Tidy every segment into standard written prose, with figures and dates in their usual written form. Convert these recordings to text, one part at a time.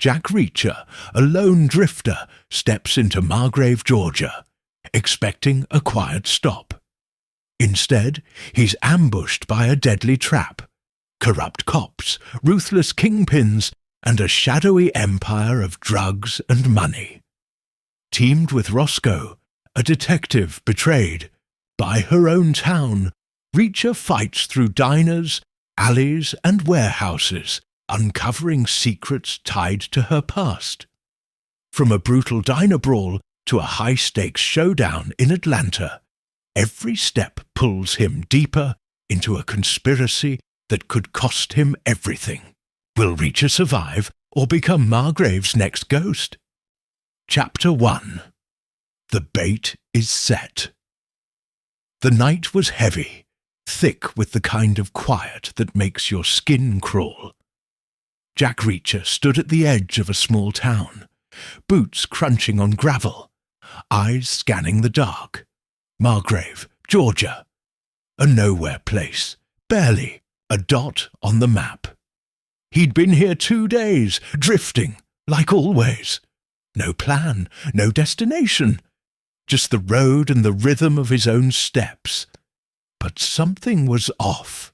Jack Reacher, a lone drifter, steps into Margrave, Georgia, expecting a quiet stop. Instead, he's ambushed by a deadly trap, corrupt cops, ruthless kingpins, and a shadowy empire of drugs and money. Teamed with Roscoe, a detective betrayed by her own town, Reacher fights through diners, alleys, and warehouses, uncovering secrets tied to her past. From a brutal diner brawl to a high-stakes showdown in Atlanta, every step pulls him deeper into a conspiracy that could cost him everything. Will Reacher survive or become Margrave's next ghost? Chapter 1. The bait is set. The night was heavy, thick with the kind of quiet that makes your skin crawl. Jack Reacher stood at the edge of a small town, boots crunching on gravel, eyes scanning the dark. Margrave, Georgia. A nowhere place, barely a dot on the map. He'd been here 2 days, drifting, like always. No plan, no destination, just the road and the rhythm of his own steps. But something was off.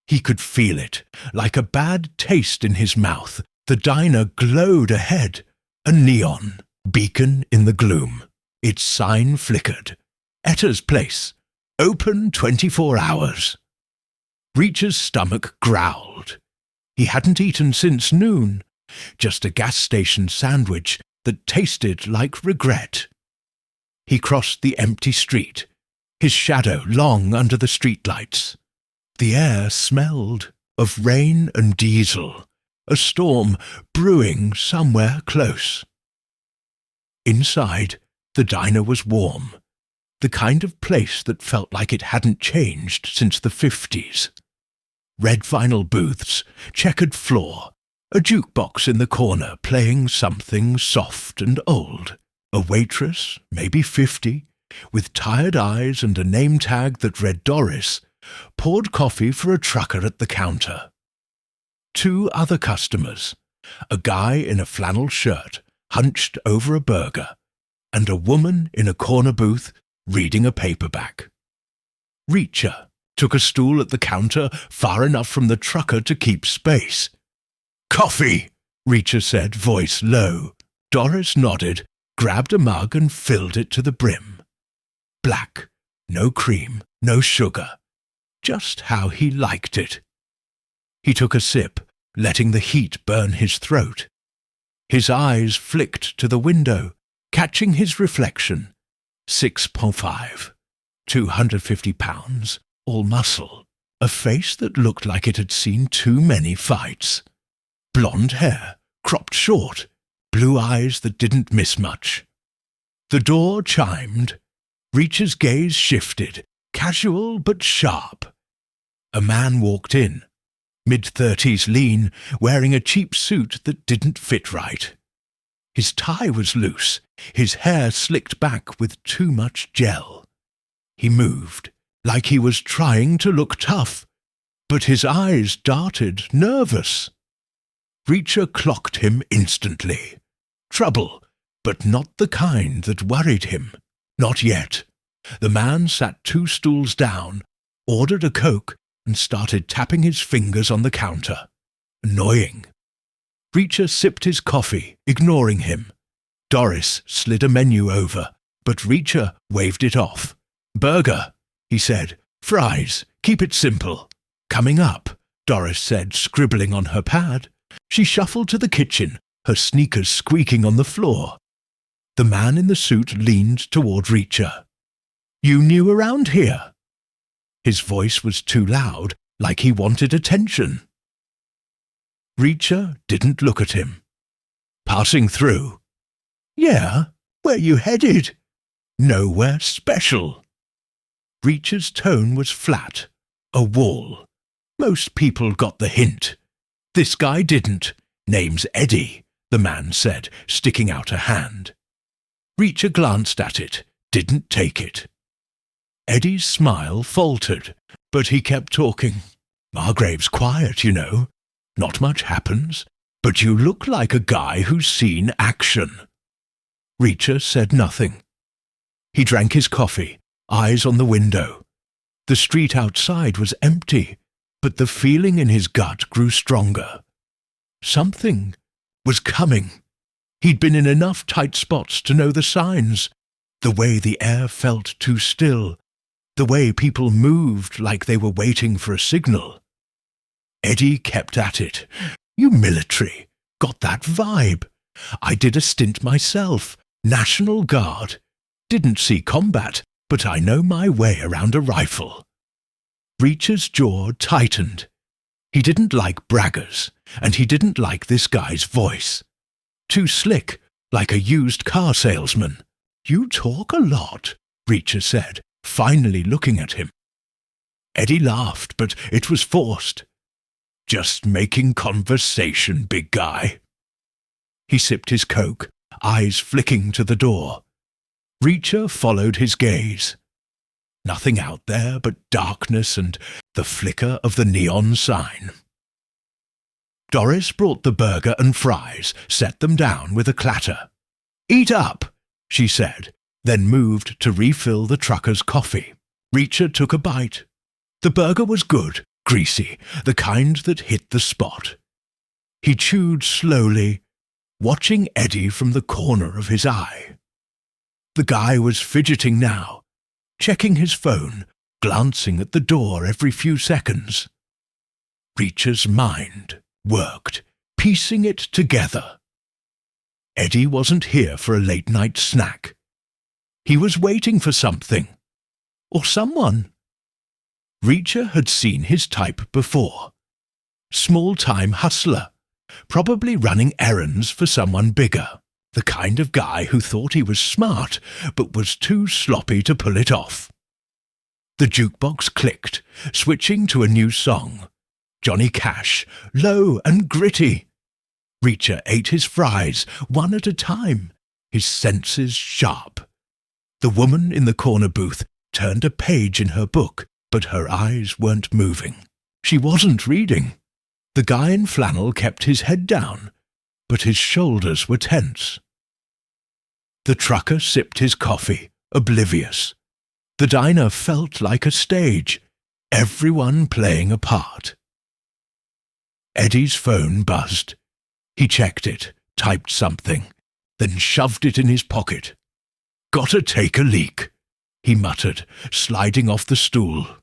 He could feel it, like a bad taste in his mouth. The diner glowed ahead, a neon beacon in the gloom. Its sign flickered. Etter's Place, open 24 hours. Reacher's stomach growled. He hadn't eaten since noon, just a gas station sandwich that tasted like regret. He crossed the empty street, his shadow long under the streetlights. The air smelled of rain and diesel, a storm brewing somewhere close. Inside, the diner was warm, the kind of place that felt like it hadn't changed since the 50s. Red vinyl booths, checkered floor, a jukebox in the corner playing something soft and old. A waitress, maybe 50, with tired eyes and a name tag that read Doris, poured coffee for a trucker at the counter. 2 other customers, a guy in a flannel shirt hunched over a burger, and a woman in a corner booth reading a paperback. Reacher took a stool at the counter far enough from the trucker to keep space. "Coffee," Reacher said, voice low. Doris nodded, grabbed a mug and filled it to the brim. Black, no cream, no sugar, just how he liked it. He took a sip, letting the heat burn his throat. His eyes flicked to the window, catching his reflection. 6'5", 250 pounds, all muscle, a face that looked like it had seen too many fights. Blonde hair, cropped short, blue eyes that didn't miss much. The door chimed. Reacher's gaze shifted, casual but sharp. A man walked in, mid-30s lean, wearing a cheap suit that didn't fit right. His tie was loose, his hair slicked back with too much gel. He moved, like he was trying to look tough, but his eyes darted, nervous. Reacher clocked him instantly. Trouble, but not the kind that worried him. Not yet. The man sat 2 stools down, ordered a Coke, and started tapping his fingers on the counter. Annoying. Reacher sipped his coffee, ignoring him. Doris slid a menu over, but Reacher waved it off. "Burger," he said. "Fries. Keep it simple." "Coming up," Doris said, scribbling on her pad. She shuffled to the kitchen, her sneakers squeaking on the floor. The man in the suit leaned toward Reacher. "You new around here?" His voice was too loud, like he wanted attention. Reacher didn't look at him. "Passing through." "Yeah, where you headed?" "Nowhere special." Reacher's tone was flat, a wall. Most people got the hint. This guy didn't. "Name's Eddie," the man said, sticking out a hand. Reacher glanced at it, didn't take it. Eddie's smile faltered, but he kept talking. "Margrave's quiet, you know. Not much happens. But you look like a guy who's seen action." Reacher said nothing. He drank his coffee, eyes on the window. The street outside was empty, but the feeling in his gut grew stronger. Something was coming. He'd been in enough tight spots to know the signs, the way the air felt too still, the way people moved like they were waiting for a signal. Eddie kept at it. "You military, got that vibe. I did a stint myself, National Guard. Didn't see combat, but I know my way around a rifle." Reacher's jaw tightened. He didn't like braggers, and he didn't like this guy's voice. Too slick, like a used car salesman. "You talk a lot," Reacher said, finally looking at him. Eddie laughed, but it was forced. "Just making conversation, big guy." He sipped his Coke, eyes flicking to the door. Reacher followed his gaze. Nothing out there but darkness and the flicker of the neon sign. Doris brought the burger and fries, set them down with a clatter. "Eat up," she said, then moved to refill the trucker's coffee. Reacher took a bite. The burger was good, greasy, the kind that hit the spot. He chewed slowly, watching Eddie from the corner of his eye. The guy was fidgeting now, checking his phone, glancing at the door every few seconds. Reacher's mind worked, piecing it together. Eddie wasn't here for a late-night snack. He was waiting for something, or someone. Reacher had seen his type before. Small-time hustler, probably running errands for someone bigger. The kind of guy who thought he was smart, but was too sloppy to pull it off. The jukebox clicked, switching to a new song. Johnny Cash, low and gritty. Reacher ate his fries, one at a time, his senses sharp. The woman in the corner booth turned a page in her book, but her eyes weren't moving. She wasn't reading. The guy in flannel kept his head down, but his shoulders were tense. The trucker sipped his coffee, oblivious. The diner felt like a stage, everyone playing a part. Eddie's phone buzzed. He checked it, typed something, then shoved it in his pocket. "Gotta take a leak," he muttered, sliding off the stool.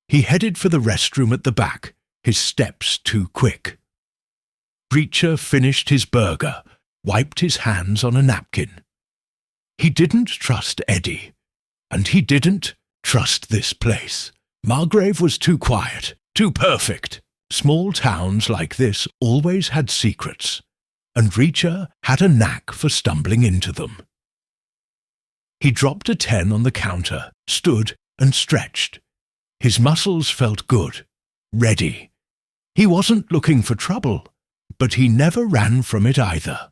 He headed for the restroom at the back, his steps too quick. Reacher finished his burger, wiped his hands on a napkin. He didn't trust Eddie, and he didn't trust this place. Margrave was too quiet, too perfect. Small towns like this always had secrets, and Reacher had a knack for stumbling into them. He dropped a 10 on the counter, stood and stretched. His muscles felt good, ready. He wasn't looking for trouble, but he never ran from it either.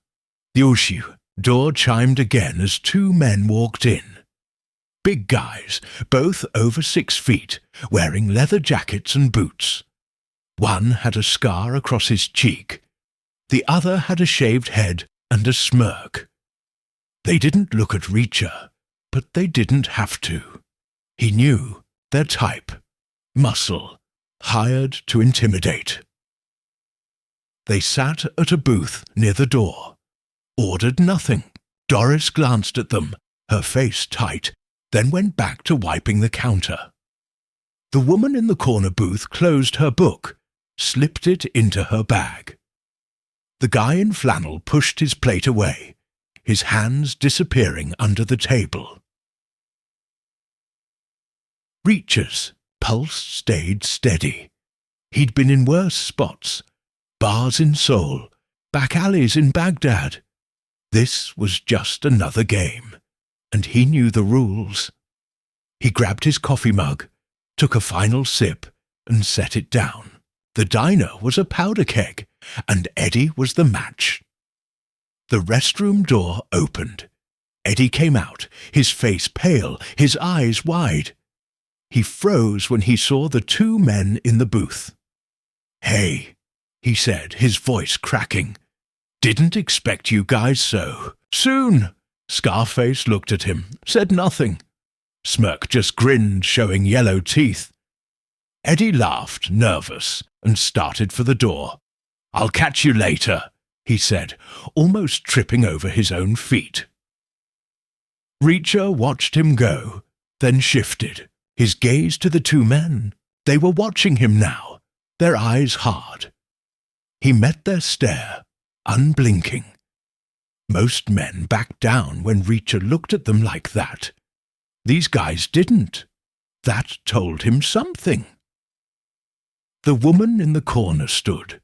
The Ushu door chimed again as two men walked in. Big guys, both over 6 feet, wearing leather jackets and boots. One had a scar across his cheek. The other had a shaved head and a smirk. They didn't look at Reacher, but they didn't have to. He knew their type. Muscle, hired to intimidate. They sat at a booth near the door, ordered nothing. Doris glanced at them, her face tight, then went back to wiping the counter. The woman in the corner booth closed her book, slipped it into her bag. The guy in flannel pushed his plate away, his hands disappearing under the table. Reacher's pulse stayed steady. He'd been in worse spots, bars in Seoul, back alleys in Baghdad. This was just another game, and he knew the rules. He grabbed his coffee mug, took a final sip, and set it down. The diner was a powder keg, and Eddie was the match. The restroom door opened. Eddie came out, his face pale, his eyes wide. He froze when he saw the two men in the booth. "Hey," he said, his voice cracking. "Didn't expect you guys so soon." Scarface looked at him, said nothing. Smirk just grinned, showing yellow teeth. Eddie laughed, nervous, and started for the door. "I'll catch you later," he said, almost tripping over his own feet. Reacher watched him go, then shifted, his gaze to the two men. They were watching him now, their eyes hard. He met their stare, unblinking. Most men backed down when Reacher looked at them like that. These guys didn't. That told him something. The woman in the corner stood,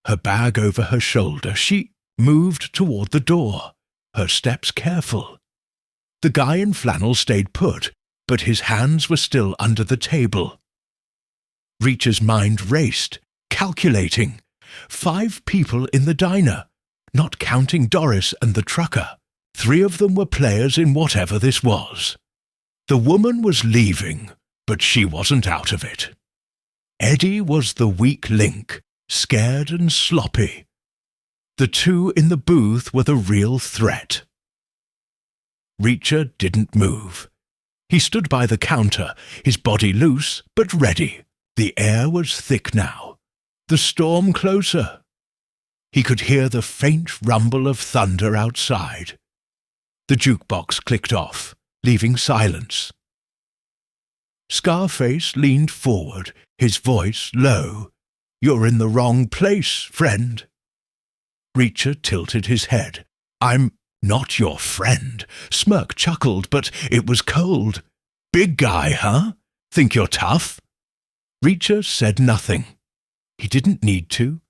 her bag over her shoulder. She moved toward the door, her steps careful. The guy in flannel stayed put, but his hands were still under the table. Reacher's mind raced, calculating. 5 people in the diner, not counting Doris and the trucker. 3 of them were players in whatever this was. The woman was leaving, but she wasn't out of it. Eddie was the weak link, scared and sloppy. The 2 in the booth were the real threat. Reacher didn't move. He stood by the counter, his body loose but ready. The air was thick now, the storm closer. He could hear the faint rumble of thunder outside. The jukebox clicked off, leaving silence. Scarface leaned forward, his voice low. "You're in the wrong place, friend." Reacher tilted his head. "I'm not your friend." Smirk chuckled, but it was cold. "Big guy, huh? Think you're tough?" Reacher said nothing. He didn't need to.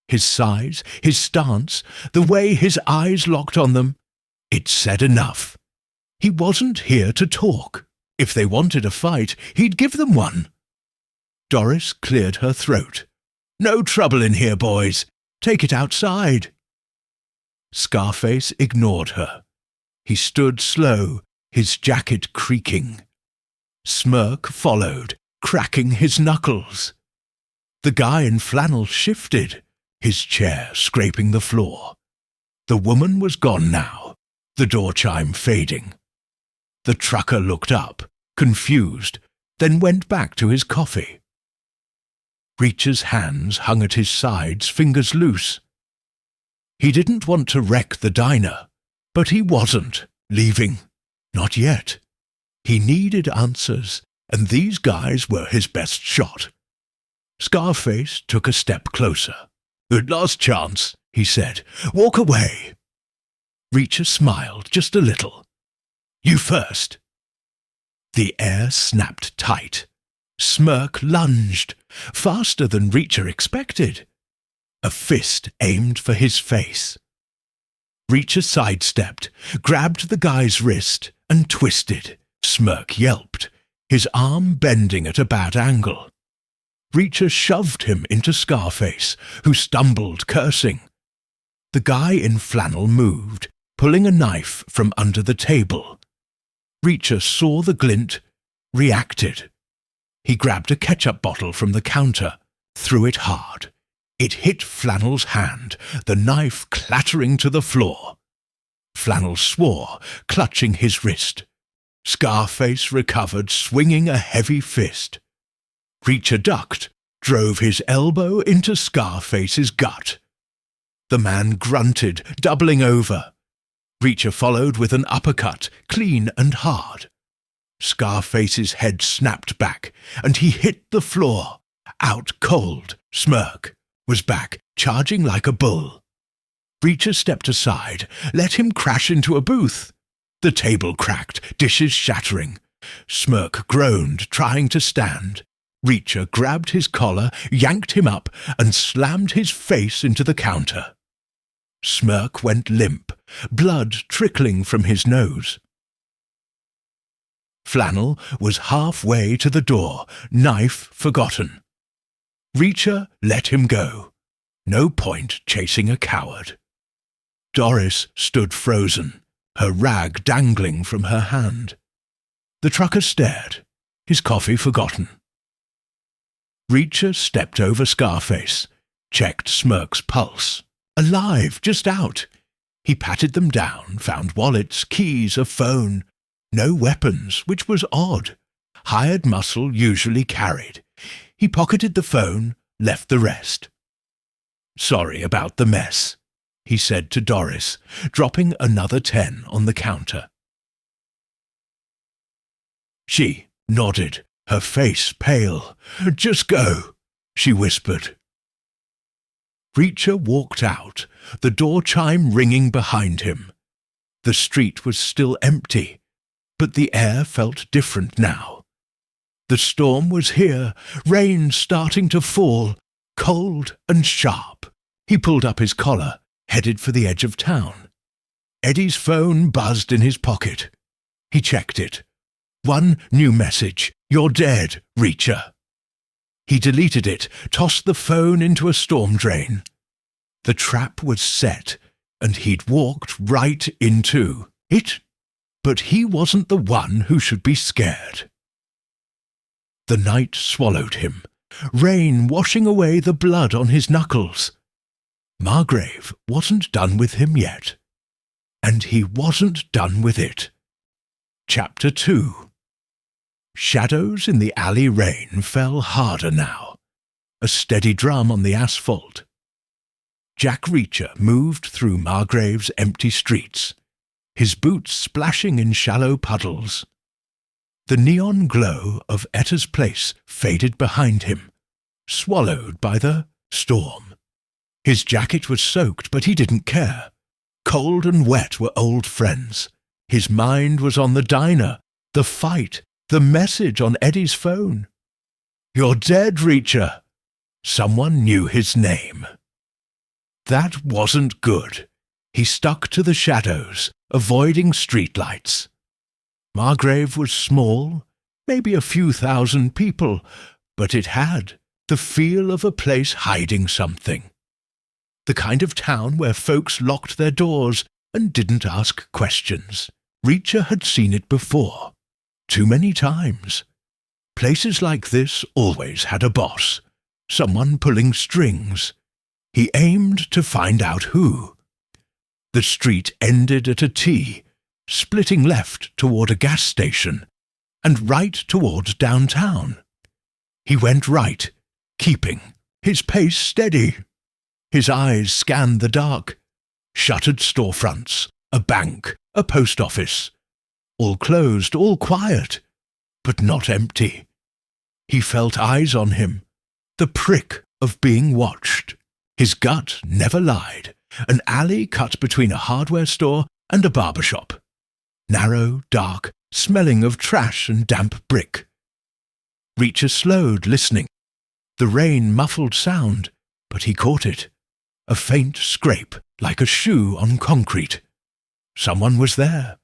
His size, his stance, the way his eyes locked on them, it said enough. He wasn't here to talk. If they wanted a fight, he'd give them one. Doris cleared her throat. "No trouble in here, boys. Take it outside." Scarface ignored her. He stood slow, his jacket creaking. Smirk followed, cracking his knuckles. The guy in flannel shifted, his chair scraping the floor. The woman was gone now, the door chime fading. The trucker looked up, confused, then went back to his coffee. Reacher's hands hung at his sides, fingers loose. He didn't want to wreck the diner, but he wasn't leaving. Not yet. He needed answers, and these guys were his best shot. Scarface took a step closer. "Last chance," he said. "Walk away." Reacher smiled just a little. "You first." The air snapped tight. Smirk lunged, faster than Reacher expected. A fist aimed for his face. Reacher sidestepped, grabbed the guy's wrist, and twisted. Smirk yelped, his arm bending at a bad angle. Reacher shoved him into Scarface, who stumbled, cursing. The guy in flannel moved, pulling a knife from under the table. Reacher saw the glint, reacted. He grabbed a ketchup bottle from the counter, threw it hard. It hit Flannel's hand, the knife clattering to the floor. Flannel swore, clutching his wrist. Scarface recovered, swinging a heavy fist. Reacher ducked, drove his elbow into Scarface's gut. The man grunted, doubling over. Reacher followed with an uppercut, clean and hard. Scarface's head snapped back, and he hit the floor. Out cold, Smirk was back, charging like a bull. Reacher stepped aside, let him crash into a booth. The table cracked, dishes shattering. Smirk groaned, trying to stand. Reacher grabbed his collar, yanked him up, and slammed his face into the counter. Smirk went limp, blood trickling from his nose. Flannel was halfway to the door, knife forgotten. Reacher let him go. No point chasing a coward. Doris stood frozen, her rag dangling from her hand. The trucker stared, his coffee forgotten. Reacher stepped over Scarface, checked Smirk's pulse. Alive, just out. He patted them down, found wallets, keys, a phone. No weapons, which was odd. Hired muscle usually carried. He pocketed the phone, left the rest. "Sorry about the mess," he said to Doris, dropping another 10 on the counter. She nodded, her face pale. "Just go," she whispered. Reacher walked out, the door chime ringing behind him. The street was still empty, but the air felt different now. The storm was here, rain starting to fall, cold and sharp. He pulled up his collar, headed for the edge of town. Eddie's phone buzzed in his pocket. He checked it. One new message. "You're dead, Reacher." He deleted it, tossed the phone into a storm drain. The trap was set, and he'd walked right into it. But he wasn't the one who should be scared. The night swallowed him, rain washing away the blood on his knuckles. Margrave wasn't done with him yet. And he wasn't done with it. Chapter 2. Shadows in the alley rain fell harder now, a steady drum on the asphalt. Jack Reacher moved through Margrave's empty streets, his boots splashing in shallow puddles. The neon glow of Etta's place faded behind him, swallowed by the storm. His jacket was soaked, but he didn't care. Cold and wet were old friends. His mind was on the diner, the fight, the message on Eddie's phone. "You're dead, Reacher." Someone knew his name. That wasn't good. He stuck to the shadows, avoiding streetlights. Margrave was small, maybe a few thousand people, but it had the feel of a place hiding something. The kind of town where folks locked their doors and didn't ask questions. Reacher had seen it before. Too many times. Places like this always had a boss, someone pulling strings. He aimed to find out who. The street ended at a T, splitting left toward a gas station, and right toward downtown. He went right, keeping his pace steady. His eyes scanned the dark. Shuttered storefronts, a bank, a post office. All closed, all quiet, but not empty. He felt eyes on him, the prick of being watched. His gut never lied. An alley cut between a hardware store and a barber shop. Narrow, dark, smelling of trash and damp brick. Reacher slowed, listening. The rain muffled sound, but he caught it. A faint scrape, like a shoe on concrete. Someone was there.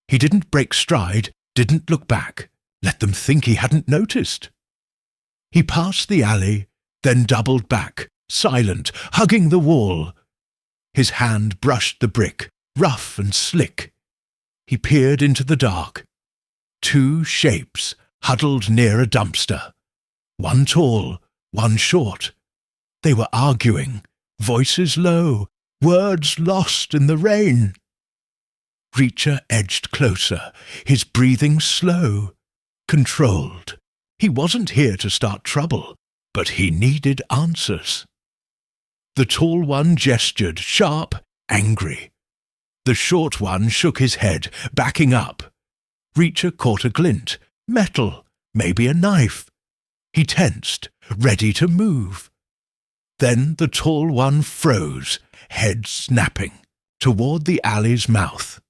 He didn't break stride, didn't look back, let them think he hadn't noticed. He passed the alley, then doubled back, silent, hugging the wall. His hand brushed the brick, rough and slick. He peered into the dark. Two shapes huddled near a dumpster. One tall, one short. They were arguing, voices low, words lost in the rain. Reacher edged closer, his breathing slow, controlled. He wasn't here to start trouble, but he needed answers. The tall one gestured, sharp, angry. The short one shook his head, backing up. Reacher caught a glint, metal, maybe a knife. He tensed, ready to move. Then the tall one froze, head snapping, toward the alley's mouth.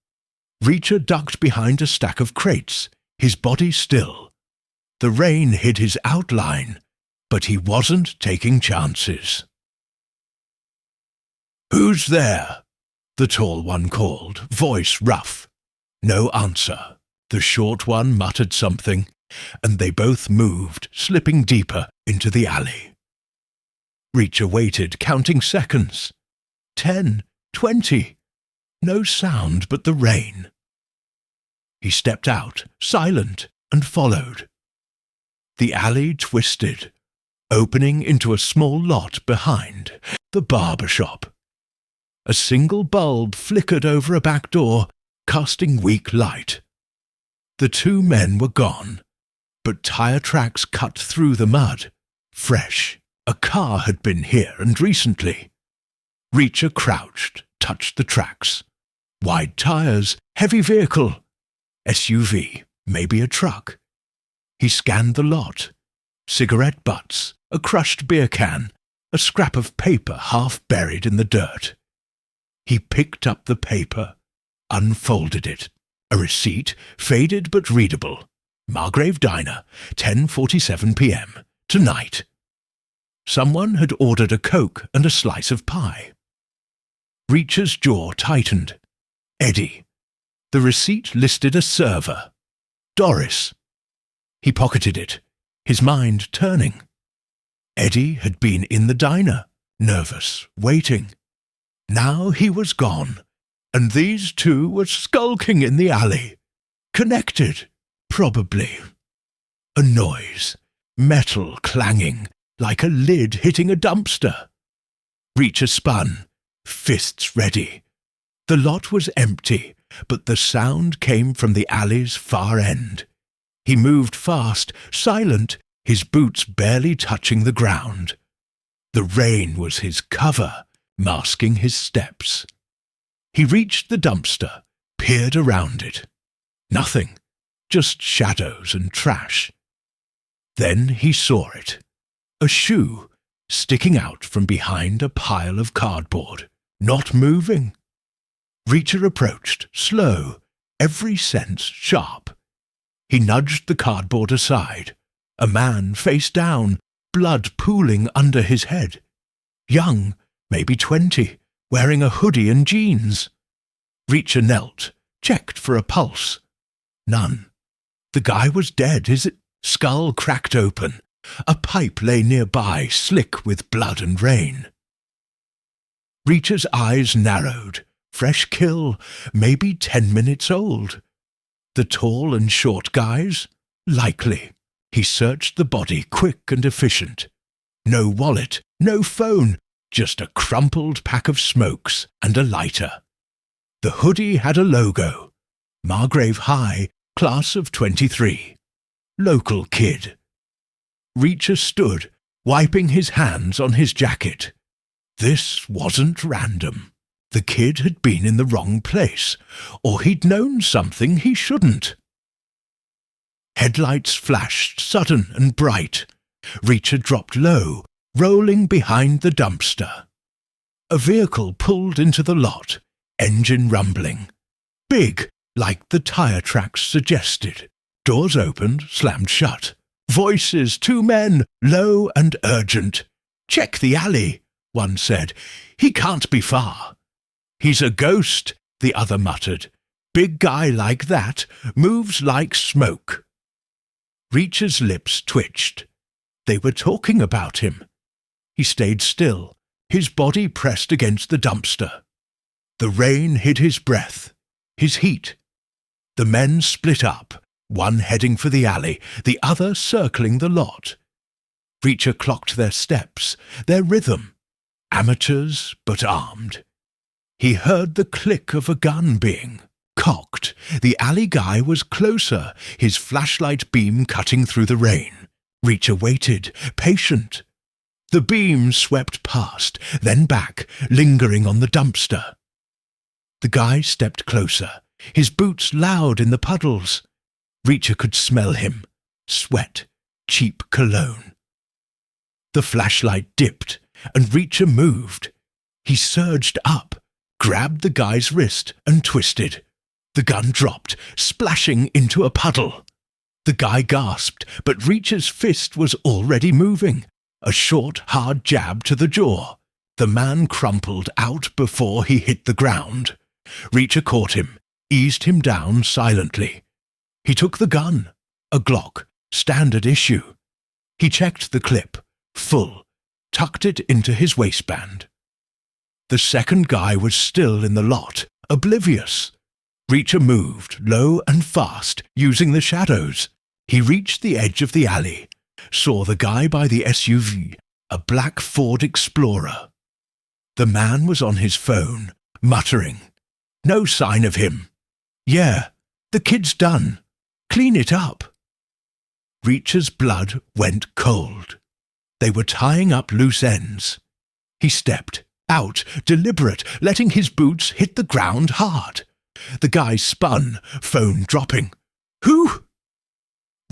Reacher ducked behind a stack of crates, his body still. The rain hid his outline, but he wasn't taking chances. "Who's there?" the tall one called, voice rough. No answer. The short one muttered something, and they both moved, slipping deeper into the alley. Reacher waited, counting seconds. 10, 20. No sound but the rain. He stepped out, silent, and followed. The alley twisted. opening into a small lot behind the barber shop. A single bulb flickered over a back door, casting weak light. The two men were gone, but tire tracks cut through the mud. Fresh. A car had been here, and recently. Reacher crouched, touched the tracks. Wide tires, heavy vehicle. SUV, maybe a truck. He scanned the lot. Cigarette butts, a crushed beer can, a scrap of paper half buried in the dirt. He picked up the paper, unfolded it. A receipt, faded but readable. Margrave Diner, 10:47 p.m. Tonight. Someone had ordered a Coke and a slice of pie. Reacher's jaw tightened. Eddie. The receipt listed a server. Doris. He pocketed it, his mind turning. Eddie had been in the diner, nervous, waiting. Now he was gone, and these two were skulking in the alley. Connected, probably. A noise, metal clanging, like a lid hitting a dumpster. Reacher spun, fists ready. The lot was empty, but the sound came from the alley's far end. He moved fast, silent, his boots barely touching the ground. The rain was his cover, masking his steps. He reached the dumpster, peered around it. Nothing, just shadows and trash. Then he saw it. A shoe, sticking out from behind a pile of cardboard, not moving. Reacher approached, slow, every sense sharp. He nudged the cardboard aside. A man face down, blood pooling under his head. Young, maybe 20, wearing a hoodie and jeans. Reacher knelt, checked for a pulse. None. The guy was dead, his skull cracked open. A pipe lay nearby, slick with blood and rain. Reacher's eyes narrowed. Fresh kill, maybe 10 minutes old. The tall and short guys? Likely. He searched the body, quick and efficient. No wallet, no phone, just a crumpled pack of smokes and a lighter. The hoodie had a logo. Margrave High, class of 23. Local kid. Reacher stood, wiping his hands on his jacket. This wasn't random. The kid had been in the wrong place, or he'd known something he shouldn't. Headlights flashed sudden and bright. Reacher dropped low, rolling behind the dumpster. A vehicle pulled into the lot, engine rumbling. Big, like the tire tracks suggested. Doors opened, slammed shut. Voices, two men, low and urgent. "Check the alley," one said. "He can't be far." "He's a ghost," the other muttered. "Big guy like that moves like smoke." Reacher's lips twitched. They were talking about him. He stayed still, his body pressed against the dumpster. The rain hid his breath, his heat. The men split up, one heading for the alley, the other circling the lot. Reacher clocked their steps, their rhythm. Amateurs, but armed. He heard the click of a gun being cocked. The alley guy was closer, his flashlight beam cutting through the rain. Reacher waited, patient. The beam swept past, then back, lingering on the dumpster. The guy stepped closer, his boots loud in the puddles. Reacher could smell him. Sweat, cheap cologne. The flashlight dipped, and Reacher moved. He surged up, grabbed the guy's wrist, and twisted. The gun dropped, splashing into a puddle. The guy gasped, but Reacher's fist was already moving. A short, hard jab to the jaw. The man crumpled out before he hit the ground. Reacher caught him, eased him down silently. He took the gun, a Glock, standard issue. He checked the clip, full, tucked it into his waistband. The second guy was still in the lot, oblivious. Reacher moved, low and fast, using the shadows. He reached the edge of the alley, saw the guy by the SUV, a black Ford Explorer. The man was on his phone, muttering. No sign of him. Yeah, the kid's done. Clean it up. Reacher's blood went cold. They were tying up loose ends. He stepped out, deliberate, letting his boots hit the ground hard. The guy spun, phone dropping. Who?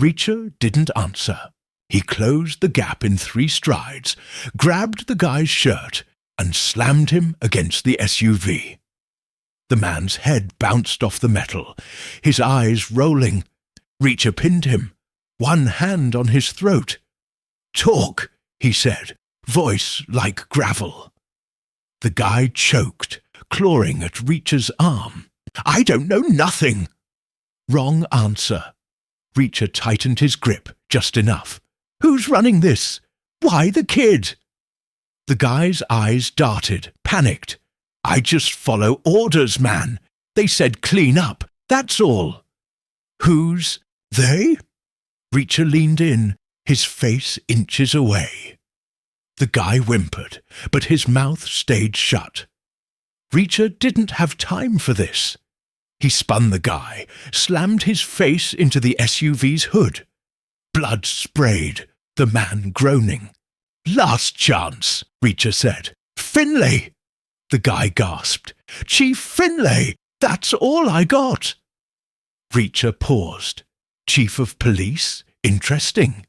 Reacher didn't answer. He closed the gap in 3 strides, grabbed the guy's shirt, and slammed him against the SUV. The man's head bounced off the metal, his eyes rolling. Reacher pinned him, one hand on his throat. Talk, he said, voice like gravel. The guy choked, clawing at Reacher's arm. I don't know nothing. Wrong answer. Reacher tightened his grip just enough. Who's running this? Why the kid? The guy's eyes darted, panicked. I just follow orders, man. They said clean up, that's all. Who's they? Reacher leaned in, his face inches away. The guy whimpered, but his mouth stayed shut. Reacher didn't have time for this. He spun the guy, slammed his face into the SUV's hood. Blood sprayed, the man groaning. Last chance, Reacher said. Finlay! The guy gasped. Chief Finlay! That's all I got! Reacher paused. Chief of police? Interesting.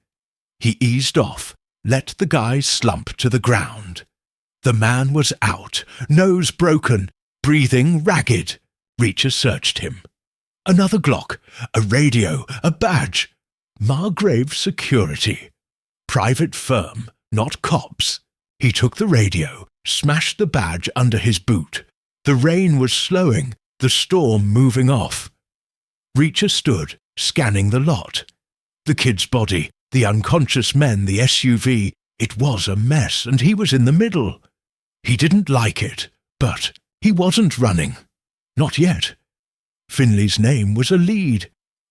He eased off, let the guy slump to the ground. The man was out, nose broken, breathing ragged. Reacher searched him. Another Glock, a radio, a badge. Margrave Security. Private firm, not cops. He took the radio, smashed the badge under his boot. The rain was slowing, the storm moving off. Reacher stood, scanning the lot. The kid's body, the unconscious men, the SUV, it was a mess, and he was in the middle. He didn't like it, but he wasn't running. Not yet. Finley's name was a lead,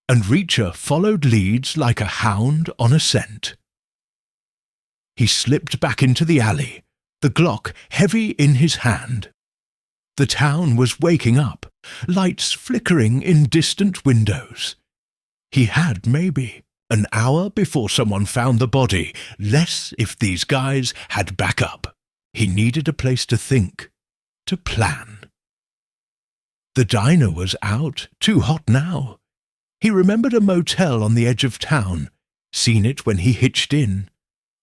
and Reacher followed leads like a hound on a scent. He slipped back into the alley, the Glock heavy in his hand. The town was waking up, lights flickering in distant windows. He had, maybe, an hour before someone found the body, less if these guys had backup. He needed a place to think, to plan. The diner was out, too hot now. He remembered a motel on the edge of town, seen it when he hitched in.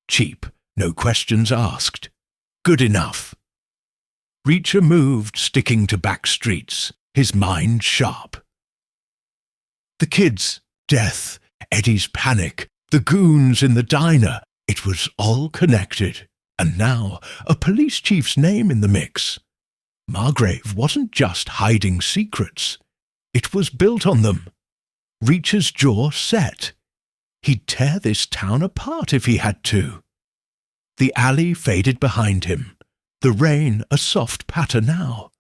Cheap, no questions asked. Good enough. Reacher moved, sticking to back streets, his mind sharp. The kids, death, Eddie's panic, the goons in the diner, it was all connected. And now, a police chief's name in the mix. Margrave wasn't just hiding secrets. It was built on them. Reacher's jaw set. He'd tear this town apart if he had to. The alley faded behind him, the rain a soft patter now.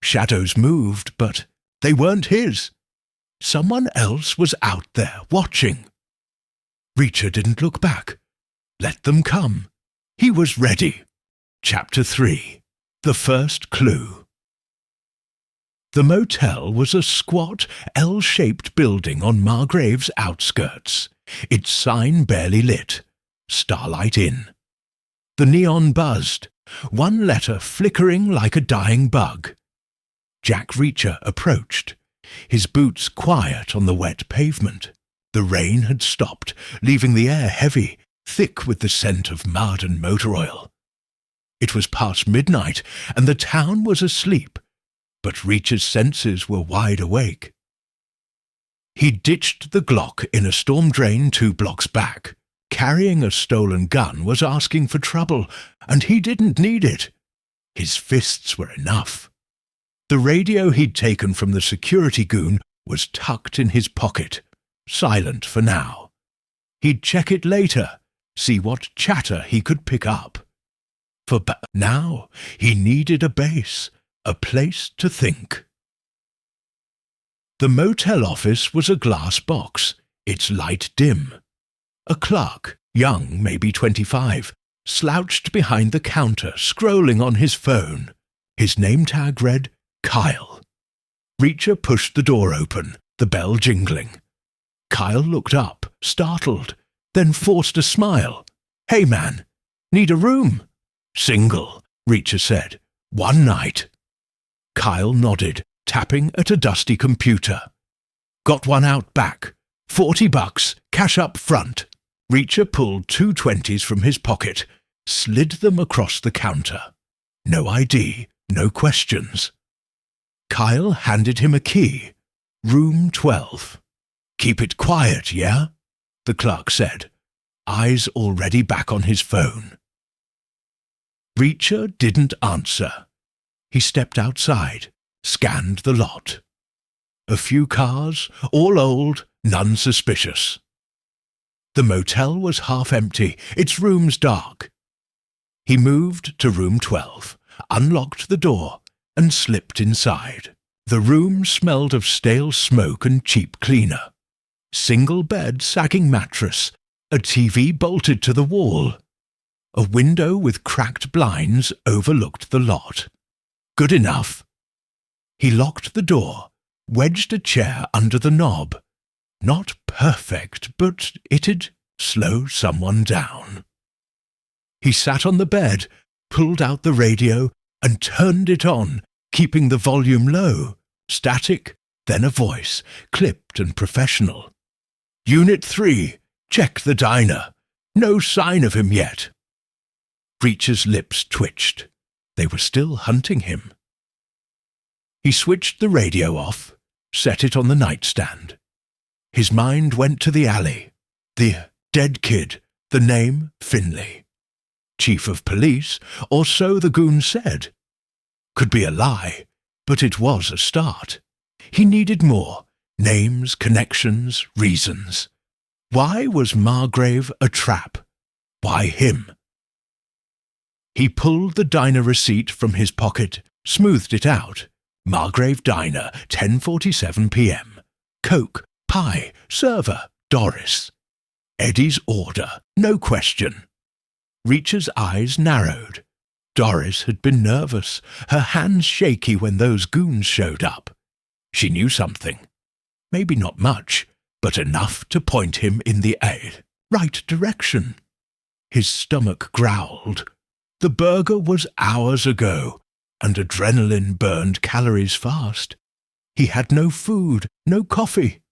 Shadows moved, but they weren't his. Someone else was out there, watching. Reacher didn't look back. Let them come. He was ready. Chapter 3. The first clue. The motel was a squat, L-shaped building on Margrave's outskirts, its sign barely lit. Starlight Inn. The neon buzzed, one letter flickering like a dying bug. Jack Reacher approached, his boots quiet on the wet pavement. The rain had stopped, leaving the air heavy, thick with the scent of mud and motor oil. It was past midnight, and the town was asleep, but Reacher's senses were wide awake. He ditched the Glock in a storm drain 2 blocks back. Carrying a stolen gun was asking for trouble, and he didn't need it. His fists were enough. The radio he'd taken from the security goon was tucked in his pocket, silent for now. He'd check it later, see what chatter he could pick up. For now he needed a base, a place to think. The motel office was a glass box, its light dim. A clerk, young, maybe 25, slouched behind the counter, scrolling on his phone. His name tag read, Kyle. Reacher pushed the door open, the bell jingling. Kyle looked up, startled, then forced a smile. "Hey, man, need a room?" "Single," Reacher said. "One night." Kyle nodded, tapping at a dusty computer. "Got one out back. $40, cash up front." Reacher pulled two 20s from his pocket, slid them across the counter. No ID, no questions. Kyle handed him a key. Room 12. "Keep it quiet, yeah?" the clerk said, eyes already back on his phone. Reacher didn't answer. He stepped outside, scanned the lot. A few cars, all old, none suspicious. The motel was half empty, its rooms dark. He moved to room 12, unlocked the door, and slipped inside. The room smelled of stale smoke and cheap cleaner. Single bed, sagging mattress, a TV bolted to the wall. A window with cracked blinds overlooked the lot. Good enough. He locked the door, wedged a chair under the knob. Not perfect, but it'd slow someone down. He sat on the bed, pulled out the radio, and turned it on, keeping the volume low, static, then a voice, clipped and professional. "Unit 3, check the diner. No sign of him yet." Reacher's lips twitched. They were still hunting him. He switched the radio off, set it on the nightstand. His mind went to the alley. The dead kid, the name Finley. Chief of police, or so the goon said. Could be a lie, but it was a start. He needed more. Names, connections, reasons. Why was Margrave a trap? Why him? He pulled the diner receipt from his pocket, smoothed it out. Margrave Diner, 10:47 p.m. Coke, pie, server, Doris. Eddie's order, no question. Reacher's eyes narrowed. Doris had been nervous, her hands shaky when those goons showed up. She knew something. Maybe not much, but enough to point him in the right direction. His stomach growled. The burger was hours ago, and adrenaline burned calories fast. He had no food, no coffee.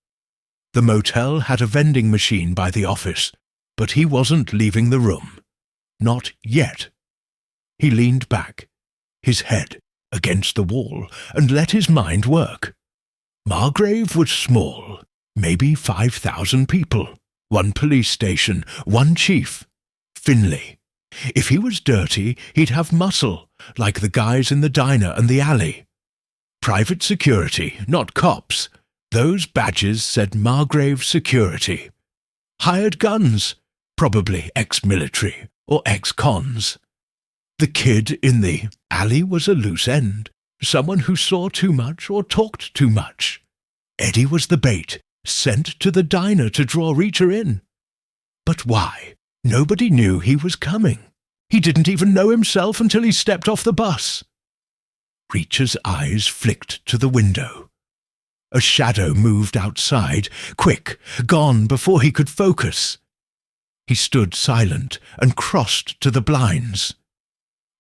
The motel had a vending machine by the office, but he wasn't leaving the room. Not yet. He leaned back, his head against the wall, and let his mind work. Margrave was small, maybe 5,000 people. One police station, one chief. Finley. If he was dirty, he'd have muscle, like the guys in the diner and the alley. Private security, not cops. Those badges said Margrave Security. Hired guns, probably ex-military or ex-cons. The kid in the alley was a loose end, someone who saw too much or talked too much. Eddie was the bait, sent to the diner to draw Reacher in. But why? Nobody knew he was coming. He didn't even know himself until he stepped off the bus. Reacher's eyes flicked to the window. A shadow moved outside, quick, gone before he could focus. He stood silent and crossed to the blinds.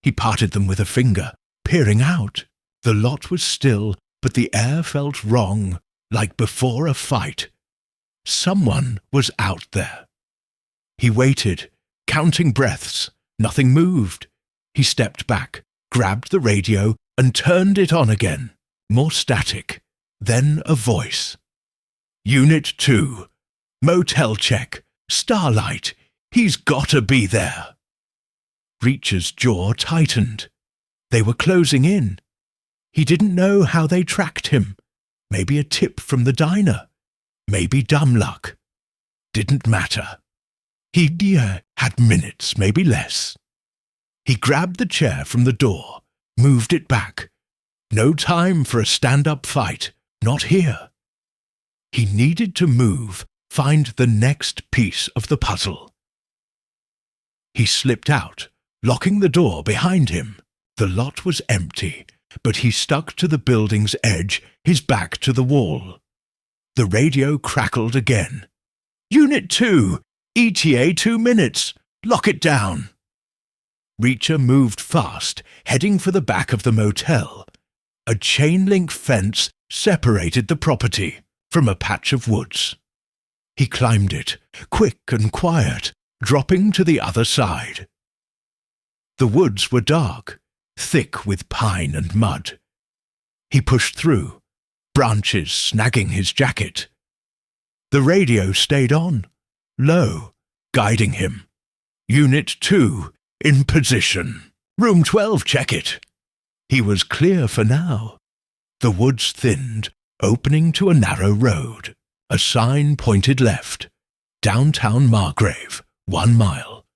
He parted them with a finger, peering out. The lot was still, but the air felt wrong, like before a fight. Someone was out there. He waited, counting breaths. Nothing moved. He stepped back, grabbed the radio, and turned it on again. More static. Then a voice. "Unit 2. Motel check. Starlight. He's gotta be there." Reacher's jaw tightened. They were closing in. He didn't know how they tracked him. Maybe a tip from the diner. Maybe dumb luck. Didn't matter. He had minutes, maybe less. He grabbed the chair from the door, moved it back. No time for a stand-up fight, not here. He needed to move find the next piece of the puzzle. He slipped out, locking the door behind him. The lot was empty, but he stuck to the building's edge, his back to the wall. The radio crackled again. "Unit 2! ETA 2 minutes! Lock it down!" Reacher moved fast, heading for the back of the motel. A chain-link fence separated the property from a patch of woods. He climbed it, quick and quiet, dropping to the other side. The woods were dark, thick with pine and mud. He pushed through, branches snagging his jacket. The radio stayed on, low, guiding him. "Unit 2, in position. Room 12, check it." He was clear for now. The woods thinned, opening to a narrow road. A sign pointed left. Downtown Margrave, 1 mile.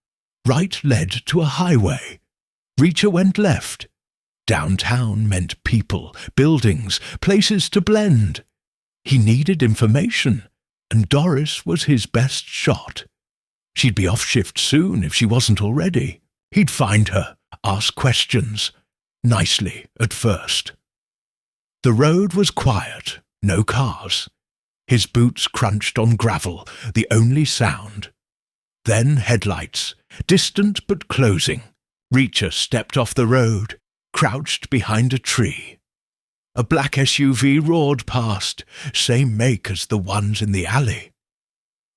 Right led to a highway. Reacher went left. Downtown meant people, buildings, places to blend. He needed information, and Doris was his best shot. She'd be off shift soon if she wasn't already. He'd find her, ask questions. Nicely, at first. The road was quiet, no cars. His boots crunched on gravel, the only sound. Then headlights, distant but closing. Reacher stepped off the road, crouched behind a tree. A black SUV roared past, same make as the ones in the alley.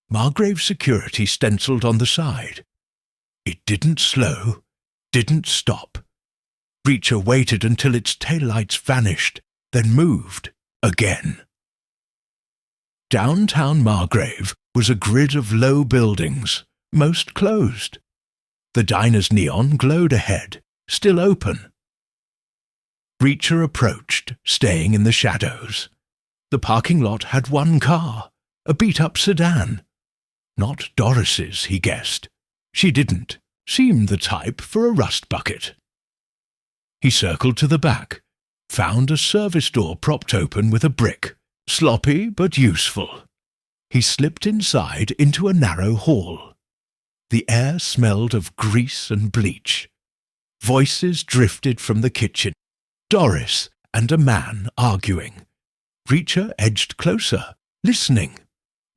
Margrave security stenciled on the side. It didn't slow, didn't stop. Reacher waited until its taillights vanished, then moved again. Downtown Margrave was a grid of low buildings, most closed. The diner's neon glowed ahead, still open. Reacher approached, staying in the shadows. The parking lot had one car, a beat-up sedan. Not Doris's, he guessed. She didn't seem the type for a rust bucket. He circled to the back, found a service door propped open with a brick, sloppy but useful. He slipped inside into a narrow hall. The air smelled of grease and bleach. Voices drifted from the kitchen. Doris and a man arguing. Reacher edged closer, listening.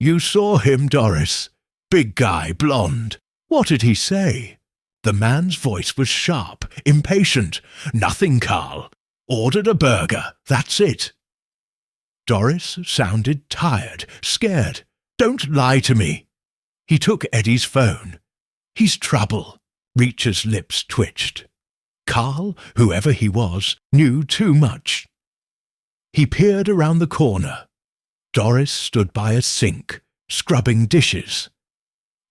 "You saw him, Doris. Big guy, blonde. What did he say?" The man's voice was sharp, impatient. "Nothing, Carl. Ordered a burger, that's it." Doris sounded tired, scared. "Don't lie to me." He took Eddie's phone. "He's trouble." Reacher's lips twitched. Carl, whoever he was, knew too much. He peered around the corner. Doris stood by a sink, scrubbing dishes.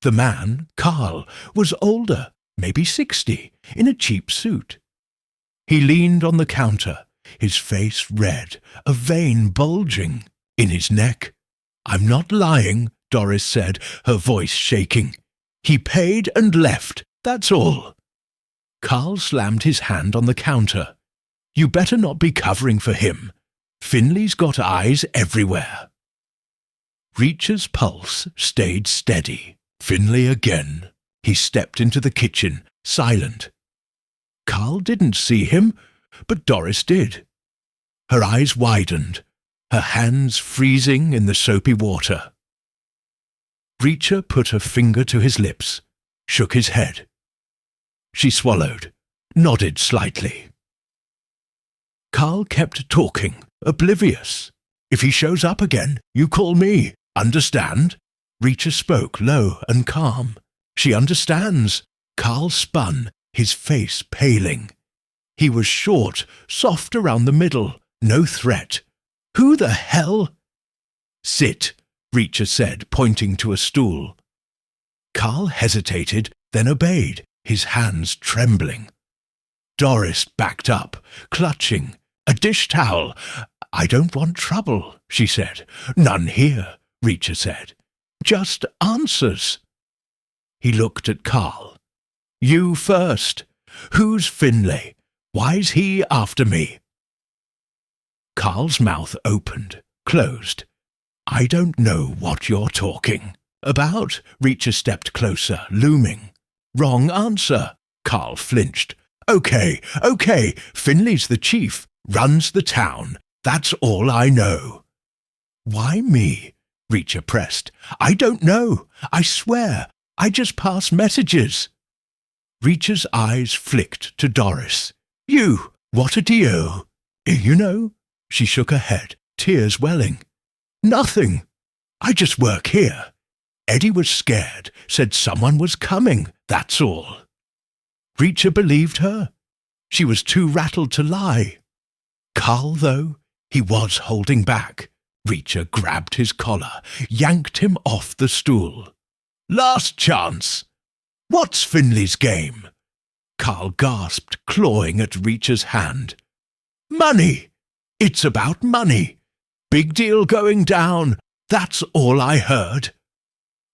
The man, Carl, was older, maybe 60, in a cheap suit. He leaned on the counter, his face red, a vein bulging in his neck. "I'm not lying," Doris said, her voice shaking. "He paid and left, that's all." Carl slammed his hand on the counter. "You better not be covering for him. Finley's got eyes everywhere." Reacher's pulse stayed steady. Finley again. He stepped into the kitchen, silent. Carl didn't see him, but Doris did. Her eyes widened, her hands freezing in the soapy water. Reacher put her finger to his lips, shook his head. She swallowed, nodded slightly. Carl kept talking, oblivious. "If he shows up again, you call me, understand?" Reacher spoke low and calm. "She understands." Carl spun, his face paling. He was short, soft around the middle, no threat. "Who the hell?" "Sit," Reacher said, pointing to a stool. Carl hesitated, then obeyed, his hands trembling. Doris backed up, clutching. "A dish towel." "I don't want trouble," she said. "None here," Reacher said. "Just answers." He looked at Carl. "You first. Who's Finlay? Why's he after me?" Carl's mouth opened, closed. I don't know what you're talking about. Reacher stepped closer, looming. Wrong answer. Carl flinched. Okay, Finley's the chief, runs the town. That's all I know. Why me? Reacher pressed. I don't know. I swear. I just pass messages. Reacher's eyes flicked to Doris. You, what a deal. You know? She shook her head, tears welling. Nothing. I just work here. Eddie was scared, said someone was coming, that's all. Reacher believed her. She was too rattled to lie. Carl, though, he was holding back. Reacher grabbed his collar, yanked him off the stool. Last chance. What's Finley's game? Carl gasped, clawing at Reacher's hand. Money! It's about money. Big deal going down. That's all I heard.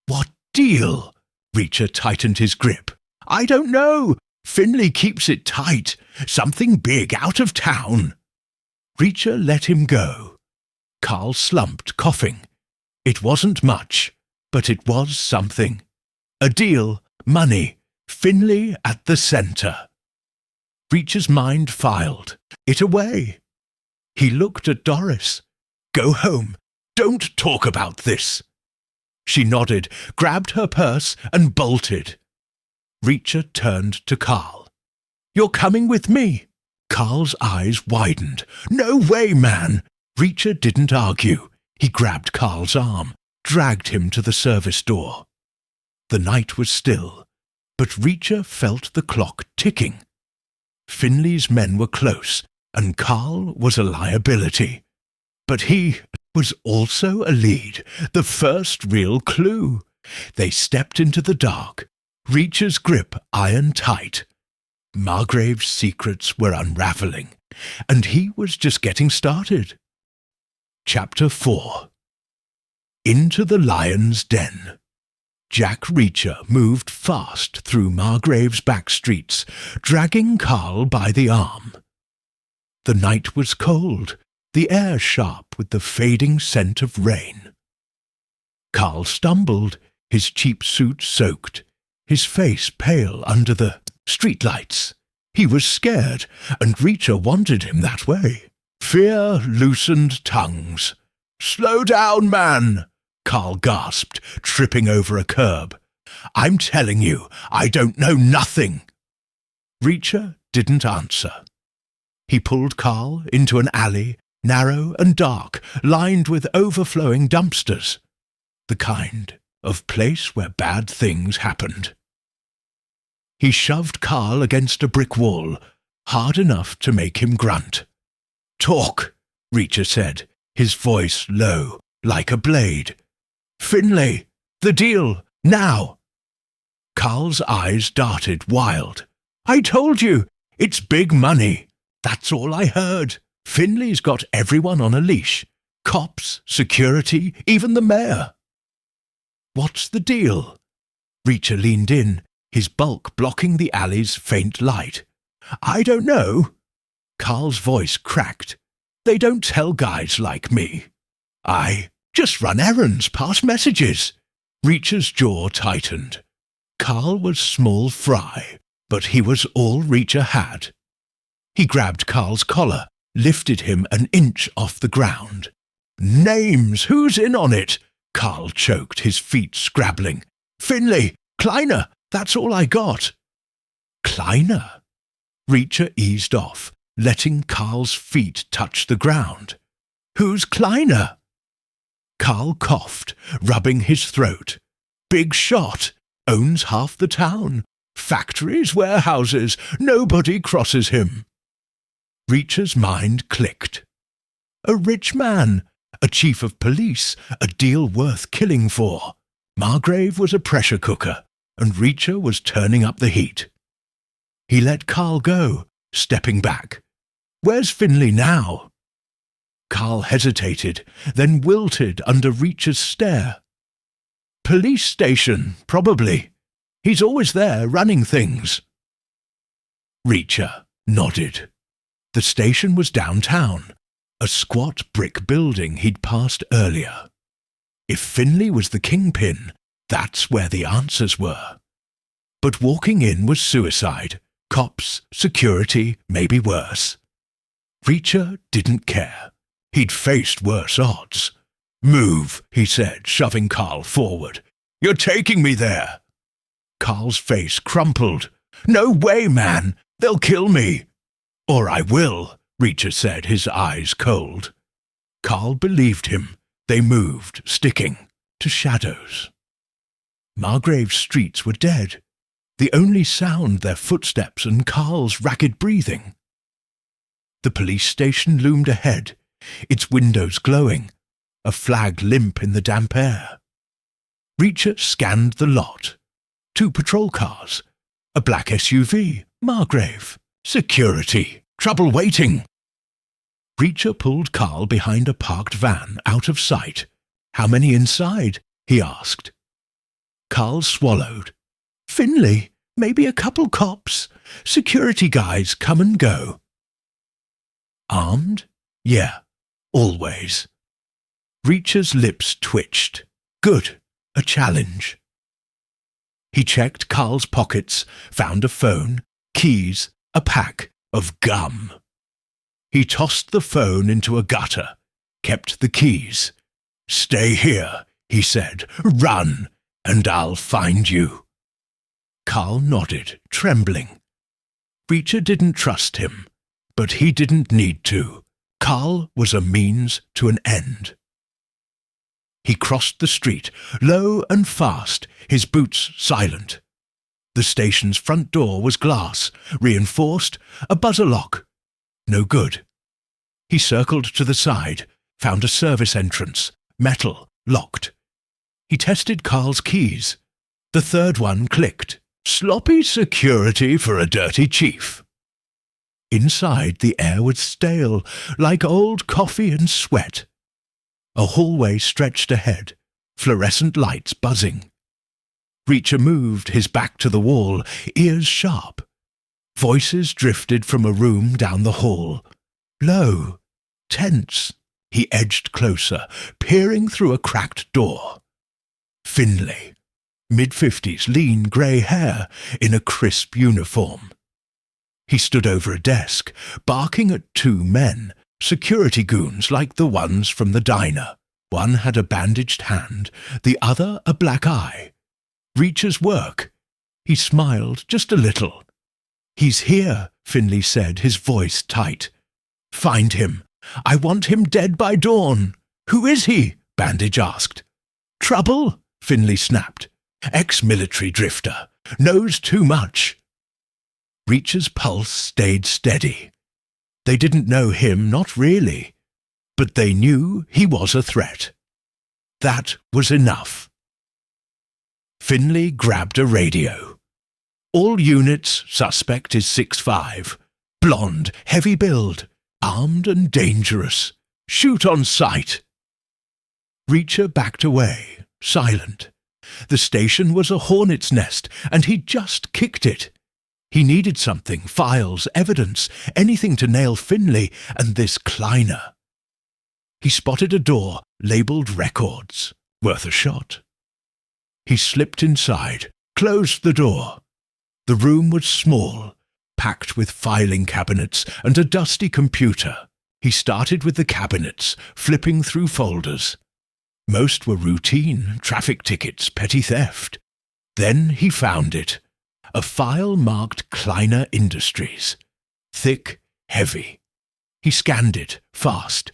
What deal? Reacher tightened his grip. I don't know. Finley keeps it tight. Something big out of town. Reacher let him go. Carl slumped, coughing. It wasn't much, but it was something. A deal, money, Finley at the centre. Reacher's mind filed it away. He looked at Doris. Go home. Don't talk about this. She nodded, grabbed her purse, and bolted. Reacher turned to Carl. You're coming with me. Carl's eyes widened. No way, man. Reacher didn't argue. He grabbed Carl's arm, dragged him to the service door. The night was still, but Reacher felt the clock ticking. Finley's men were close, and Carl was a liability. But he was also a lead, the first real clue. They stepped into the dark, Reacher's grip iron tight. Margrave's secrets were unraveling, and he was just getting started. Chapter 4. Into the Lion's Den. Jack Reacher moved fast through Margrave's back streets, dragging Carl by the arm. The night was cold, the air sharp with the fading scent of rain. Carl stumbled, his cheap suit soaked, his face pale under the streetlights. He was scared, and Reacher wanted him that way. Fear loosened tongues. "Slow down, man!" Carl gasped, tripping over a curb. "I'm telling you, I don't know nothing." Reacher didn't answer. He pulled Carl into an alley, narrow and dark, lined with overflowing dumpsters. The kind of place where bad things happened. He shoved Carl against a brick wall, hard enough to make him grunt. "Talk," Reacher said, his voice low, like a blade. "Finley, the deal, now." Carl's eyes darted wild. "I told you, it's big money. That's all I heard. Finley's got everyone on a leash. Cops, security, even the mayor." "What's the deal?" Reacher leaned in, his bulk blocking the alley's faint light. "I don't know." Carl's voice cracked. "They don't tell guys like me. I just run errands, pass messages." Reacher's jaw tightened. Carl was small fry, but he was all Reacher had. He grabbed Carl's collar, lifted him an inch off the ground. "Names, who's in on it?" Carl choked, his feet scrabbling. "Finley, Kleiner, that's all I got." "Kleiner?" Reacher eased off, letting Carl's feet touch the ground. "Who's Kleiner?" Carl coughed, rubbing his throat. "Big shot, owns half the town. Factories, warehouses, nobody crosses him." Reacher's mind clicked. A rich man, a chief of police, a deal worth killing for. Margrave was a pressure cooker, and Reacher was turning up the heat. He let Carl go, stepping back. "Where's Finley now?" Carl hesitated, then wilted under Reacher's stare. "Police station, probably. He's always there, running things." Reacher nodded. The station was downtown, a squat brick building he'd passed earlier. If Finley was the kingpin, that's where the answers were. But walking in was suicide. Cops, security, maybe worse. Reacher didn't care. He'd faced worse odds. "Move," he said, shoving Carl forward. "You're taking me there." Carl's face crumpled. "No way, man! They'll kill me." "Or I will," Reacher said, his eyes cold. Carl believed him. They moved, sticking, to shadows. Margrave's streets were dead. The only sound their footsteps and Carl's ragged breathing. The police station loomed ahead, its windows glowing, a flag limp in the damp air. Reacher scanned the lot. 2 patrol cars, a black SUV, Margrave, security, trouble waiting. Reacher pulled Carl behind a parked van, out of sight. "How many inside?" he asked. Carl swallowed. "Finley, maybe a couple cops. Security guys come and go." "Armed?" "Yeah, always." Reacher's lips twitched. Good, a challenge. He checked Carl's pockets, found a phone, keys, a pack of gum. He tossed the phone into a gutter, kept the keys. "Stay here," he said. "Run, and I'll find you." Carl nodded, trembling. Reacher didn't trust him, but he didn't need to. Carl was a means to an end. He crossed the street, low and fast, his boots silent. The station's front door was glass, reinforced, a buzzer lock. No good. He circled to the side, found a service entrance, metal, locked. He tested Carl's keys. The third one clicked. Sloppy security for a dirty chief. Inside, the air was stale, like old coffee and sweat. A hallway stretched ahead, fluorescent lights buzzing. Reacher moved, his back to the wall, ears sharp. Voices drifted from a room down the hall. Low, tense. He edged closer, peering through a cracked door. Finley, mid-50s, lean grey hair, in a crisp uniform. He stood over a desk, barking at 2 men, security goons like the ones from the diner. One had a bandaged hand, the other a black eye. Reacher's work. He smiled just a little. "He's here," Finley said, his voice tight. "Find him. I want him dead by dawn." "Who is he?" Bandage asked. "Trouble?" Finley snapped. "Ex-military drifter. Knows too much." Reacher's pulse stayed steady. They didn't know him, not really, but they knew he was a threat. That was enough. Finley grabbed a radio. "All units, suspect is 6'5". Blonde, heavy build, armed and dangerous. Shoot on sight." Reacher backed away, silent. The station was a hornet's nest, and he'd just kicked it. He needed something, files, evidence, anything to nail Finley and this Kleiner. He spotted a door labelled records, worth a shot. He slipped inside, closed the door. The room was small, packed with filing cabinets and a dusty computer. He started with the cabinets, flipping through folders. Most were routine, traffic tickets, petty theft. Then he found it. A file marked Kleiner Industries. Thick, heavy. He scanned it, fast.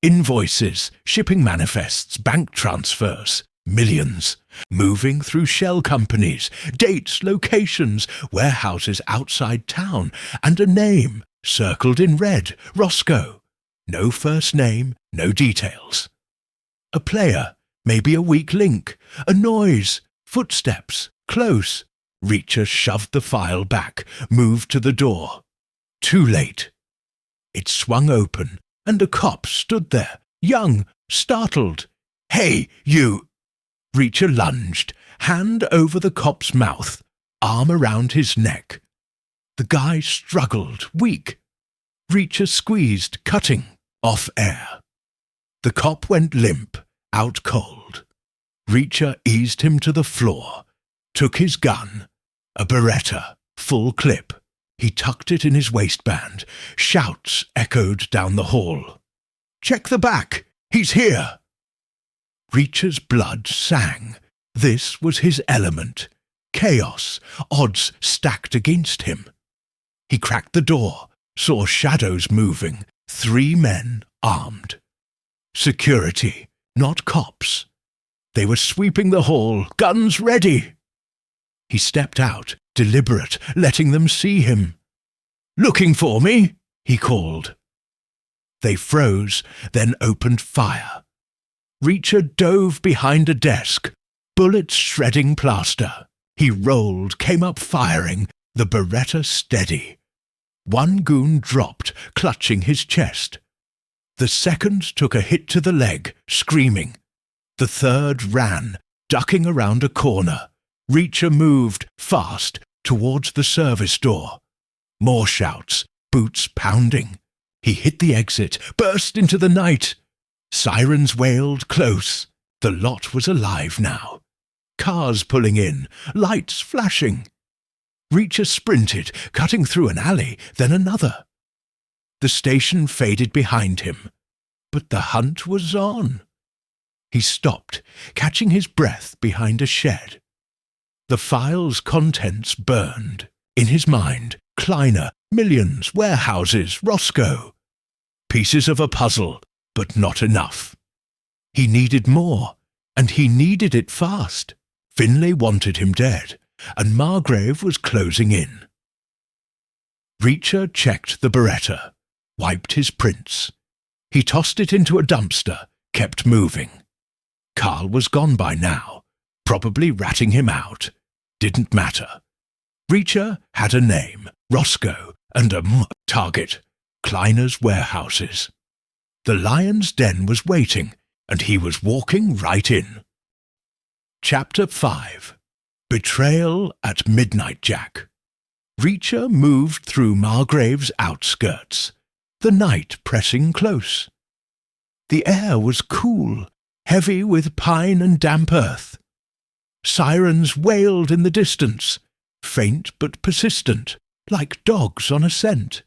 Invoices, shipping manifests, bank transfers. Millions. Moving through shell companies. Dates, locations, warehouses outside town. And a name, circled in red. Roscoe. No first name, no details. A player, maybe a weak link. A noise. Footsteps. Close. Reacher shoved the file back, moved to the door. Too late. It swung open, and a cop stood there, young, startled. "Hey, you!" Reacher lunged, hand over the cop's mouth, arm around his neck. The guy struggled, weak. Reacher squeezed, cutting, off air. The cop went limp, out cold. Reacher eased him to the floor, took his gun, a Beretta, full clip. He tucked it in his waistband. Shouts echoed down the hall. "Check the back! He's here!" Reacher's blood sang. This was his element. Chaos, odds stacked against him. He cracked the door, saw shadows moving, 3 men armed. Security, not cops. They were sweeping the hall, guns ready. He stepped out, deliberate, letting them see him. "Looking for me?" he called. They froze, then opened fire. Reacher dove behind a desk, bullets shredding plaster. He rolled, came up firing, the Beretta steady. 1 goon dropped, clutching his chest. The second took a hit to the leg, screaming. The third ran, ducking around a corner. Reacher moved, fast, towards the service door. More shouts, boots pounding. He hit the exit, burst into the night. Sirens wailed close. The lot was alive now. Cars pulling in, lights flashing. Reacher sprinted, cutting through an alley, then another. The station faded behind him, but the hunt was on. He stopped, catching his breath behind a shed. The file's contents burned. In his mind, Kleiner, millions, warehouses, Roscoe. Pieces of a puzzle, but not enough. He needed more, and he needed it fast. Finlay wanted him dead, and Margrave was closing in. Reacher checked the Beretta, wiped his prints. He tossed it into a dumpster, kept moving. Carl was gone by now, probably ratting him out. Didn't matter. Reacher had a name, Roscoe, and a target, Kleiner's warehouses. The lion's den was waiting, and he was walking right in. Chapter 5. Betrayal at Midnight Jack. Reacher moved through Margrave's outskirts, the night pressing close. The air was cool, heavy with pine and damp earth. Sirens wailed in the distance, faint but persistent, like dogs on a scent.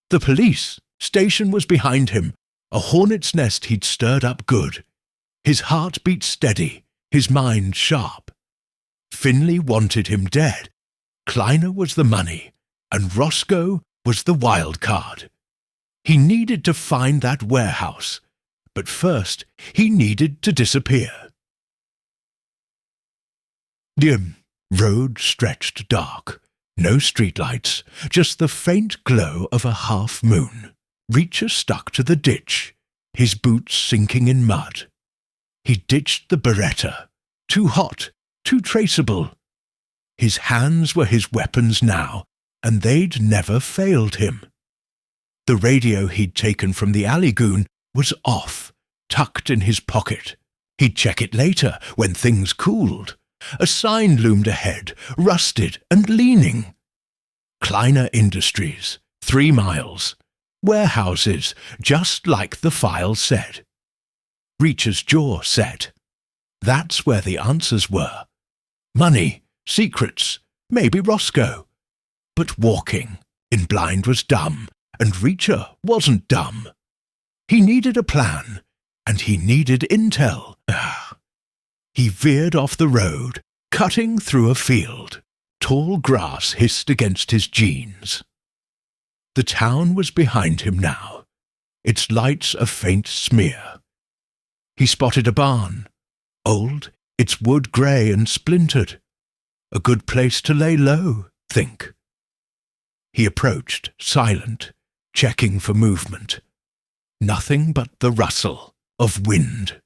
The police station was behind him, a hornet's nest he'd stirred up good. His heart beat steady, his mind sharp. Finlay wanted him dead. Kleiner was the money, and Roscoe was the wild card. He needed to find that warehouse, but first he needed to disappear. Dim. Road stretched dark. No streetlights, just the faint glow of a half-moon. Reacher stuck to the ditch, his boots sinking in mud. He ditched the Beretta. Too hot, too traceable. His hands were his weapons now, and they'd never failed him. The radio he'd taken from the alley goon was off, tucked in his pocket. He'd check it later, when things cooled. A sign loomed ahead, rusted and leaning. Kleiner Industries, 3 miles. Warehouses, just like the file said. Reacher's jaw set. That's where the answers were. Money, secrets, maybe Roscoe. But walking in blind was dumb, and Reacher wasn't dumb. He needed a plan, and he needed intel. He veered off the road, cutting through a field. Tall grass hissed against his jeans. The town was behind him now, its lights a faint smear. He spotted a barn, old, its wood grey and splintered. A good place to lay low, think. He approached, silent, checking for movement. Nothing but the rustle of wind.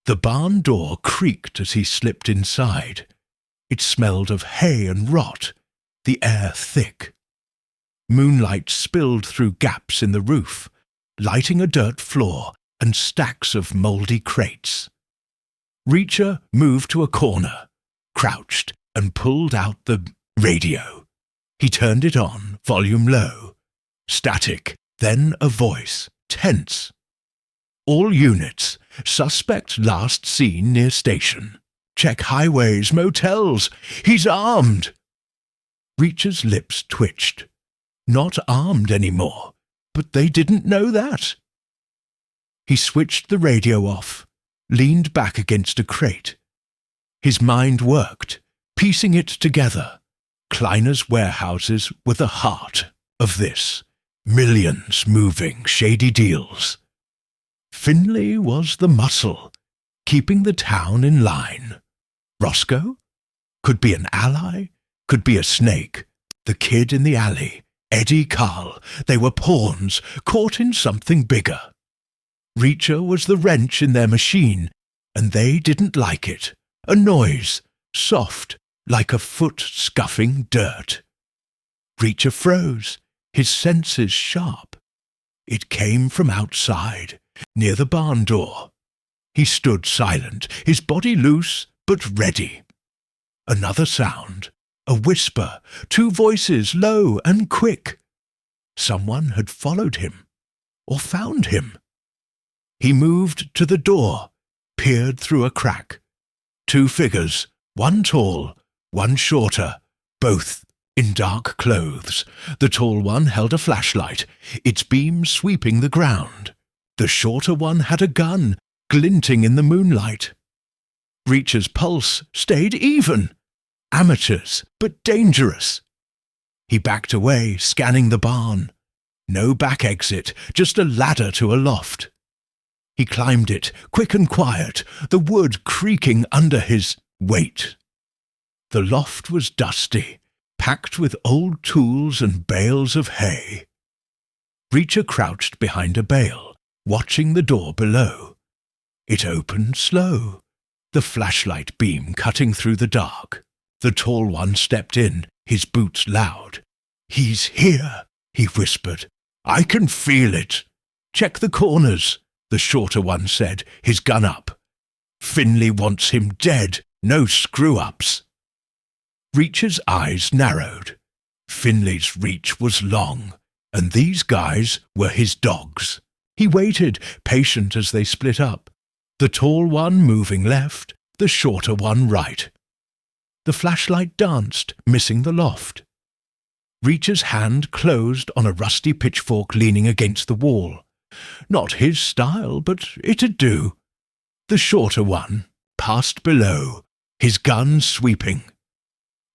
The barn door creaked as he slipped inside. It smelled of hay and rot, the air thick. Moonlight spilled through gaps in the roof, lighting a dirt floor and stacks of mouldy crates. Reacher moved to a corner, crouched, and pulled out the radio. He turned it on, volume low. Static, then a voice, tense. All units, suspect last seen near station. Check highways, motels. He's armed. Reacher's lips twitched. Not armed anymore, but they didn't know that. He switched the radio off, leaned back against a crate. His mind worked, piecing it together. Kleiner's warehouses were the heart of this. Millions moving shady deals. Finley was the muscle, keeping the town in line. Roscoe? Could be an ally, could be a snake. The kid in the alley, Eddie Carl, they were pawns, caught in something bigger. Reacher was the wrench in their machine, and they didn't like it. A noise, soft, like a foot scuffing dirt. Reacher froze, his senses sharp. It came from outside, near the barn door. He stood silent, his body loose but ready. Another sound, a whisper, two voices, low and quick. Someone had followed him, or found him. He moved to the door, peered through a crack. Two figures, one tall, one shorter, both in dark clothes. The tall one held a flashlight, its beam sweeping the ground. The shorter one had a gun, glinting in the moonlight. Reacher's pulse stayed even. Amateurs, but dangerous. He backed away, scanning the barn. No back exit, just a ladder to a loft. He climbed it, quick and quiet, the wood creaking under his weight. The loft was dusty, packed with old tools and bales of hay. Reacher crouched behind a bale, watching the door below. It opened slow, the flashlight beam cutting through the dark. The tall one stepped in, his boots loud. "He's here," he whispered. "I can feel it." "Check the corners," the shorter one said, his gun up. "Finley wants him dead, no screw-ups." Reacher's eyes narrowed. Finley's reach was long, and these guys were his dogs. He waited, patient as they split up. The tall one moving left, the shorter one right. The flashlight danced, missing the loft. Reacher's hand closed on a rusty pitchfork leaning against the wall. Not his style, but it'd do. The shorter one passed below, his gun sweeping.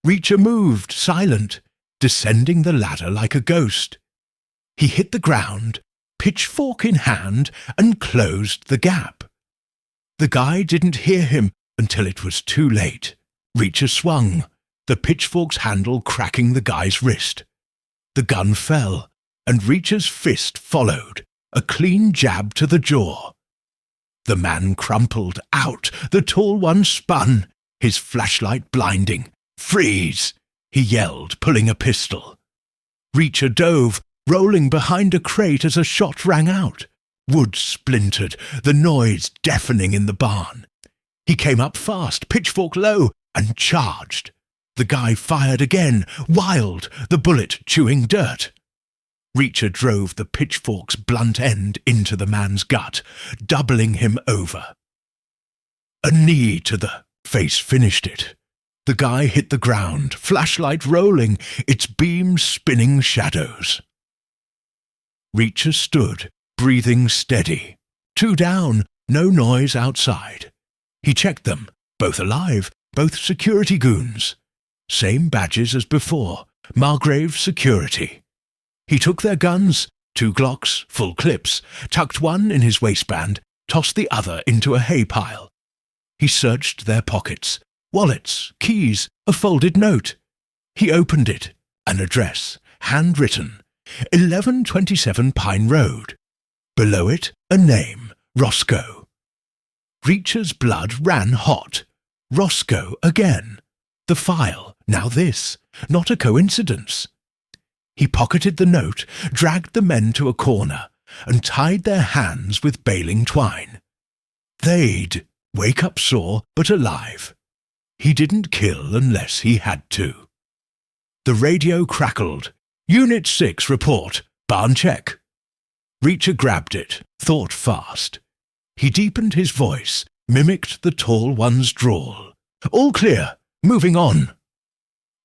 Reacher moved, silent, descending the ladder like a ghost. He hit the ground, pitchfork in hand, and closed the gap. The guy didn't hear him until it was too late. Reacher swung, the pitchfork's handle cracking the guy's wrist. The gun fell, and Reacher's fist followed, a clean jab to the jaw. The man crumpled out, the tall one spun, his flashlight blinding. "Freeze!" he yelled, pulling a pistol. Reacher dove, rolling behind a crate as a shot rang out. Wood splintered, the noise deafening in the barn. He came up fast, pitchfork low, and charged. The guy fired again, wild, the bullet chewing dirt. Reacher drove the pitchfork's blunt end into the man's gut, doubling him over. A knee to the face finished it. The guy hit the ground, flashlight rolling, its beam spinning shadows. Reacher stood, breathing steady. Two down, no noise outside. He checked them, both alive, both security goons. Same badges as before, Margrave Security. He took their guns, 2 Glocks, full clips, tucked one in his waistband, tossed the other into a hay pile. He searched their pockets, wallets, keys, a folded note. He opened it, an address, handwritten, 1127 Pine Road. Below it, a name, Roscoe. Reacher's blood ran hot. Roscoe again. The file, now this, not a coincidence. He pocketed the note, dragged the men to a corner, and tied their hands with baling twine. They'd wake up sore but alive. He didn't kill unless he had to. The radio crackled. "Unit 6 report. Barn check." Reacher grabbed it, thought fast. He deepened his voice, mimicked the tall one's drawl. All clear. Moving on.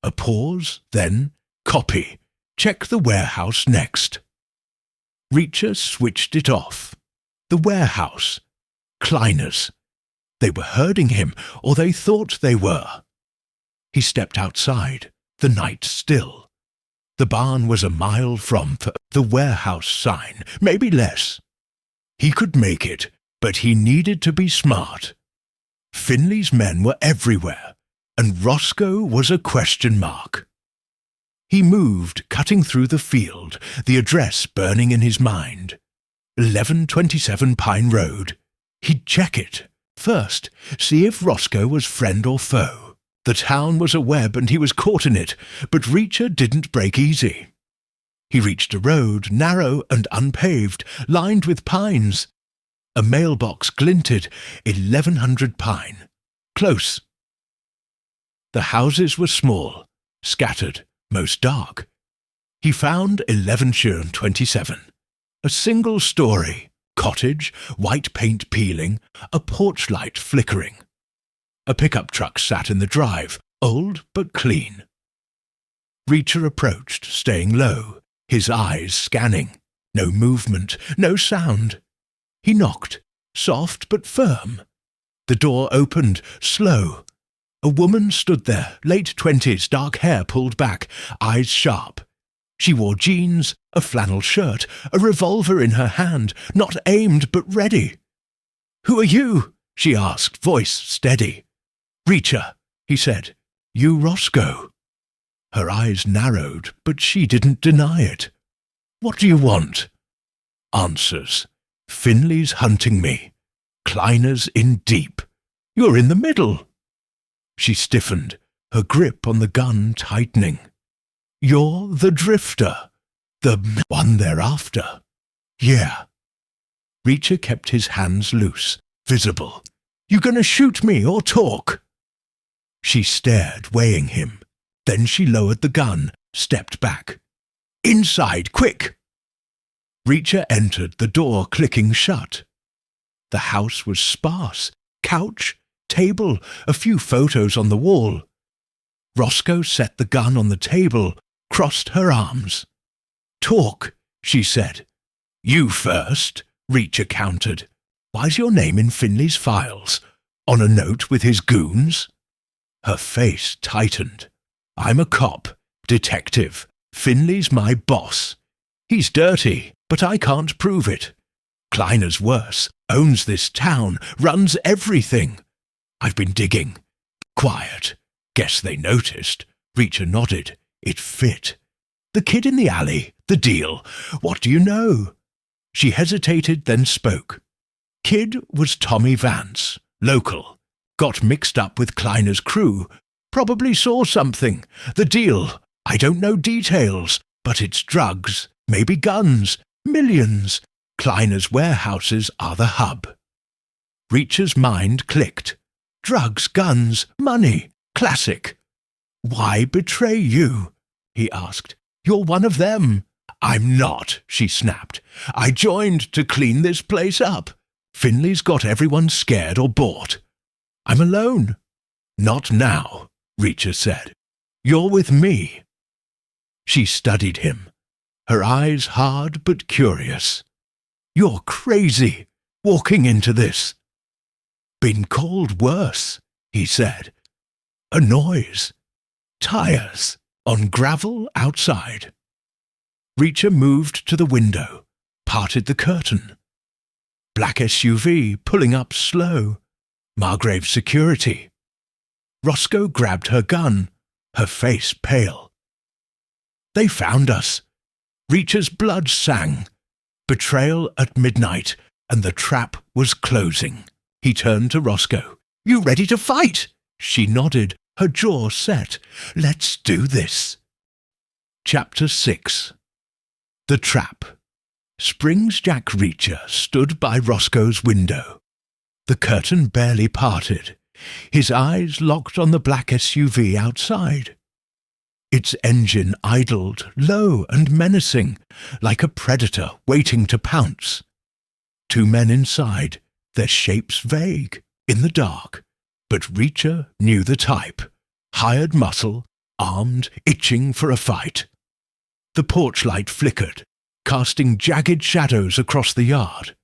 A pause, then copy. Check the warehouse next. Reacher switched it off. The warehouse. Kleiners. They were herding him, or they thought they were. He stepped outside, the night still. The barn was a mile from the warehouse sign, maybe less. He could make it, but he needed to be smart. Finley's men were everywhere, and Roscoe was a question mark. He moved, cutting through the field, the address burning in his mind. 1127 Pine Road. He'd check it. First, see if Roscoe was friend or foe. The town was a web and he was caught in it, but Reacher didn't break easy. He reached a road, narrow and unpaved, lined with pines. A mailbox glinted, 1100 Pine. Close. The houses were small, scattered, most dark. He found 1127. A single story, cottage, white paint peeling, a porch light flickering. A pickup truck sat in the drive, old but clean. Reacher approached, staying low, his eyes scanning. No movement, no sound. He knocked, soft but firm. The door opened, slow. A woman stood there, late 20s, dark hair pulled back, eyes sharp. She wore jeans, a flannel shirt, a revolver in her hand, not aimed but ready. "Who are you?" she asked, voice steady. "Reacher," he said. "You Roscoe." Her eyes narrowed, but she didn't deny it. "What do you want?" Answers. "Finley's hunting me. Kleiner's in deep. You're in the middle." She stiffened, her grip on the gun tightening. "You're the drifter, the one they're after." "Yeah." Reacher kept his hands loose, visible. "You gonna shoot me or talk?" She stared, weighing him. Then she lowered the gun, stepped back. "Inside, quick!" Reacher entered, the door clicking shut. The house was sparse. Couch, table, a few photos on the wall. Roscoe set the gun on the table, crossed her arms. "Talk," she said. "You first," Reacher countered. "Why's your name in Finley's files? On a note with his goons?" Her face tightened. "I'm a cop, detective. Finley's my boss. He's dirty, but I can't prove it. Kleiner's worse, owns this town, runs everything. I've been digging. Quiet. Guess they noticed." Reacher nodded. It fit. "The kid in the alley, the deal. What do you know?" She hesitated, then spoke. "Kid was Tommy Vance, local. Got mixed up with Kleiner's crew. Probably saw something. The deal. I don't know details, but it's drugs, maybe guns, millions. Kleiner's warehouses are the hub." Reacher's mind clicked. Drugs, guns, money. Classic. "Why betray you?" he asked. "You're one of them." "I'm not," she snapped. "I joined to clean this place up. Finley's got everyone scared or bought. I'm alone." "Not now," Reacher said. "You're with me." She studied him, her eyes hard but curious. "You're crazy, walking into this." "Been called worse," he said. "A noise. Tires on gravel outside." Reacher moved to the window, parted the curtain. Black SUV pulling up slow. Margrave security. Roscoe grabbed her gun, her face pale. "They found us." Reacher's blood sang. Betrayal at midnight, and the trap was closing. He turned to Roscoe. "You ready to fight?" She nodded, her jaw set. "Let's do this." Chapter 6. The Trap. Springs Jack Reacher stood by Roscoe's window. The curtain barely parted, his eyes locked on the black SUV outside. Its engine idled, low and menacing, like a predator waiting to pounce. Two men inside, their shapes vague, in the dark, But Reacher knew the type. Hired muscle, armed, itching for a fight. The porch light flickered, casting jagged shadows across the yard.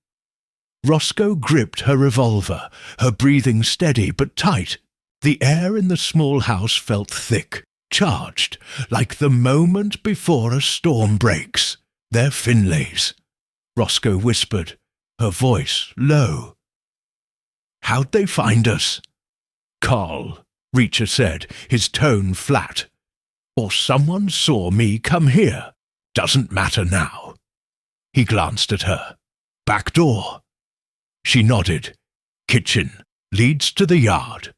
Roscoe gripped her revolver, her breathing steady but tight. The air in the small house felt thick, charged, like the moment before a storm breaks. They're Finlays, Roscoe whispered, her voice low. How'd they find us? Carl, Reacher said, his tone flat. Or someone saw me come here. Doesn't matter now. He glanced at her. Back door. She nodded. Kitchen. Leads to the yard.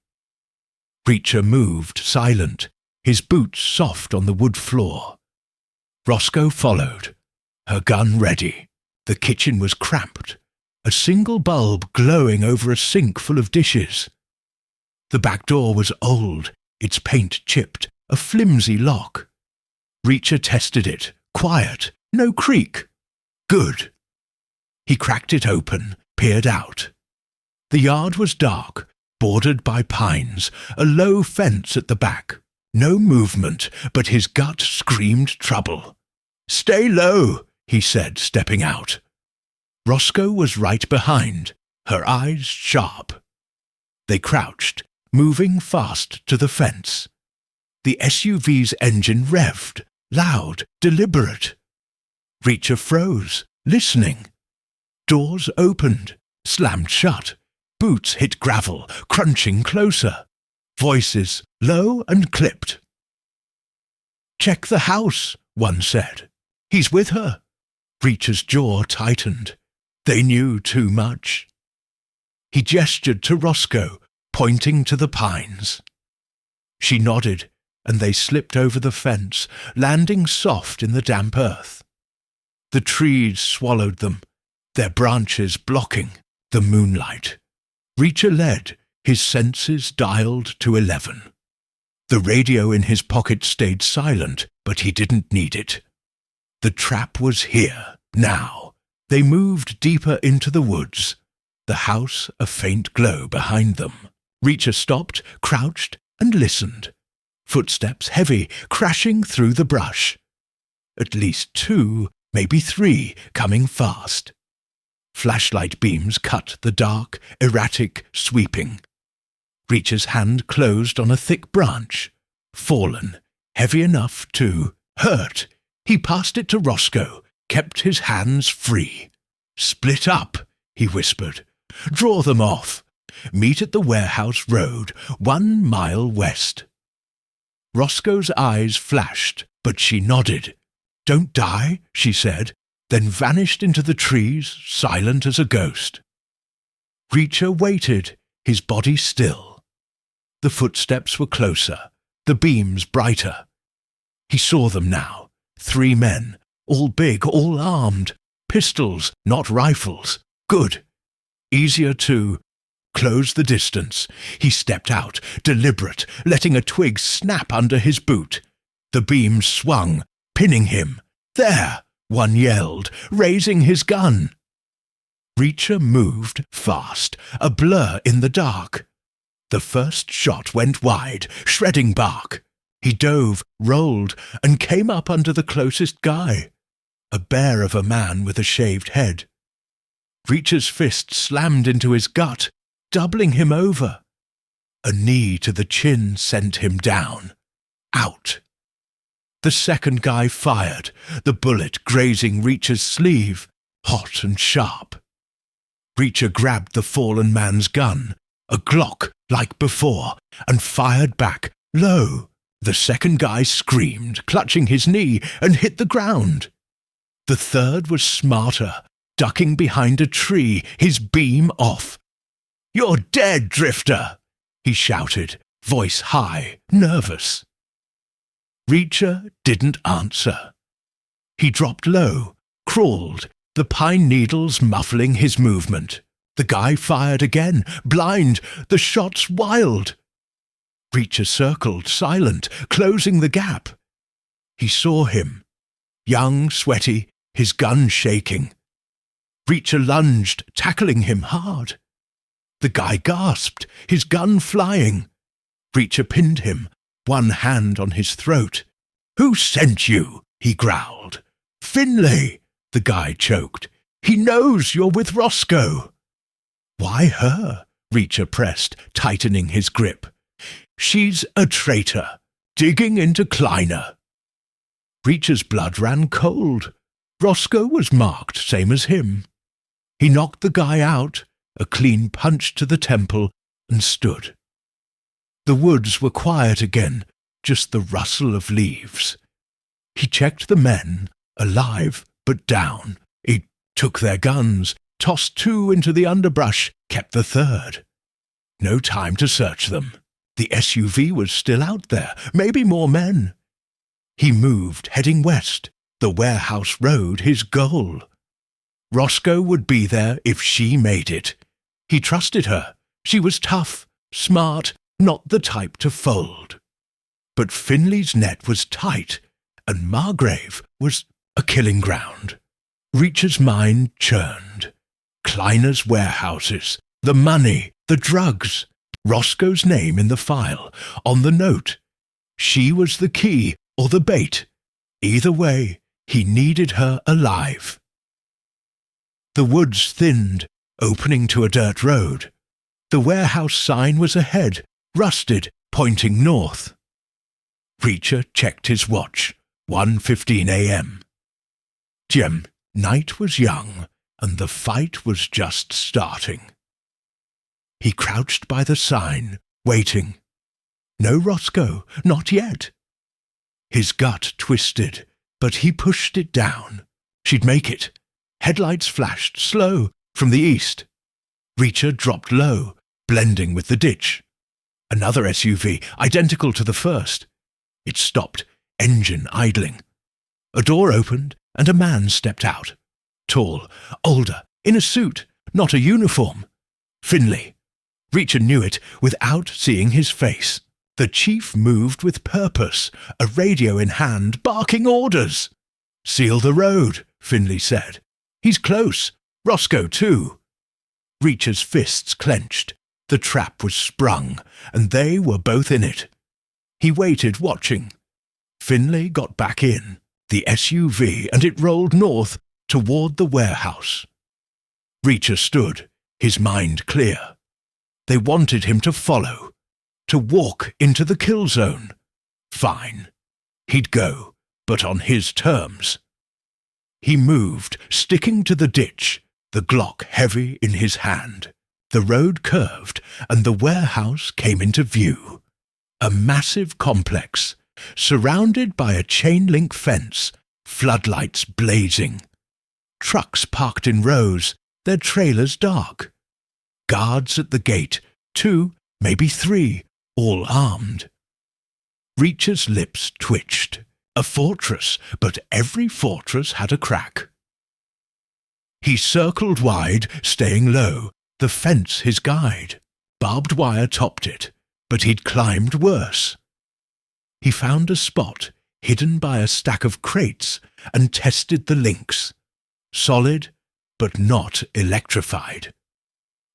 Reacher moved, silent, his boots soft on the wood floor. Roscoe followed, her gun ready. The kitchen was cramped, a single bulb glowing over a sink full of dishes. The back door was old, its paint chipped, a flimsy lock. Reacher tested it, quiet, no creak. Good. He cracked it open, peered out. The yard was dark, bordered by pines, a low fence at the back. No movement, but his gut screamed trouble. Stay low, he said, stepping out. Roscoe was right behind, her eyes sharp. They crouched, moving fast to the fence. The SUV's engine revved, loud, deliberate. Reacher froze, listening. Doors opened, slammed shut. Boots hit gravel, crunching closer. Voices low and clipped. Check the house, one said. He's with her. Reacher's jaw tightened. They knew too much. He gestured to Roscoe, pointing to the pines. She nodded, and they slipped over the fence, landing soft in the damp earth. The trees swallowed them, their branches blocking the moonlight. Reacher led, his senses dialed to 11. The radio in his pocket stayed silent, but he didn't need it. The trap was here, now. They moved deeper into the woods, the house a faint glow behind them. Reacher stopped, crouched, and listened. Footsteps heavy, crashing through the brush. At least 2, maybe 3, coming fast. Flashlight beams cut the dark, erratic, sweeping. Reacher's hand closed on a thick branch. Fallen, heavy enough to hurt. He passed it to Roscoe, kept his hands free. Split up, he whispered. Draw them off. Meet at the warehouse road, 1 mile west. Roscoe's eyes flashed, but she nodded. Don't die, she said, then vanished into the trees, silent as a ghost. Reacher waited, his body still. The footsteps were closer, the beams brighter. He saw them now, 3 men, all big, all armed, pistols, not rifles. Good. Easier to close the distance. He stepped out, deliberate, letting a twig snap under his boot. The beams swung, pinning him. There, one yelled, raising his gun. Reacher moved fast, a blur in the dark. The first shot went wide, shredding bark. He dove, rolled, and came up under the closest guy. A bear of a man with a shaved head. Reacher's fist slammed into his gut, doubling him over. A knee to the chin sent him down. Out. The second guy fired, the bullet grazing Reacher's sleeve, hot and sharp. Reacher grabbed the fallen man's gun, a Glock like before, and fired back, low. The second guy screamed, clutching his knee, and hit the ground. The third was smarter, ducking behind a tree, his beam off. "You're dead, Drifter!" he shouted, voice high, nervous. Reacher didn't answer. He dropped low, crawled, the pine needles muffling his movement. The guy fired again, blind, the shots wild. Reacher circled, silent, closing the gap. He saw him, young, sweaty, his gun shaking. Reacher lunged, tackling him hard. The guy gasped, his gun flying. Reacher pinned him, one hand on his throat. "Who sent you?" he growled. "Finlay," the guy choked. "He knows you're with Roscoe." "Why her?" Reacher pressed, tightening his grip. "She's a traitor, digging into Kleiner." Reacher's blood ran cold. Roscoe was marked, same as him. He knocked the guy out, a clean punch to the temple, and stood. The woods were quiet again, just the rustle of leaves. He checked the men, alive but down. He took their guns, tossed 2 into the underbrush, kept the 3rd. No time to search them. The SUV was still out there, maybe more men. He moved, heading west, the warehouse road his goal. Roscoe would be there if she made it. He trusted her. She was tough, smart, not the type to fold. But Finley's net was tight, and Margrave was a killing ground. Reacher's mind churned. Kleiner's warehouses, the money, the drugs, Roscoe's name in the file, on the note. She was the key or the bait. Either way, he needed her alive. The woods thinned, opening to a dirt road. The warehouse sign was ahead, rusted, pointing north. Reacher checked his watch, 1:15 a.m. Jem, night was young, and the fight was just starting. He crouched by the sign, waiting. No Roscoe, not yet. His gut twisted, but he pushed it down. She'd make it. Headlights flashed, slow, from the east. Reacher dropped low, blending with the ditch. Another SUV, identical to the first. It stopped, engine idling. A door opened, and a man stepped out. Tall, older, in a suit, not a uniform. Finlay. Reacher knew it without seeing his face. The chief moved with purpose, a radio in hand, barking orders. "Seal the road," Finlay said. "He's close. Roscoe, too." Reacher's fists clenched. The trap was sprung, and they were both in it. He waited, watching. Finlay got back in, the SUV, and it rolled north toward the warehouse. Reacher stood, his mind clear. They wanted him to follow, to walk into the kill zone. Fine. He'd go, but on his terms. He moved, sticking to the ditch, the Glock heavy in his hand. The road curved, and the warehouse came into view. A massive complex, surrounded by a chain-link fence, floodlights blazing. Trucks parked in rows, their trailers dark. Guards at the gate, 2, maybe 3, all armed. Reacher's lips twitched. A fortress, but every fortress had a crack. He circled wide, staying low, the fence his guide. Barbed wire topped it, but he'd climbed worse. He found a spot, hidden by a stack of crates, and tested the links. Solid, but not electrified.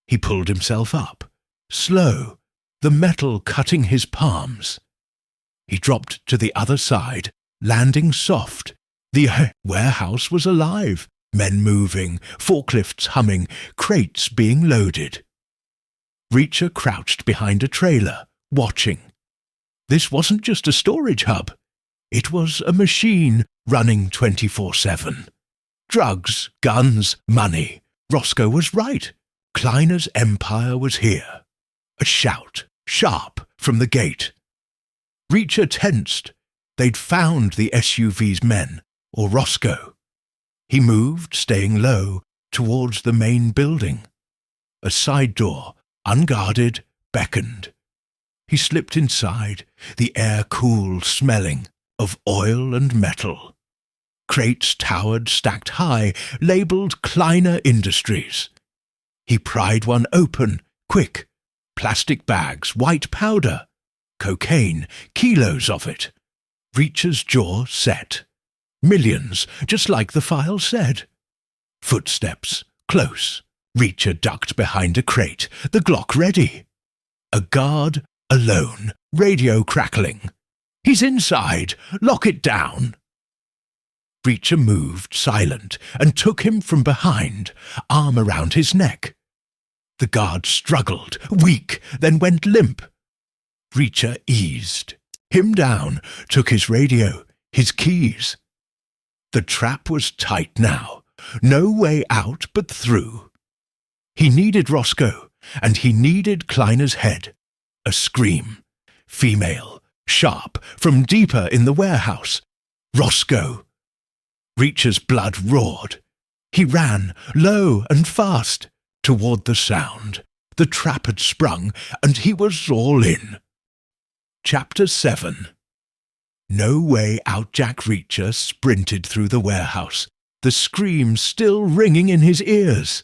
He pulled himself up, slow, the metal cutting his palms. He dropped to the other side, landing soft. The warehouse was alive, men moving, forklifts humming, crates being loaded. Reacher crouched behind a trailer, watching. This wasn't just a storage hub. It was a machine running 24/7. Drugs, guns, money. Roscoe was right. Kleiner's empire was here. A shout, sharp, from the gate. Reacher tensed. They'd found the SUV's men, or Roscoe. He moved, staying low, towards the main building. A side door, unguarded, beckoned. He slipped inside, the air cool, smelling of oil and metal. Crates towered, stacked high, labelled Kleiner Industries. He pried one open, quick. Plastic bags, white powder. Cocaine, kilos of it. Reacher's jaw set. Millions, just like the file said. Footsteps, close, Reacher ducked behind a crate, the Glock ready. A guard, alone, radio crackling. He's inside, lock it down. Reacher moved, silent, and took him from behind, arm around his neck. The guard struggled, weak, then went limp. Reacher eased, him down, took his radio, his keys. The trap was tight now, no way out but through. He needed Roscoe, and he needed Kleiner's head. A scream, female, sharp, from deeper in the warehouse. Roscoe! Reacher's blood roared. He ran, low and fast, toward the sound. The trap had sprung, and he was all in. Chapter 7. No way out Jack Reacher sprinted through the warehouse, the scream still ringing in his ears.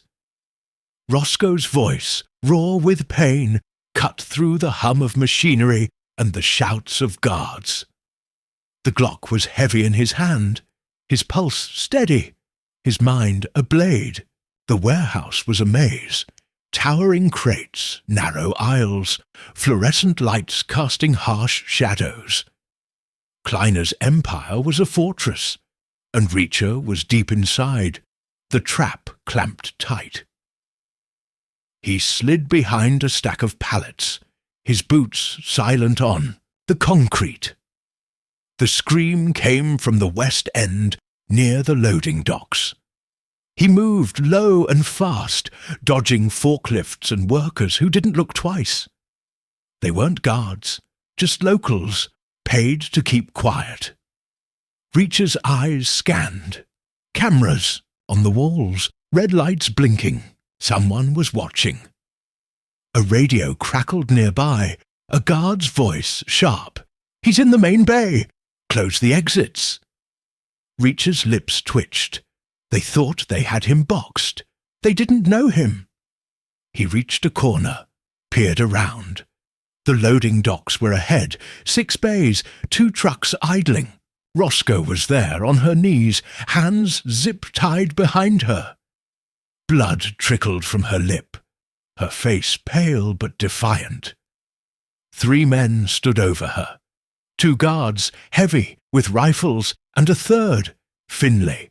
Roscoe's voice, raw with pain, cut through the hum of machinery and the shouts of guards. The Glock was heavy in his hand, his pulse steady, his mind a blade. The warehouse was a maze, towering crates, narrow aisles, fluorescent lights casting harsh shadows. Kleiner's empire was a fortress, and Reacher was deep inside, the trap clamped tight. He slid behind a stack of pallets, his boots silent on the concrete. The scream came from the west end, near the loading docks. He moved low and fast, dodging forklifts and workers who didn't look twice. They weren't guards, just locals, paid to keep quiet. Reacher's eyes scanned. Cameras on the walls, red lights blinking. Someone was watching. A radio crackled nearby, a guard's voice sharp. He's in the main bay. Close the exits. Reacher's lips twitched. They thought they had him boxed. They didn't know him. He reached a corner, peered around. The loading docks were ahead, 6 bays, 2 trucks idling. Roscoe was there on her knees, hands zip-tied behind her. Blood trickled from her lip, her face pale but defiant. 3 men stood over her. 2 guards, heavy, with rifles, and a third, Finlay.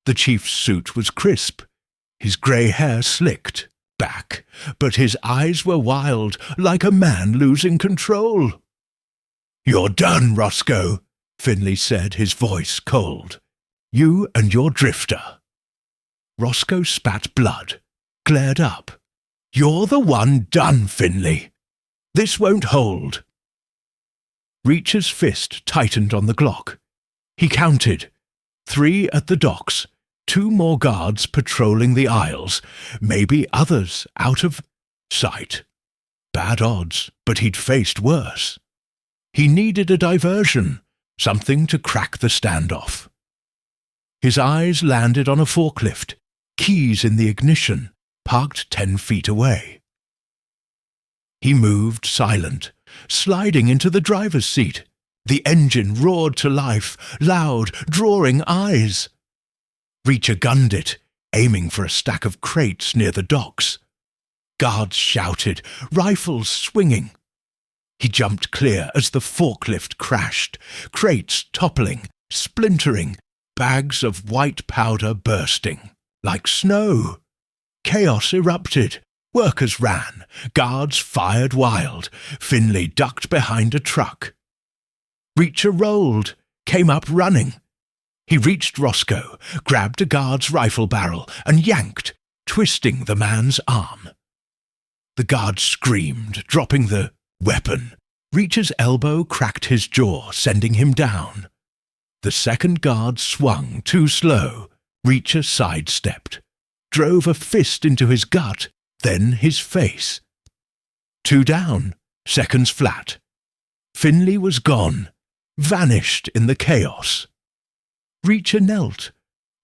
The chief's suit was crisp, his grey hair slicked back, but his eyes were wild, like a man losing control. "You're done, Roscoe," Finlay said, his voice cold. "You and your drifter." Roscoe spat blood, glared up. "You're the one done, Finlay. This won't hold." Reacher's fist tightened on the Glock. He counted. 3 at the docks, 2 more guards patrolling the aisles, maybe others out of sight. Bad odds, but he'd faced worse. He needed a diversion, something to crack the standoff. His eyes landed on a forklift, keys in the ignition, parked 10 feet away. He moved silent, sliding into the driver's seat. The engine roared to life, loud, drawing eyes. Reacher gunned it, aiming for a stack of crates near the docks. Guards shouted, rifles swinging. He jumped clear as the forklift crashed, crates toppling, splintering, bags of white powder bursting, like snow. Chaos erupted. Workers ran. Guards fired wild. Finlay ducked behind a truck. Reacher rolled, came up running. He reached Roscoe, grabbed a guard's rifle barrel, and yanked, twisting the man's arm. The guard screamed, dropping the weapon. Reacher's elbow cracked his jaw, sending him down. The second guard swung too slow. Reacher sidestepped, drove a fist into his gut, then his face. 2 down, seconds flat. Finlay was gone, vanished in the chaos. Reacher knelt,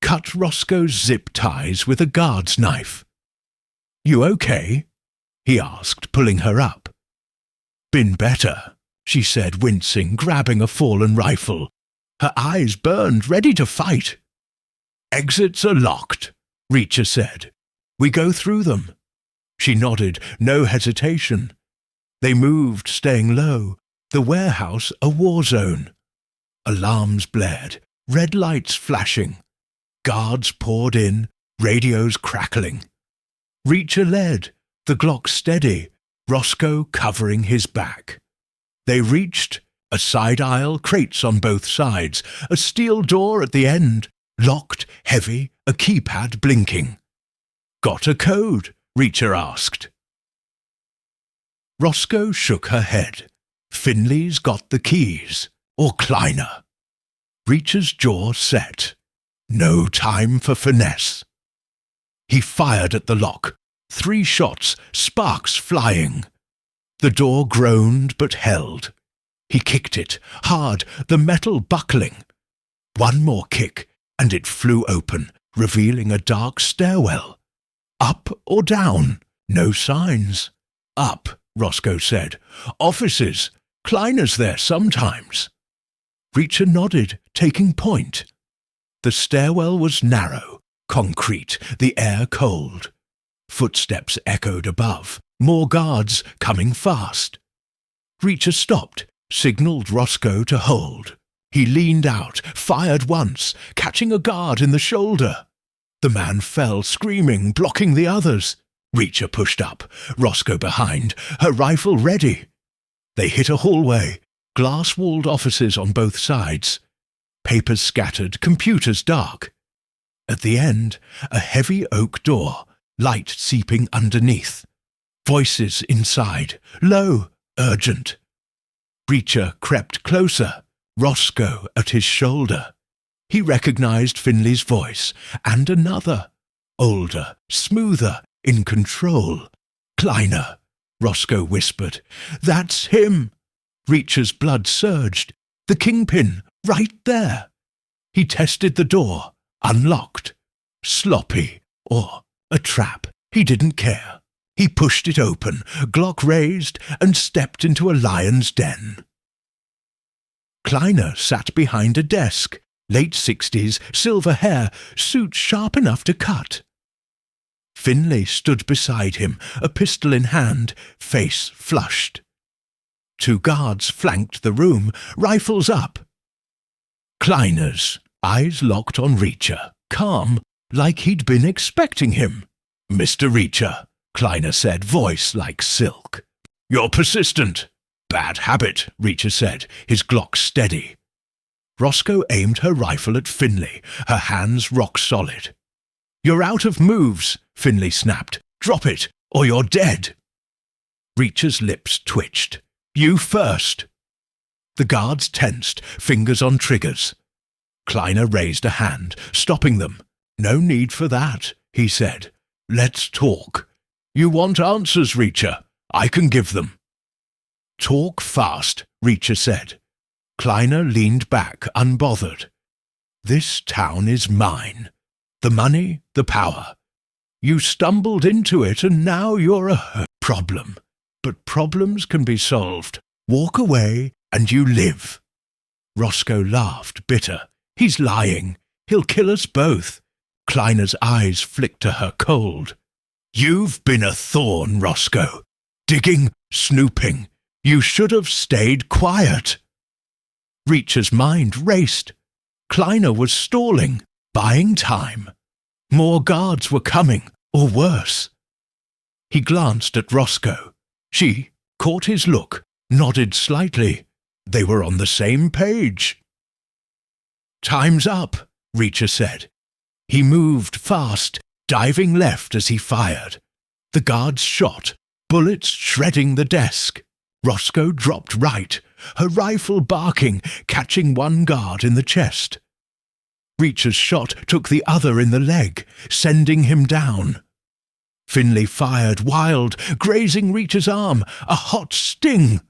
cut Roscoe's zip ties with a guard's knife. "You okay?" he asked, pulling her up. "Been better," she said, wincing, grabbing a fallen rifle. Her eyes burned, ready to fight. "Exits are locked," Reacher said. We go through them. She nodded, no hesitation. They moved, staying low, the warehouse a war zone. Alarms blared, red lights flashing. Guards poured in, radios crackling. Reacher led, the Glock steady, Roscoe covering his back. They reached a side aisle, crates on both sides, a steel door at the end, locked, heavy, a keypad blinking. Got a code? Reacher asked. Roscoe shook her head. Finley's got the keys, or Kleiner. Reacher's jaw set. No time for finesse. He fired at the lock. 3 shots, sparks flying. The door groaned but held. He kicked it, hard, the metal buckling. One more kick, and it flew open, revealing a dark stairwell. Up or down? No signs. Up, Roscoe said. Offices. Kleiner's there sometimes. Reacher nodded, taking point. The stairwell was narrow, concrete, the air cold. Footsteps echoed above, more guards coming fast. Reacher stopped, signalled Roscoe to hold. He leaned out, fired once, catching a guard in the shoulder. The man fell, screaming, blocking the others. Reacher pushed up, Roscoe behind, her rifle ready. They hit a hallway, glass-walled offices on both sides. Papers scattered, computers dark. At the end, a heavy oak door, light seeping underneath. Voices inside, low, urgent. Reacher crept closer, Roscoe at his shoulder. He recognized Finley's voice, and another, older, smoother, in control. Kleiner, Roscoe whispered. That's him. Reacher's blood surged. The kingpin, right there. He tested the door, unlocked. Sloppy, or a trap. He didn't care. He pushed it open, Glock raised, and stepped into a lion's den. Kleiner sat behind a desk, late 60s, silver hair, suit sharp enough to cut. Finley stood beside him, a pistol in hand, face flushed. 2 guards flanked the room, rifles up. Kleiner's, eyes locked on Reacher, calm, like he'd been expecting him. Mr. Reacher, Kleiner said, voice like silk. You're persistent. Bad habit, Reacher said, his Glock steady. Roscoe aimed her rifle at Finley, her hands rock solid. You're out of moves, Finley snapped. Drop it, or you're dead. Reacher's lips twitched. You first. The guards tensed, fingers on triggers. Kleiner raised a hand, stopping them. No need for that, he said. Let's talk. You want answers, Reacher. I can give them. Talk fast, Reacher said. Kleiner leaned back, unbothered. This town is mine. The money, the power. You stumbled into it and now you're a problem. But problems can be solved. Walk away and you live. Roscoe laughed, bitter. He's lying. He'll kill us both. Kleiner's eyes flicked to her cold. You've been a thorn, Roscoe. Digging, snooping. You should have stayed quiet. Reacher's mind raced. Kleiner was stalling, buying time. More guards were coming, or worse. He glanced at Roscoe. She caught his look, nodded slightly. They were on the same page. Time's up, Reacher said. He moved fast, diving left as he fired. The guards shot, bullets shredding the desk. Roscoe dropped right, her rifle barking, catching one guard in the chest. Reacher's shot took the other in the leg, sending him down. Finley fired wild, grazing Reacher's arm, a hot sting.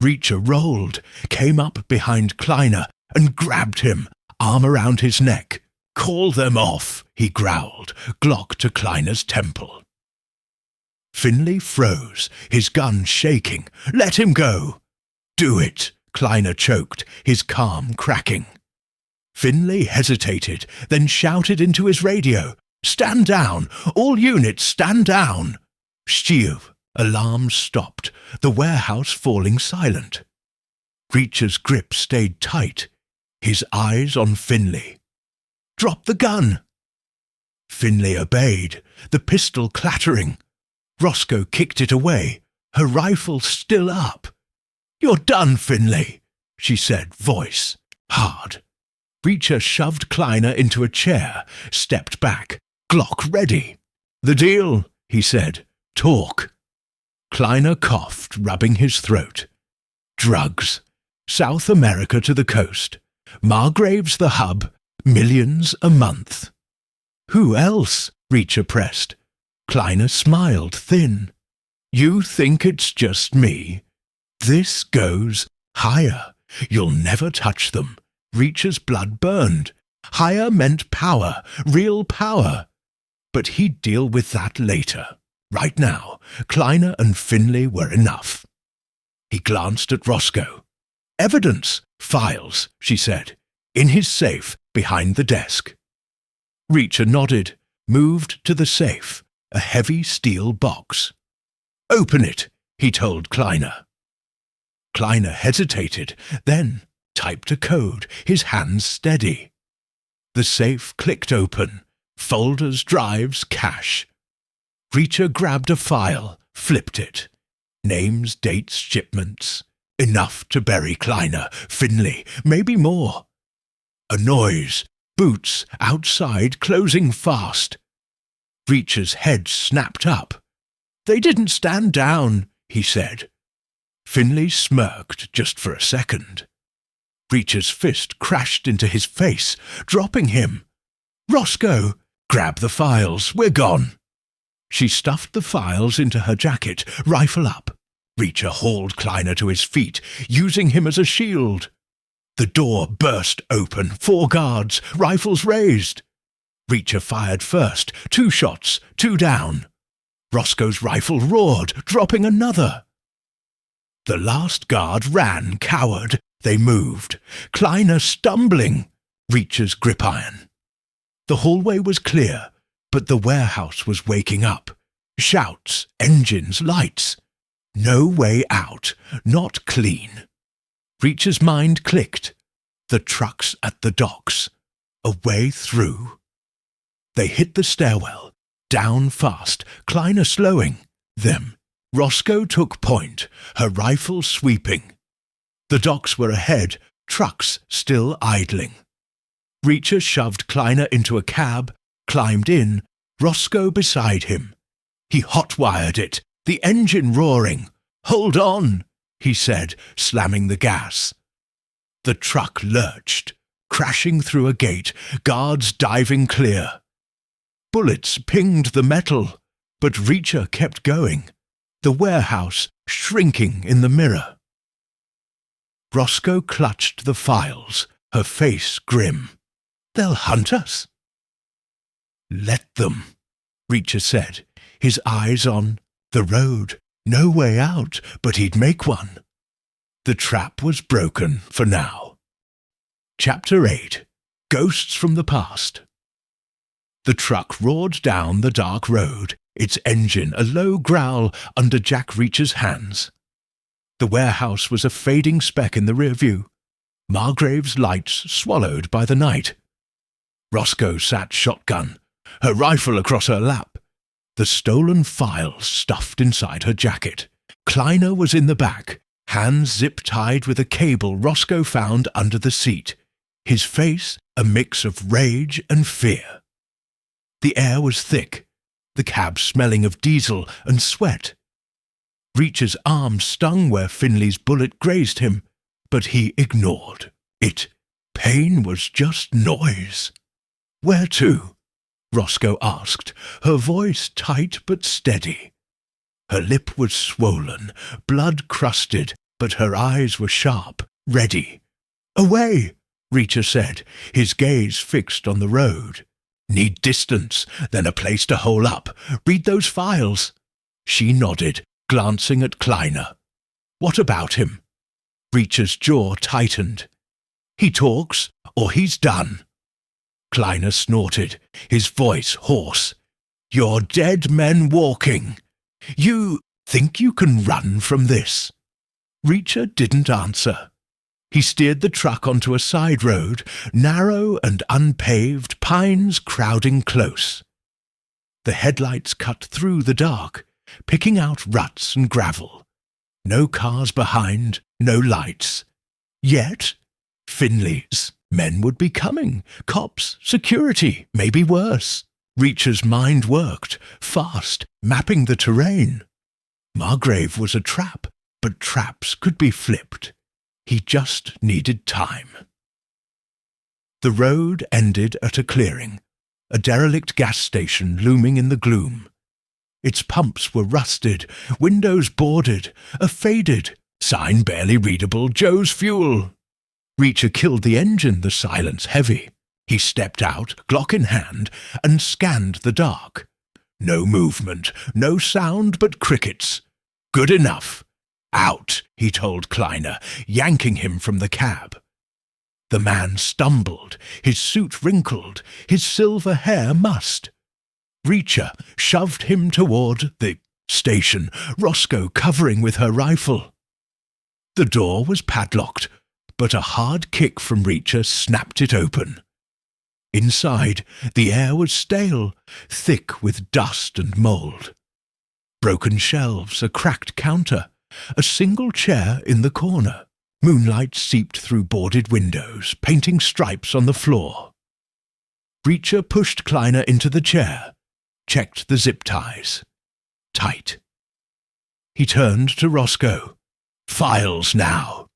Reacher rolled, came up behind Kleiner, and grabbed him, arm around his neck. Call them off, he growled, Glock to Kleiner's temple. Finley froze, his gun shaking. Let him go. Do it, Kleiner choked, his calm cracking. Finley hesitated, then shouted into his radio. Stand down! All units, stand down! Stew! Alarm stopped, the warehouse falling silent. Reacher's grip stayed tight, his eyes on Finlay. Drop the gun! Finlay obeyed, the pistol clattering. Roscoe kicked it away, her rifle still up. You're done, Finlay, she said, voice hard. Reacher shoved Kleiner into a chair, stepped back, Glock ready. The deal, he said. Talk. Kleiner coughed, rubbing his throat. Drugs. South America to the coast. Margrave's the hub. Millions a month. Who else? Reacher pressed. Kleiner smiled, thin. You think it's just me? This goes higher. You'll never touch them. Reacher's blood burned. Higher meant power, real power. But he'd deal with that later. Right now, Kleiner and Finlay were enough. He glanced at Roscoe. Evidence, files, she said. In his safe, behind the desk. Reacher nodded, moved to the safe, a heavy steel box. Open it, he told Kleiner. Kleiner hesitated, then typed a code, his hands steady. The safe clicked open, folders, drives, cache. Reacher grabbed a file, flipped it. Names, dates, shipments. Enough to bury Kleiner, Finlay, maybe more. A noise, boots outside closing fast. Reacher's head snapped up. They didn't stand down, he said. Finlay smirked just for a second. Reacher's fist crashed into his face, dropping him. Roscoe, grab the files, we're gone. She stuffed the files into her jacket, rifle up. Reacher hauled Kleiner to his feet, using him as a shield. The door burst open, 4 guards, rifles raised. Reacher fired first, 2 shots, 2 down. Roscoe's rifle roared, dropping another. The last guard ran, coward. They moved. Kleiner stumbling. Reacher's grip iron. The hallway was clear, but the warehouse was waking up. Shouts, engines, lights. No way out, not clean. Reacher's mind clicked. The trucks at the docks. A way through. They hit the stairwell. Down fast, Kleiner slowing. Them. Roscoe took point, her rifle sweeping. The docks were ahead, trucks still idling. Reacher shoved Kleiner into a cab, climbed in, Roscoe beside him. He hot-wired it, the engine roaring. Hold on, he said, slamming the gas. The truck lurched, crashing through a gate, guards diving clear. Bullets pinged the metal, but Reacher kept going, the warehouse shrinking in the mirror. Roscoe clutched the files, her face grim. They'll hunt us. Let them, Reacher said, his eyes on the road. No way out, but he'd make one. The trap was broken for now. Chapter 8. Ghosts from the Past. The truck roared down the dark road, its engine a low growl under Jack Reacher's hands. The warehouse was a fading speck in the rear view, Margrave's lights swallowed by the night. Roscoe sat shotgun, her rifle across her lap, the stolen files stuffed inside her jacket. Kleiner was in the back, hands zip-tied with a cable Roscoe found under the seat, his face a mix of rage and fear. The air was thick, the cab smelling of diesel and sweat. Reacher's arm stung where Finley's bullet grazed him, but he ignored it. Pain was just noise. Where to? Roscoe asked, her voice tight but steady. Her lip was swollen, blood-crusted, but her eyes were sharp, ready. Away, Reacher said, his gaze fixed on the road. Need distance, then a place to hole up. Read those files. She nodded, glancing at Kleiner. What about him? Reacher's jaw tightened. He talks, or he's done. Kleiner snorted, his voice hoarse. "You're dead men walking. You think you can run from this?" Reacher didn't answer. He steered the truck onto a side road, narrow and unpaved, pines crowding close. The headlights cut through the dark, picking out ruts and gravel. No cars behind, no lights. Yet, Finley's men would be coming. Cops, security, maybe worse. Reacher's mind worked, fast, mapping the terrain. Margrave was a trap, but traps could be flipped. He just needed time. The road ended at a clearing, a derelict gas station looming in the gloom. Its pumps were rusted, windows boarded, a faded, sign barely readable, "Joe's Fuel." Reacher killed the engine, the silence heavy. He stepped out, Glock in hand, and scanned the dark. No movement, no sound but crickets. Good enough. "Out," he told Kleiner, yanking him from the cab. The man stumbled, his suit wrinkled, his silver hair mussed. Reacher shoved him toward the station, Roscoe covering with her rifle. The door was padlocked, but a hard kick from Reacher snapped it open. Inside, the air was stale, thick with dust and mould. Broken shelves, a cracked counter, a single chair in the corner. Moonlight seeped through boarded windows, painting stripes on the floor. Reacher pushed Kleiner into the chair, checked the zip ties. Tight. He turned to Roscoe. "Files now."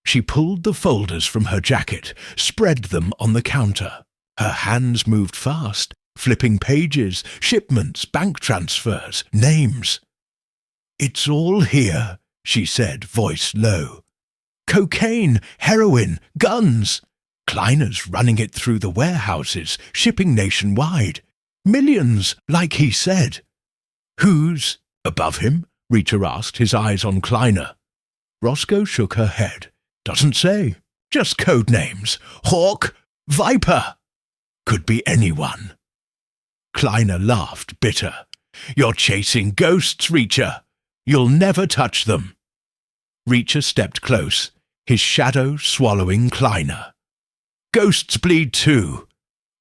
She pulled the folders from her jacket, spread them on the counter. Her hands moved fast, flipping pages, shipments, bank transfers, names. "It's all here," she said, voice low. "Cocaine, heroin, guns. Kleiner's running it through the warehouses, shipping nationwide. Millions, like he said." "Who's above him?" Reacher asked, his eyes on Kleiner. Roscoe shook her head. "Doesn't say. Just code names. Hawk, Viper. Could be anyone." Kleiner laughed, bitter. "You're chasing ghosts, Reacher. You'll never touch them." Reacher stepped close, his shadow swallowing Kleiner. "Ghosts bleed too.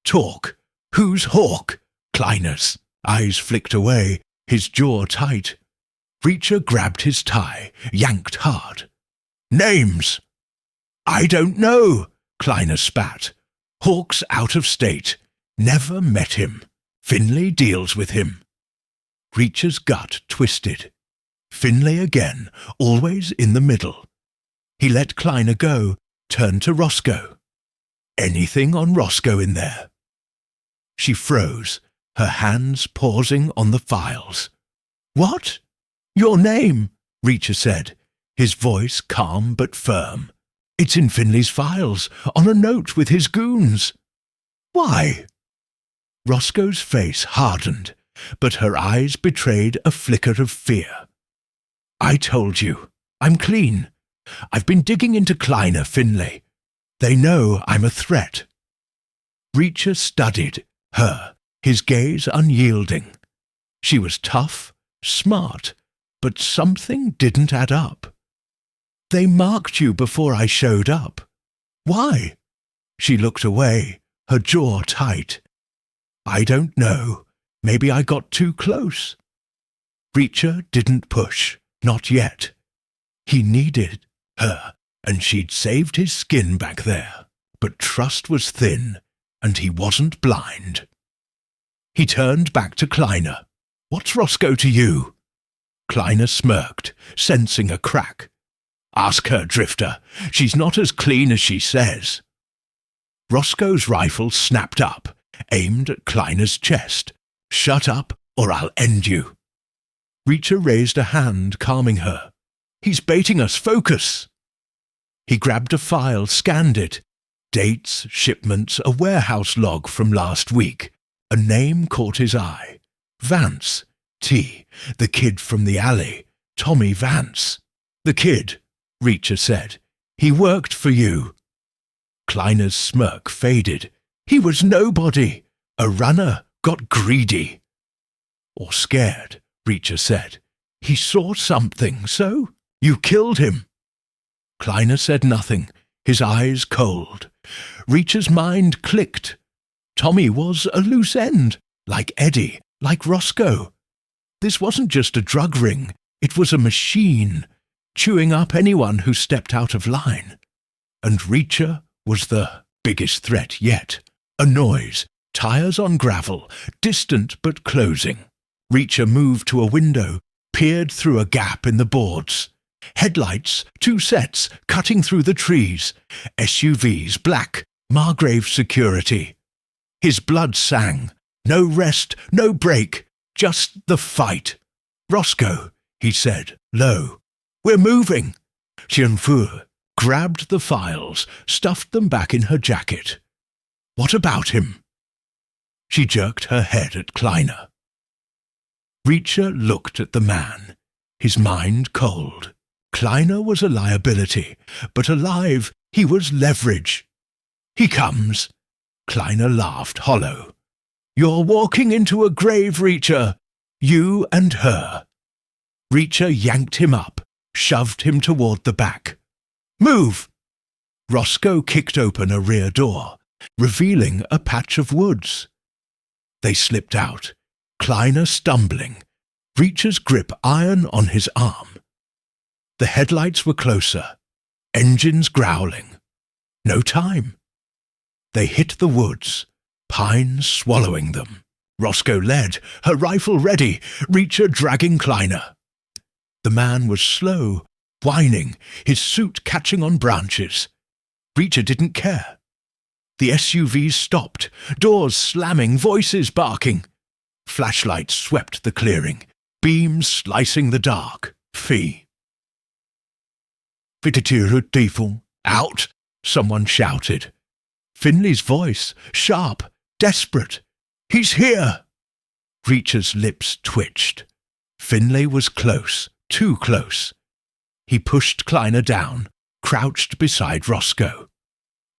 Talk. Who's Hawk?" Kleiner's eyes flicked away, his jaw tight. Reacher grabbed his tie, yanked hard. "Names." "I don't know," Kleiner spat. "Hawk's out of state. Never met him. Finley deals with him." Reacher's gut twisted. Finlay again, always in the middle. He let Kleiner go, turned to Roscoe. "Anything on Roscoe in there?" She froze, her hands pausing on the files. "What?" "Your name," Reacher said, his voice calm but firm. "It's in Finley's files, on a note with his goons." "Why?" Roscoe's face hardened, but her eyes betrayed a flicker of fear. "I told you. I'm clean. I've been digging into Kleiner, Finlay. They know I'm a threat." Reacher studied her, his gaze unyielding. She was tough, smart, but something didn't add up. "They marked you before I showed up. Why?" She looked away, her jaw tight. "I don't know. Maybe I got too close." Reacher didn't push, not yet. He needed her, and she'd saved his skin back there. But trust was thin, and he wasn't blind. He turned back to Kleiner. "What's Roscoe to you?" Kleiner smirked, sensing a crack. "Ask her, Drifter. She's not as clean as she says." Roscoe's rifle snapped up, aimed at Kleiner's chest. "Shut up, or I'll end you." Reacher raised a hand, calming her. "He's baiting us. Focus." He grabbed a file, scanned it. Dates, shipments, a warehouse log from last week. A name caught his eye. Vance. T. The kid from the alley. Tommy Vance. "The kid," Reacher said. "He worked for you." Kleiner's smirk faded. He was nobody. A runner got greedy. Or scared, Reacher said. He saw something, so you killed him. Kleiner said nothing, his eyes cold. Reacher's mind clicked. Tommy was a loose end, like Eddie, like Roscoe. This wasn't just a drug ring, it was a machine, chewing up anyone who stepped out of line. And Reacher was the biggest threat yet. A noise, tires on gravel, distant but closing. Reacher moved to a window, peered through a gap in the boards. Headlights, 2 sets, cutting through the trees. SUVs, black, Margrave security. His blood sang. No rest, no break, just the fight. Roscoe, he said, low. We're moving. Jianfu grabbed the files, stuffed them back in her jacket. What about him? She jerked her head at Kleiner. Reacher looked at the man, his mind cold. Kleiner was a liability, but alive he was leverage. He comes. Kleiner laughed hollow. You're walking into a grave, Reacher. You and her. Reacher yanked him up, shoved him toward the back. Move! Roscoe kicked open a rear door, revealing a patch of woods. They slipped out, Kleiner stumbling, Reacher's grip iron on his arm. The headlights were closer, engines growling. No time. They hit the woods, pines swallowing them. Roscoe led, her rifle ready, Reacher dragging Kleiner. The man was slow, whining, his suit catching on branches. Reacher didn't care. The SUVs stopped, doors slamming, voices barking. Flashlights swept the clearing, beams slicing the dark. Fee. Out, someone shouted. Finley's voice, sharp, desperate. He's here! Reacher's lips twitched. Finlay was close, too close. He pushed Kleiner down, crouched beside Roscoe.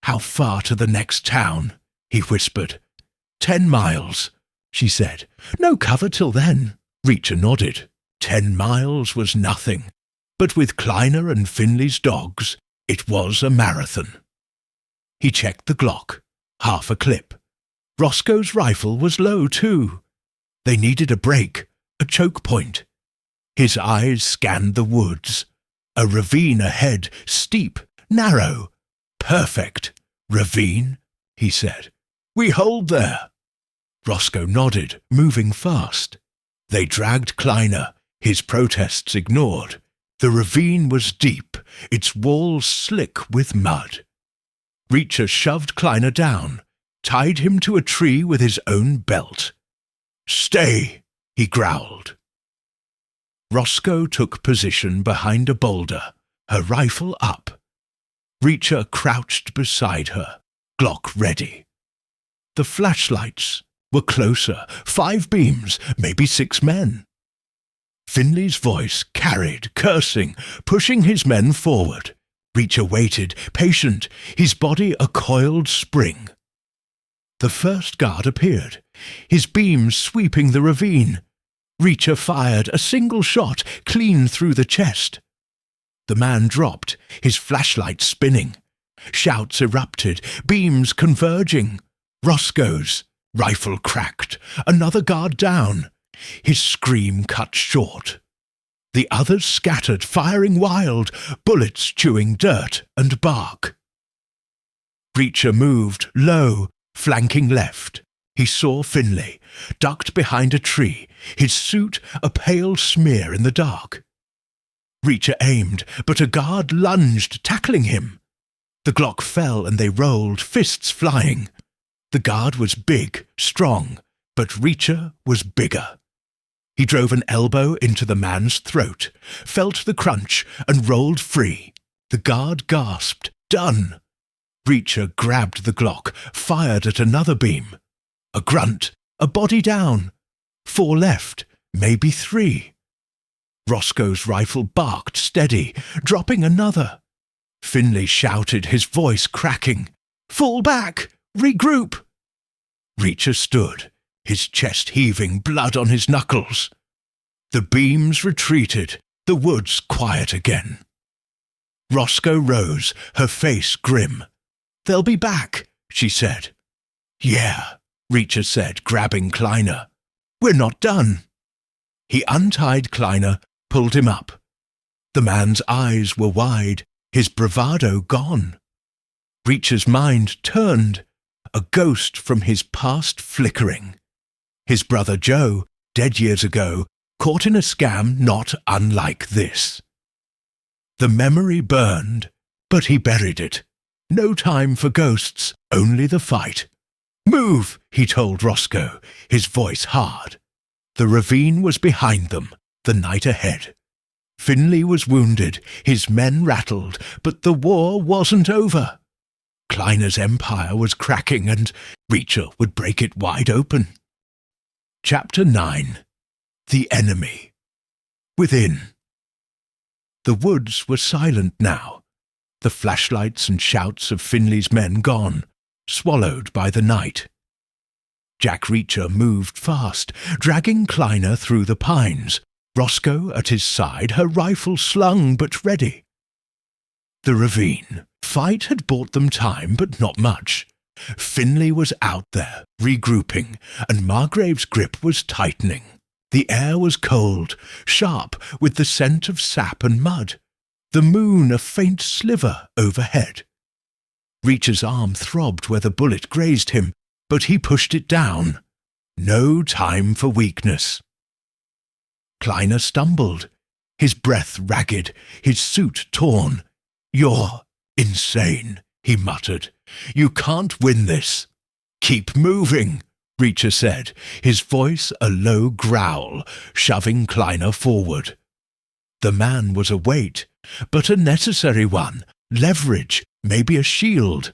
How far to the next town? He whispered. 10 miles, she said. No cover till then. Reacher nodded. 10 miles was nothing, but with Kleiner and Finley's dogs, it was a marathon. He checked the Glock, half a clip. Roscoe's rifle was low too. They needed a break, a choke point. His eyes scanned the woods. A ravine ahead, steep, narrow. Perfect. Ravine, he said. We hold there. Roscoe nodded, moving fast. They dragged Kleiner, his protests ignored. The ravine was deep, its walls slick with mud. Reacher shoved Kleiner down, tied him to a tree with his own belt. Stay, he growled. Roscoe took position behind a boulder, her rifle up. Reacher crouched beside her, Glock ready. The flashlights were closer, 5 beams, maybe 6 men. Finley's voice carried, cursing, pushing his men forward. Reacher waited, patient, his body a coiled spring. The first guard appeared, his beams sweeping the ravine. Reacher fired a single shot clean through the chest. The man dropped, his flashlight spinning. Shouts erupted, beams converging. Roscoe's rifle cracked, another guard down. His scream cut short. The others scattered, firing wild, bullets chewing dirt and bark. Reacher moved, low, flanking left. He saw Finlay, ducked behind a tree, his suit a pale smear in the dark. Reacher aimed, but a guard lunged, tackling him. The Glock fell and they rolled, fists flying. The guard was big, strong, but Reacher was bigger. He drove an elbow into the man's throat, felt the crunch, and rolled free. The guard gasped, done. Reacher grabbed the Glock, fired at another beam. A grunt, a body down. 4 left, maybe 3. Roscoe's rifle barked steady, dropping another. Finlay shouted, his voice cracking. Fall back! Regroup! Reacher stood, his chest heaving, blood on his knuckles. The beams retreated, the woods quiet again. Roscoe rose, her face grim. "They'll be back," she said. "Yeah," Reacher said, grabbing Kleiner. "We're not done." He untied Kleiner, pulled him up. The man's eyes were wide, his bravado gone. Reacher's mind turned, a ghost from his past flickering. His brother Joe, dead years ago, caught in a scam not unlike this. The memory burned, but he buried it. No time for ghosts, only the fight. "Move," he told Roscoe, his voice hard. The ravine was behind them, the night ahead. Finley was wounded, his men rattled, but the war wasn't over. Kleiner's empire was cracking, and Reacher would break it wide open. Chapter 9. The Enemy. Within. The woods were silent now, the flashlights and shouts of Finley's men gone, swallowed by the night. Jack Reacher moved fast, dragging Kleiner through the pines, Roscoe at his side, her rifle slung but ready. The ravine. Fight had bought them time, but not much. Finley was out there, regrouping, and Margrave's grip was tightening. The air was cold, sharp, with the scent of sap and mud. The moon a faint sliver overhead. Reacher's arm throbbed where the bullet grazed him, but he pushed it down. No time for weakness. Kleiner stumbled, his breath ragged, his suit torn. "You're insane," he muttered. "You can't win this." "Keep moving," Reacher said, his voice a low growl, shoving Kleiner forward. The man was a weight, but a necessary one, leverage, maybe a shield.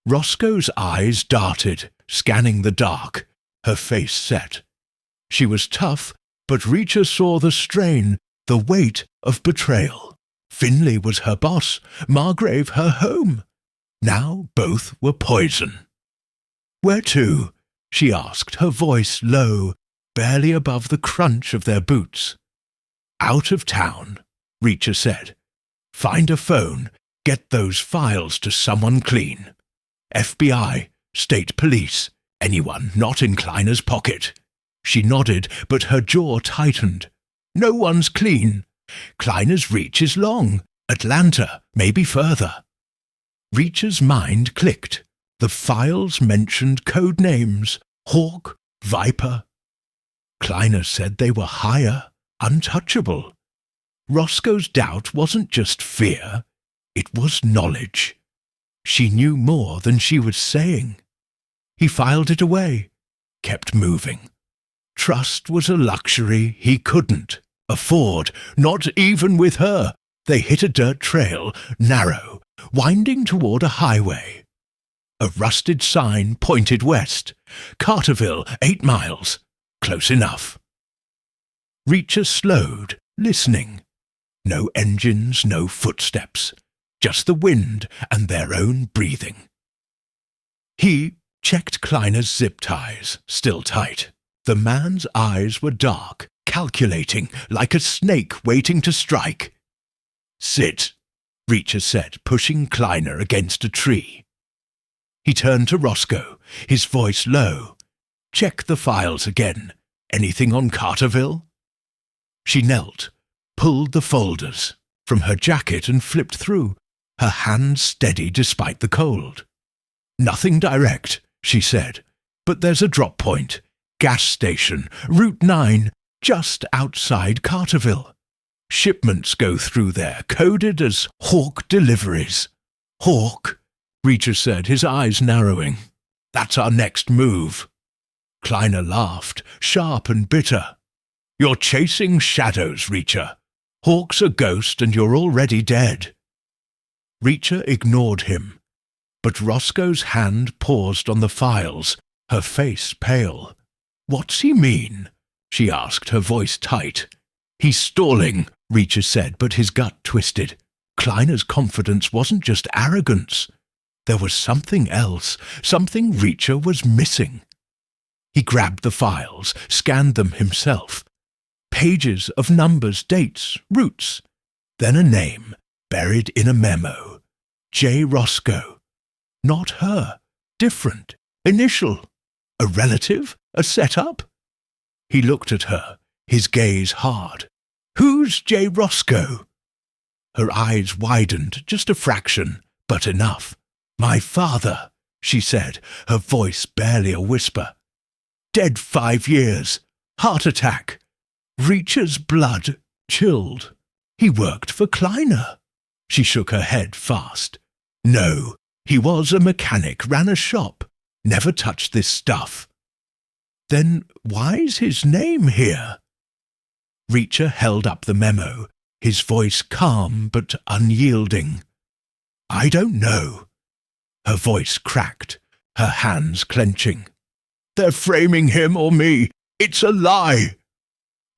Roscoe's eyes darted, scanning the dark, her face set. She was tough, but Reacher saw the strain, the weight of betrayal. Finley was her boss, Margrave her home. Now both were poison. "Where to?" she asked, her voice low, barely above the crunch of their boots. "Out of town," Reacher said. "Find a phone, get those files to someone clean. FBI, state police, anyone not in Kleiner's pocket." She nodded, but her jaw tightened. "No one's clean. Kleiner's reach is long. Atlanta, maybe further." Reacher's mind clicked. The files mentioned code names, Hawk, Viper. Kleiner said they were higher, untouchable. Roscoe's doubt wasn't just fear, it was knowledge. She knew more than she was saying. He filed it away, kept moving. Trust was a luxury he couldn't afford, not even with her. They hit a dirt trail, narrow, winding toward a highway. A rusted sign pointed west. Carterville, 8 miles. Close enough. Reacher slowed, listening. No engines, no footsteps. Just the wind and their own breathing. He checked Kleiner's zip ties, still tight. The man's eyes were dark, calculating, like a snake waiting to strike. "Sit," Reacher said, pushing Kleiner against a tree. He turned to Roscoe, his voice low. "Check the files again. Anything on Carterville?" She knelt, pulled the folders from her jacket and flipped through, her hands steady despite the cold. "Nothing direct," she said, "but there's a drop point. Gas station, Route 9, just outside Carterville. Shipments go through there, coded as Hawk deliveries." "Hawk," Reacher said, his eyes narrowing. "That's our next move." Kleiner laughed, sharp and bitter. "You're chasing shadows, Reacher. Hawk's a ghost and you're already dead." Reacher ignored him, but Roscoe's hand paused on the files, her face pale. "What's he mean?" she asked, her voice tight. "He's stalling," Reacher said, but his gut twisted. Kleiner's confidence wasn't just arrogance. There was something else, something Reacher was missing. He grabbed the files, scanned them himself. Pages of numbers, dates, routes. Then a name, buried in a memo. J. Roscoe. Not her. Different. Initial. A relative? A setup? He looked at her, his gaze hard. Who's J. Roscoe? Her eyes widened just a fraction, but enough. My father, she said, her voice barely a whisper. Dead 5 years. Heart attack. Reacher's blood chilled. He worked for Kleiner. She shook her head fast. No, he was a mechanic, ran a shop, never touched this stuff. Then why's his name here? Reacher held up the memo, his voice calm but unyielding. I don't know. Her voice cracked, her hands clenching. They're framing him or me. It's a lie.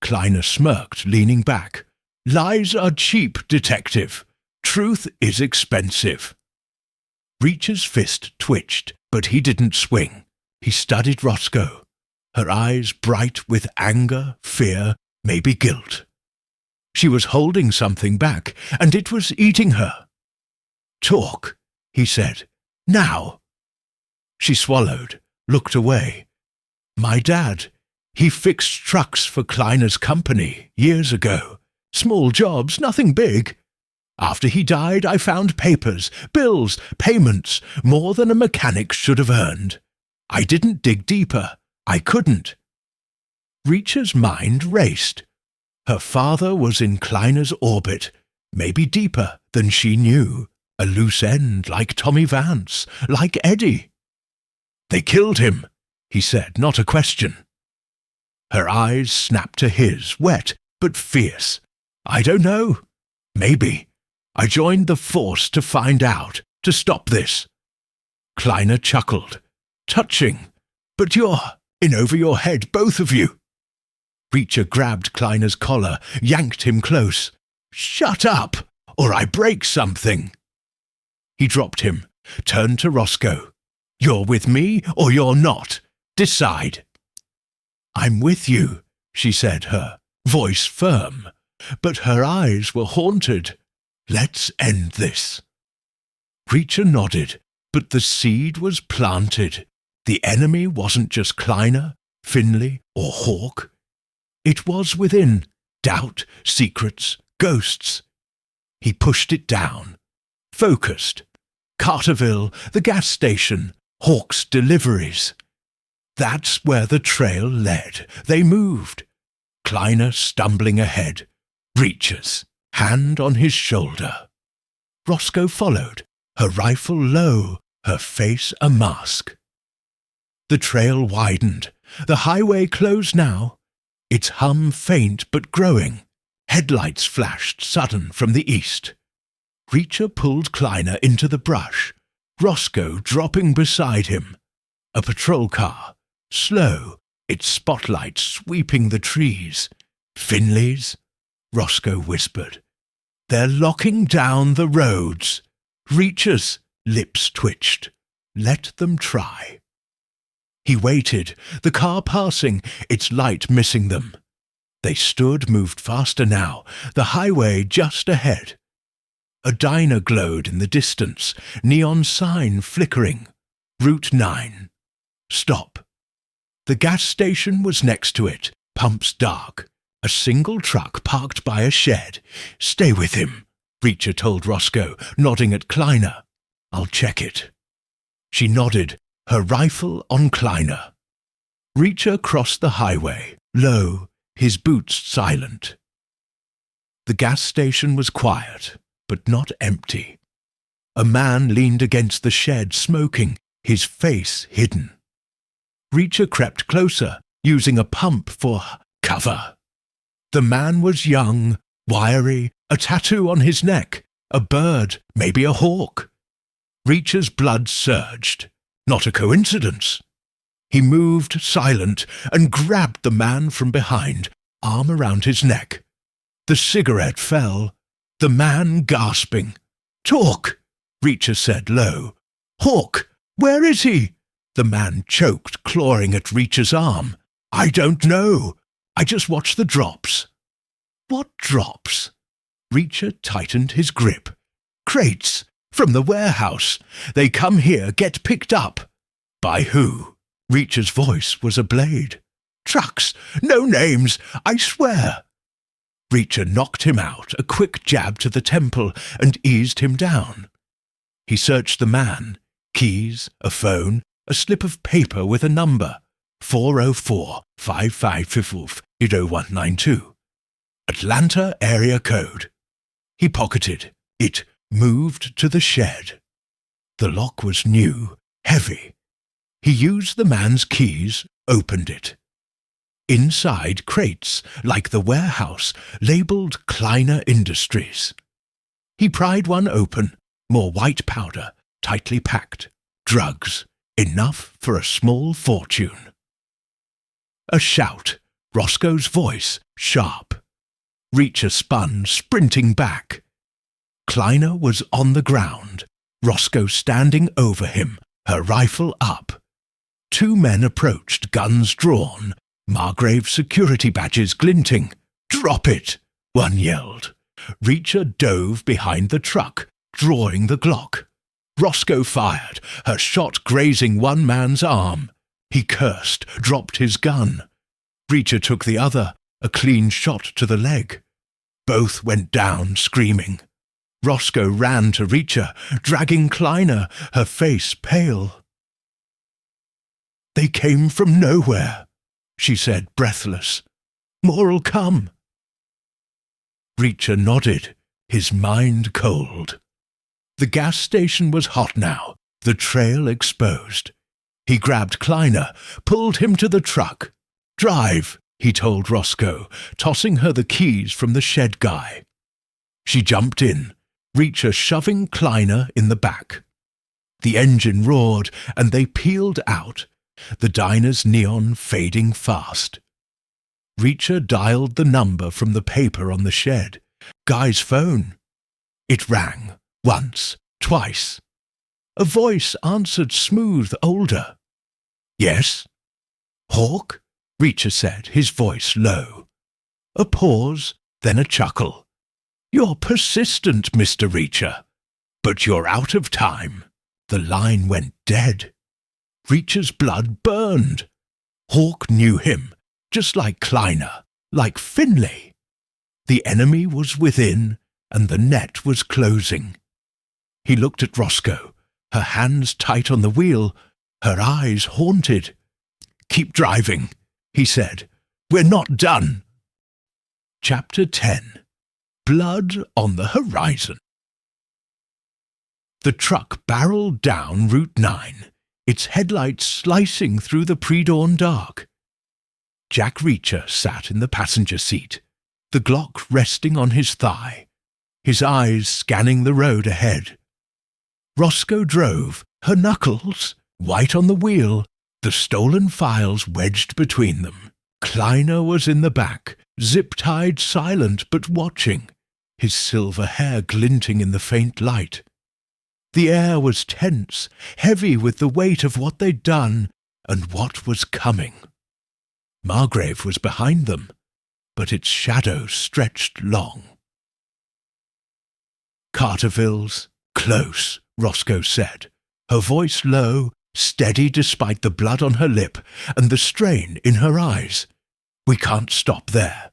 Kleiner smirked, leaning back. Lies are cheap, detective. Truth is expensive. Reacher's fist twitched, but he didn't swing. He studied Roscoe, her eyes bright with anger, fear, maybe guilt. She was holding something back, and it was eating her. Talk, he said. Now. She swallowed, looked away. My dad. He fixed trucks for Kleiner's company years ago. Small jobs, nothing big. After he died, I found papers, bills, payments, more than a mechanic should have earned. I didn't dig deeper. I couldn't. Reacher's mind raced. Her father was in Kleiner's orbit, maybe deeper than she knew. A loose end, like Tommy Vance, like Eddie. They killed him, he said, not a question. Her eyes snapped to his, wet but fierce. I don't know. Maybe. I joined the force to find out, to stop this. Kleiner chuckled. Touching. But you're in over your head, both of you. Reacher grabbed Kleiner's collar, yanked him close. Shut up, or I break something. He dropped him, turned to Roscoe. You're with me, or you're not. Decide. I'm with you, she said, her voice firm, but her eyes were haunted. Let's end this. Reacher nodded, but the seed was planted. The enemy wasn't just Kleiner, Finley, or Hawk. It was within. Doubt, secrets, ghosts. He pushed it down. Focused. Carterville, the gas station, Hawk's deliveries. That's where the trail led. They moved. Kleiner stumbling ahead. Reacher's, hand on his shoulder. Roscoe followed, her rifle low, her face a mask. The trail widened. The highway closed now. Its hum faint but growing. Headlights flashed sudden from the east. Reacher pulled Kleiner into the brush, Roscoe dropping beside him. A patrol car, slow, its spotlight sweeping the trees. Finley's? Roscoe whispered. They're locking down the roads. Reacher's lips twitched. Let them try. He waited, the car passing, its light missing them. They stood, moved faster now, the highway just ahead. A diner glowed in the distance, neon sign flickering. Route 9. Stop. The gas station was next to it, pumps dark. A single truck parked by a shed. Stay with him, Reacher told Roscoe, nodding at Kleiner. I'll check it. She nodded, her rifle on Kleiner. Reacher crossed the highway, low, his boots silent. The gas station was quiet, but not empty. A man leaned against the shed, smoking, his face hidden. Reacher crept closer, using a pump for cover. The man was young, wiry, a tattoo on his neck, a bird, maybe a hawk. Reacher's blood surged. Not a coincidence. He moved silent and grabbed the man from behind, arm around his neck. The cigarette fell. The man gasping. Talk, Reacher said low. Hawk, where is he? The man choked, clawing at Reacher's arm. "I don't know. I just watched the drops." "What drops?" Reacher tightened his grip. "Crates. From the warehouse. They come here, get picked up." "By who?" Reacher's voice was a blade. "Trucks. No names. I swear." Reacher knocked him out, a quick jab to the temple, and eased him down. He searched the man. Keys, a phone, a slip of paper with a number. 404-5555-0192. Atlanta area code. He pocketed. It moved to the shed. The lock was new, heavy. He used the man's keys, opened it. Inside, crates, like the warehouse, labelled Kleiner Industries. He pried one open, more white powder, tightly packed. Drugs, enough for a small fortune. A shout, Roscoe's voice, sharp. Reacher spun, sprinting back. Kleiner was on the ground, Roscoe standing over him, her rifle up. Two men approached, guns drawn, Margrave's security badges glinting. "Drop it!" one yelled. Reacher dove behind the truck, drawing the Glock. Roscoe fired, her shot grazing one man's arm. He cursed, dropped his gun. Reacher took the other, a clean shot to the leg. Both went down, screaming. Roscoe ran to Reacher, dragging Kleiner, her face pale. "They came from nowhere," she said, breathless. "More'll come." Reacher nodded, his mind cold. The gas station was hot now, the trail exposed. He grabbed Kleiner, pulled him to the truck. "Drive," he told Roscoe, tossing her the keys from the shed guy. She jumped in, Reacher shoving Kleiner in the back. The engine roared, and they peeled out, the diner's neon fading fast. Reacher dialed the number from the paper on the shed. Guy's phone. It rang, once, twice. A voice answered, smooth, older. "Yes?" "Hawk?" Reacher said, his voice low. A pause, then a chuckle. "You're persistent, Mr. Reacher. But you're out of time." The line went dead. Reacher's blood burned. Hawk knew him, just like Kleiner, like Finlay. The enemy was within, and the net was closing. He looked at Roscoe, her hands tight on the wheel, her eyes haunted. "Keep driving," he said. "We're not done." Chapter 10. Blood on the Horizon. The truck barreled down Route 9, its headlights slicing through the pre-dawn dark. Jack Reacher sat in the passenger seat, the Glock resting on his thigh, his eyes scanning the road ahead. Roscoe drove, her knuckles white on the wheel, the stolen files wedged between them. Kleiner was in the back, zip-tied, silent but watching, his silver hair glinting in the faint light. The air was tense, heavy with the weight of what they'd done and what was coming. Margrave was behind them, but its shadow stretched long. "Carterville's close," Roscoe said, her voice low, steady despite the blood on her lip and the strain in her eyes. "We can't stop there.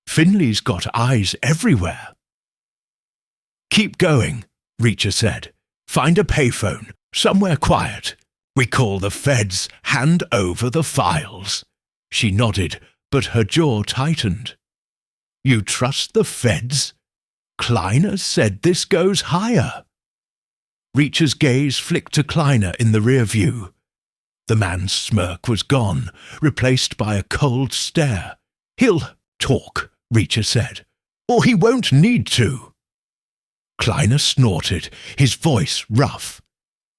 Finley's got eyes everywhere." "Keep going," Reacher said. "Find a payphone, somewhere quiet. We call the feds. Hand over the files." She nodded, but her jaw tightened. "You trust the feds?" "Kleiner said this goes higher." Reacher's gaze flicked to Kleiner in the rear view. The man's smirk was gone, replaced by a cold stare. "He'll talk," Reacher said, "or he won't need to." Kleiner snorted, his voice rough.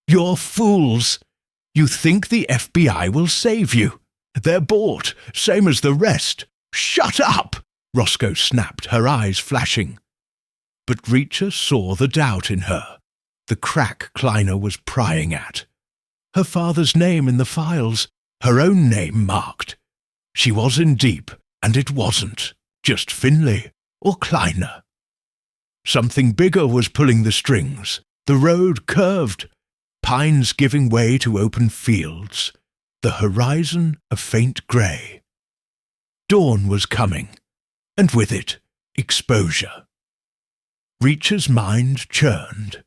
"You're fools. You think the FBI will save you. They're bought, same as the rest." "Shut up!" Roscoe snapped, her eyes flashing. But Reacher saw the doubt in her, the crack Kleiner was prying at. Her father's name in the files, her own name marked. She was in deep, and it wasn't just Finlay or Kleiner. Something bigger was pulling the strings. The road curved, pines giving way to open fields, the horizon a faint grey. Dawn was coming, and with it, exposure. Reacher's mind churned.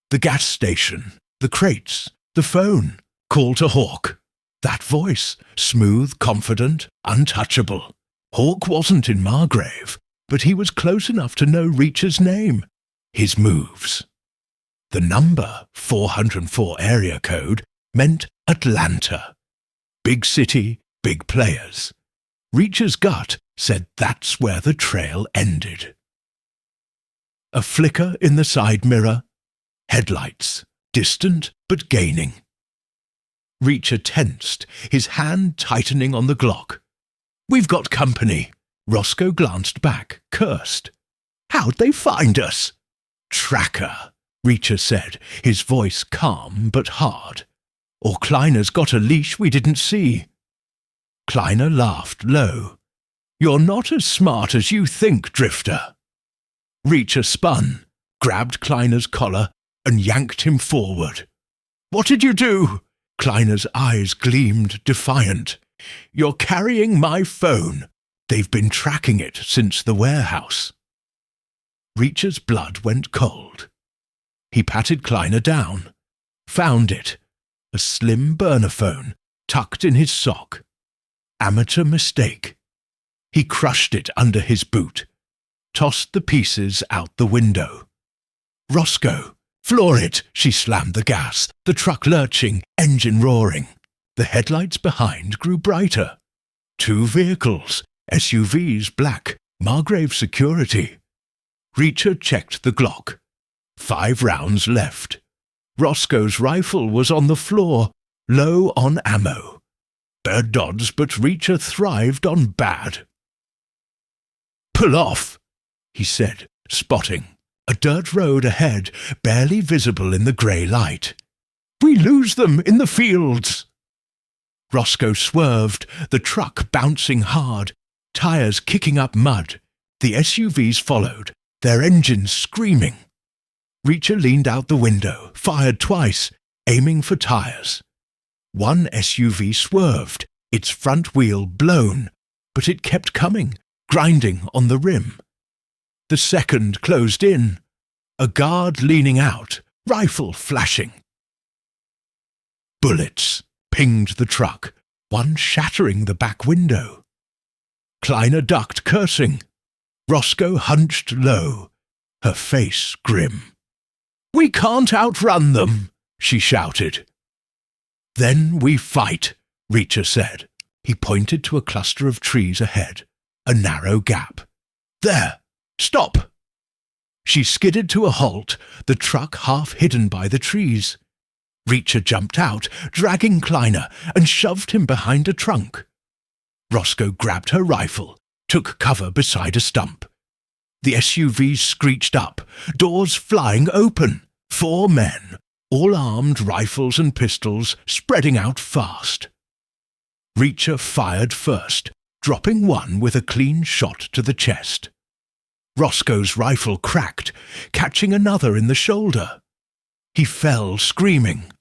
The gas station, the crates, the phone, call to Hawk. That voice, smooth, confident, untouchable. Hawk wasn't in Margrave, but he was close enough to know Reacher's name, his moves. The number, 404 area code, meant Atlanta. Big city, big players. Reacher's gut said that's where the trail ended. A flicker in the side mirror. Headlights, distant but gaining. Reacher tensed, his hand tightening on the Glock. "We've got company." Roscoe glanced back, cursed. "How'd they find us?" "Tracker," Reacher said, his voice calm but hard. "Or Kleiner's got a leash we didn't see." Kleiner laughed low. "You're not as smart as you think, Drifter." Reacher spun, grabbed Kleiner's collar, and yanked him forward. "What did you do?" Kleiner's eyes gleamed defiant. "You're carrying my phone. They've been tracking it since the warehouse." Reacher's blood went cold. He patted Kleiner down. Found it. A slim burner phone, tucked in his sock. Amateur mistake. He crushed it under his boot. Tossed the pieces out the window. "Roscoe, floor it!" She slammed the gas, the truck lurching, engine roaring. The headlights behind grew brighter. 2 vehicles, SUVs black, Margrave security. Reacher checked the Glock. 5 rounds left. Roscoe's rifle was on the floor, low on ammo. Bad odds, but Reacher thrived on bad. "Pull off," he said, spotting. A dirt road ahead, barely visible in the grey light. "We lose them in the fields." Roscoe swerved, the truck bouncing hard, tyres kicking up mud. The SUVs followed, their engines screaming. Reacher leaned out the window, fired twice, aiming for tyres. One SUV swerved, its front wheel blown, but it kept coming, grinding on the rim. The second closed in, a guard leaning out, rifle flashing. Bullets pinged the truck, one shattering the back window. Kleiner ducked, cursing. Roscoe hunched low, her face grim. "We can't outrun them," she shouted. "Then we fight," Reacher said. He pointed to a cluster of trees ahead, a narrow gap. "There! Stop!" She skidded to a halt, the truck half hidden by the trees. Reacher jumped out, dragging Kleiner, and shoved him behind a trunk. Roscoe grabbed her rifle, took cover beside a stump. The SUV screeched up, doors flying open. 4 men, all armed, rifles and pistols, spreading out fast. Reacher fired first, dropping one with a clean shot to the chest. Roscoe's rifle cracked, catching another in the shoulder. He fell, screaming.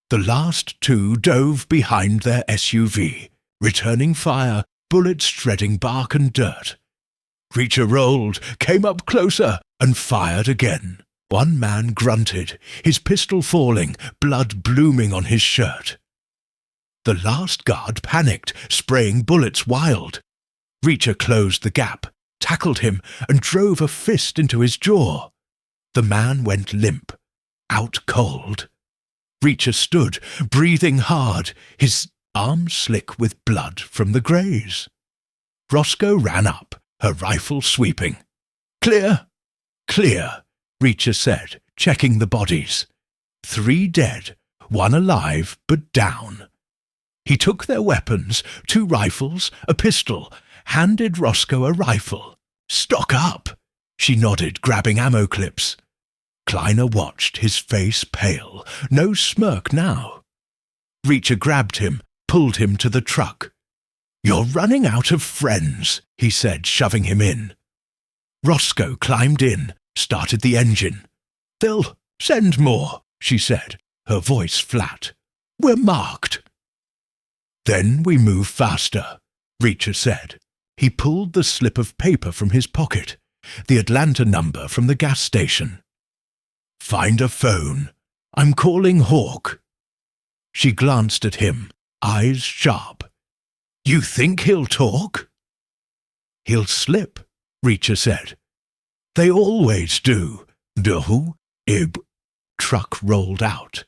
The last 2 dove behind their SUV, returning fire, bullets shredding bark and dirt. Reacher rolled, came up closer, and fired again. One man grunted, his pistol falling, blood blooming on his shirt. The last guard panicked, spraying bullets wild. Reacher closed the gap, tackled him, and drove a fist into his jaw. The man went limp, out cold. Reacher stood, breathing hard, his arms slick with blood from the graze. Roscoe ran up, her rifle sweeping. "Clear! Clear!" Reacher said, checking the bodies. 3 dead, 1 alive but down. He took their weapons, 2 rifles, a pistol, handed Roscoe a rifle. "Stock up!" She nodded, grabbing ammo clips. Kleiner watched, his face pale, no smirk now. Reacher grabbed him, pulled him to the truck. "You're running out of friends," he said, shoving him in. Roscoe climbed in, started the engine. "They'll send more," she said, her voice flat. "We're marked." "Then we move faster," Reacher said. He pulled the slip of paper from his pocket, the Atlanta number from the gas station. "Find a phone. I'm calling Hawk." She glanced at him, eyes sharp. "You think he'll talk?" "He'll slip," Reacher said. "They always do. Do, ib." Truck rolled out,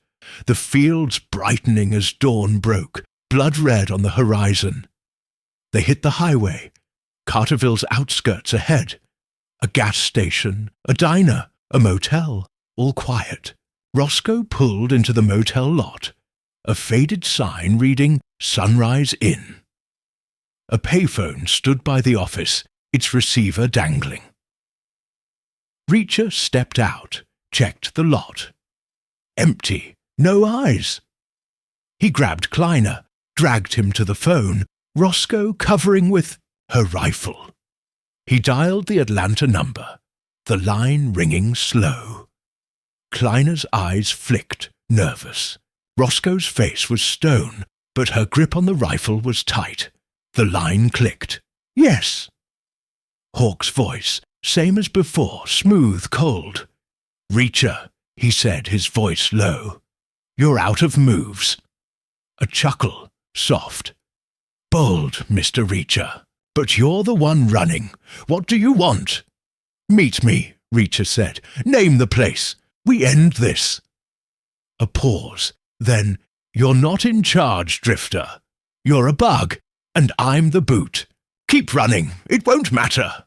the fields brightening as dawn broke, blood red on the horizon. They hit the highway, Carterville's outskirts ahead. A gas station, a diner, a motel, all quiet. Roscoe pulled into the motel lot, a faded sign reading Sunrise Inn. A payphone stood by the office, its receiver dangling. Reacher stepped out, checked the lot. Empty, no eyes. He grabbed Kleiner, dragged him to the phone, Roscoe covering with her rifle. He dialed the Atlanta number, the line ringing slow. Kleiner's eyes flicked, nervous. Roscoe's face was stone, but her grip on the rifle was tight. The line clicked. "Yes." Hawk's voice, same as before, smooth, cold. "Reacher," he said, his voice low. "You're out of moves." A chuckle, soft. "Bold, Mr. Reacher, but you're the one running. What do you want?" "Meet me," Reacher said. "Name the place. We end this." A pause. Then, "You're not in charge, Drifter. You're a bug, and I'm the boot. Keep running. It won't matter."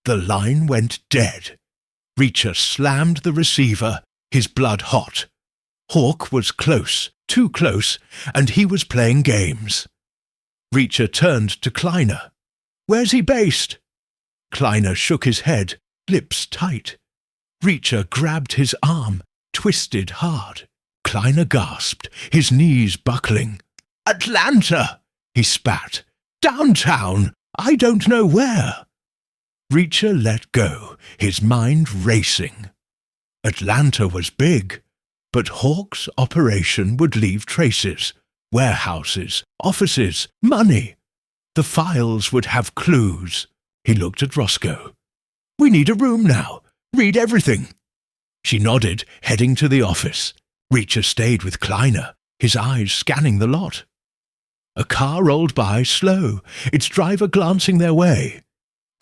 The line went dead. Reacher slammed the receiver, his blood hot. Hawk was close, too close, and he was playing games. Reacher turned to Kleiner. "Where's he based?" Kleiner shook his head, lips tight. Reacher grabbed his arm, twisted hard. Kleiner gasped, his knees buckling. "Atlanta!" he spat. "Downtown! I don't know where." Reacher let go, his mind racing. Atlanta was big, but Hawk's operation would leave traces. Warehouses, offices, money. The files would have clues. He looked at Roscoe. "We need a room now. Read everything." She nodded, heading to the office. Reacher stayed with Kleiner, his eyes scanning the lot. A car rolled by, slow, its driver glancing their way.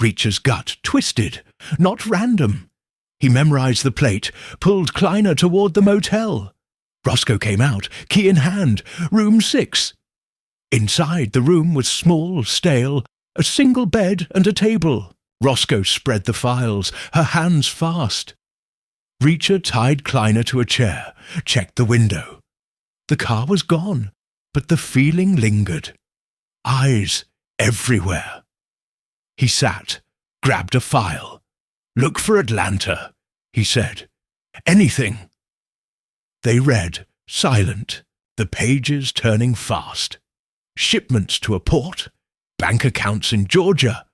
Reacher's gut twisted, not random. He memorized the plate, pulled Kleiner toward the motel. Roscoe came out, key in hand, room 6. Inside, the room was small, stale, a single bed and a table. Roscoe spread the files, her hands fast. Reacher tied Kleiner to a chair, checked the window. The car was gone, but the feeling lingered. Eyes everywhere. He sat, grabbed a file. "Look for Atlanta," he said. "Anything." They read, silent, the pages turning fast. Shipments to a port, bank accounts in Georgia,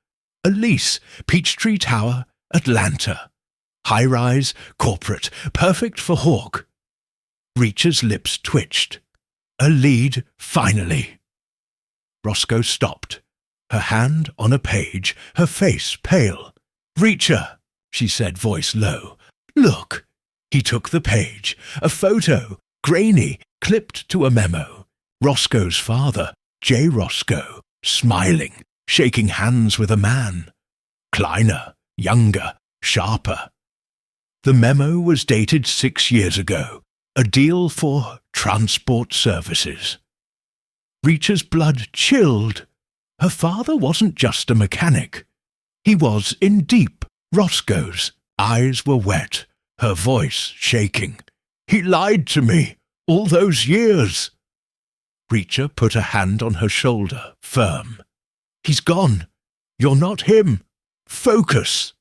a lease, Peachtree Tower, Atlanta. High-rise, corporate, perfect for Hawk. Reacher's lips twitched. A lead, finally. Roscoe stopped, her hand on a page, her face pale. "Reacher," she said, voice low. "Look." He took the page, a photo, grainy, clipped to a memo. Roscoe's father, J. Roscoe, smiling, shaking hands with a man. Kleiner, younger, sharper. The memo was dated 6 years ago, a deal for transport services. Reacher's blood chilled. Her father wasn't just a mechanic. He was in deep. Roscoe's eyes were wet, her voice shaking. "He lied to me all those years." Reacher put a hand on her shoulder, firm. "He's gone. You're not him. Focus."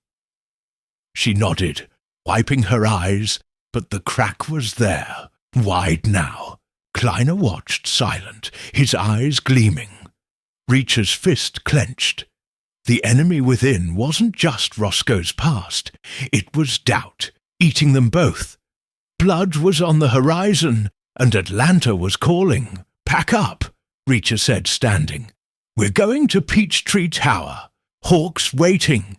She nodded, wiping her eyes, but the crack was there, wide now. Kleiner watched silent, his eyes gleaming. Reacher's fist clenched. The enemy within wasn't just Roscoe's past. It was doubt, eating them both. Blood was on the horizon, and Atlanta was calling. "Pack up," Reacher said, standing. "We're going to Peachtree Tower. Hawk's waiting."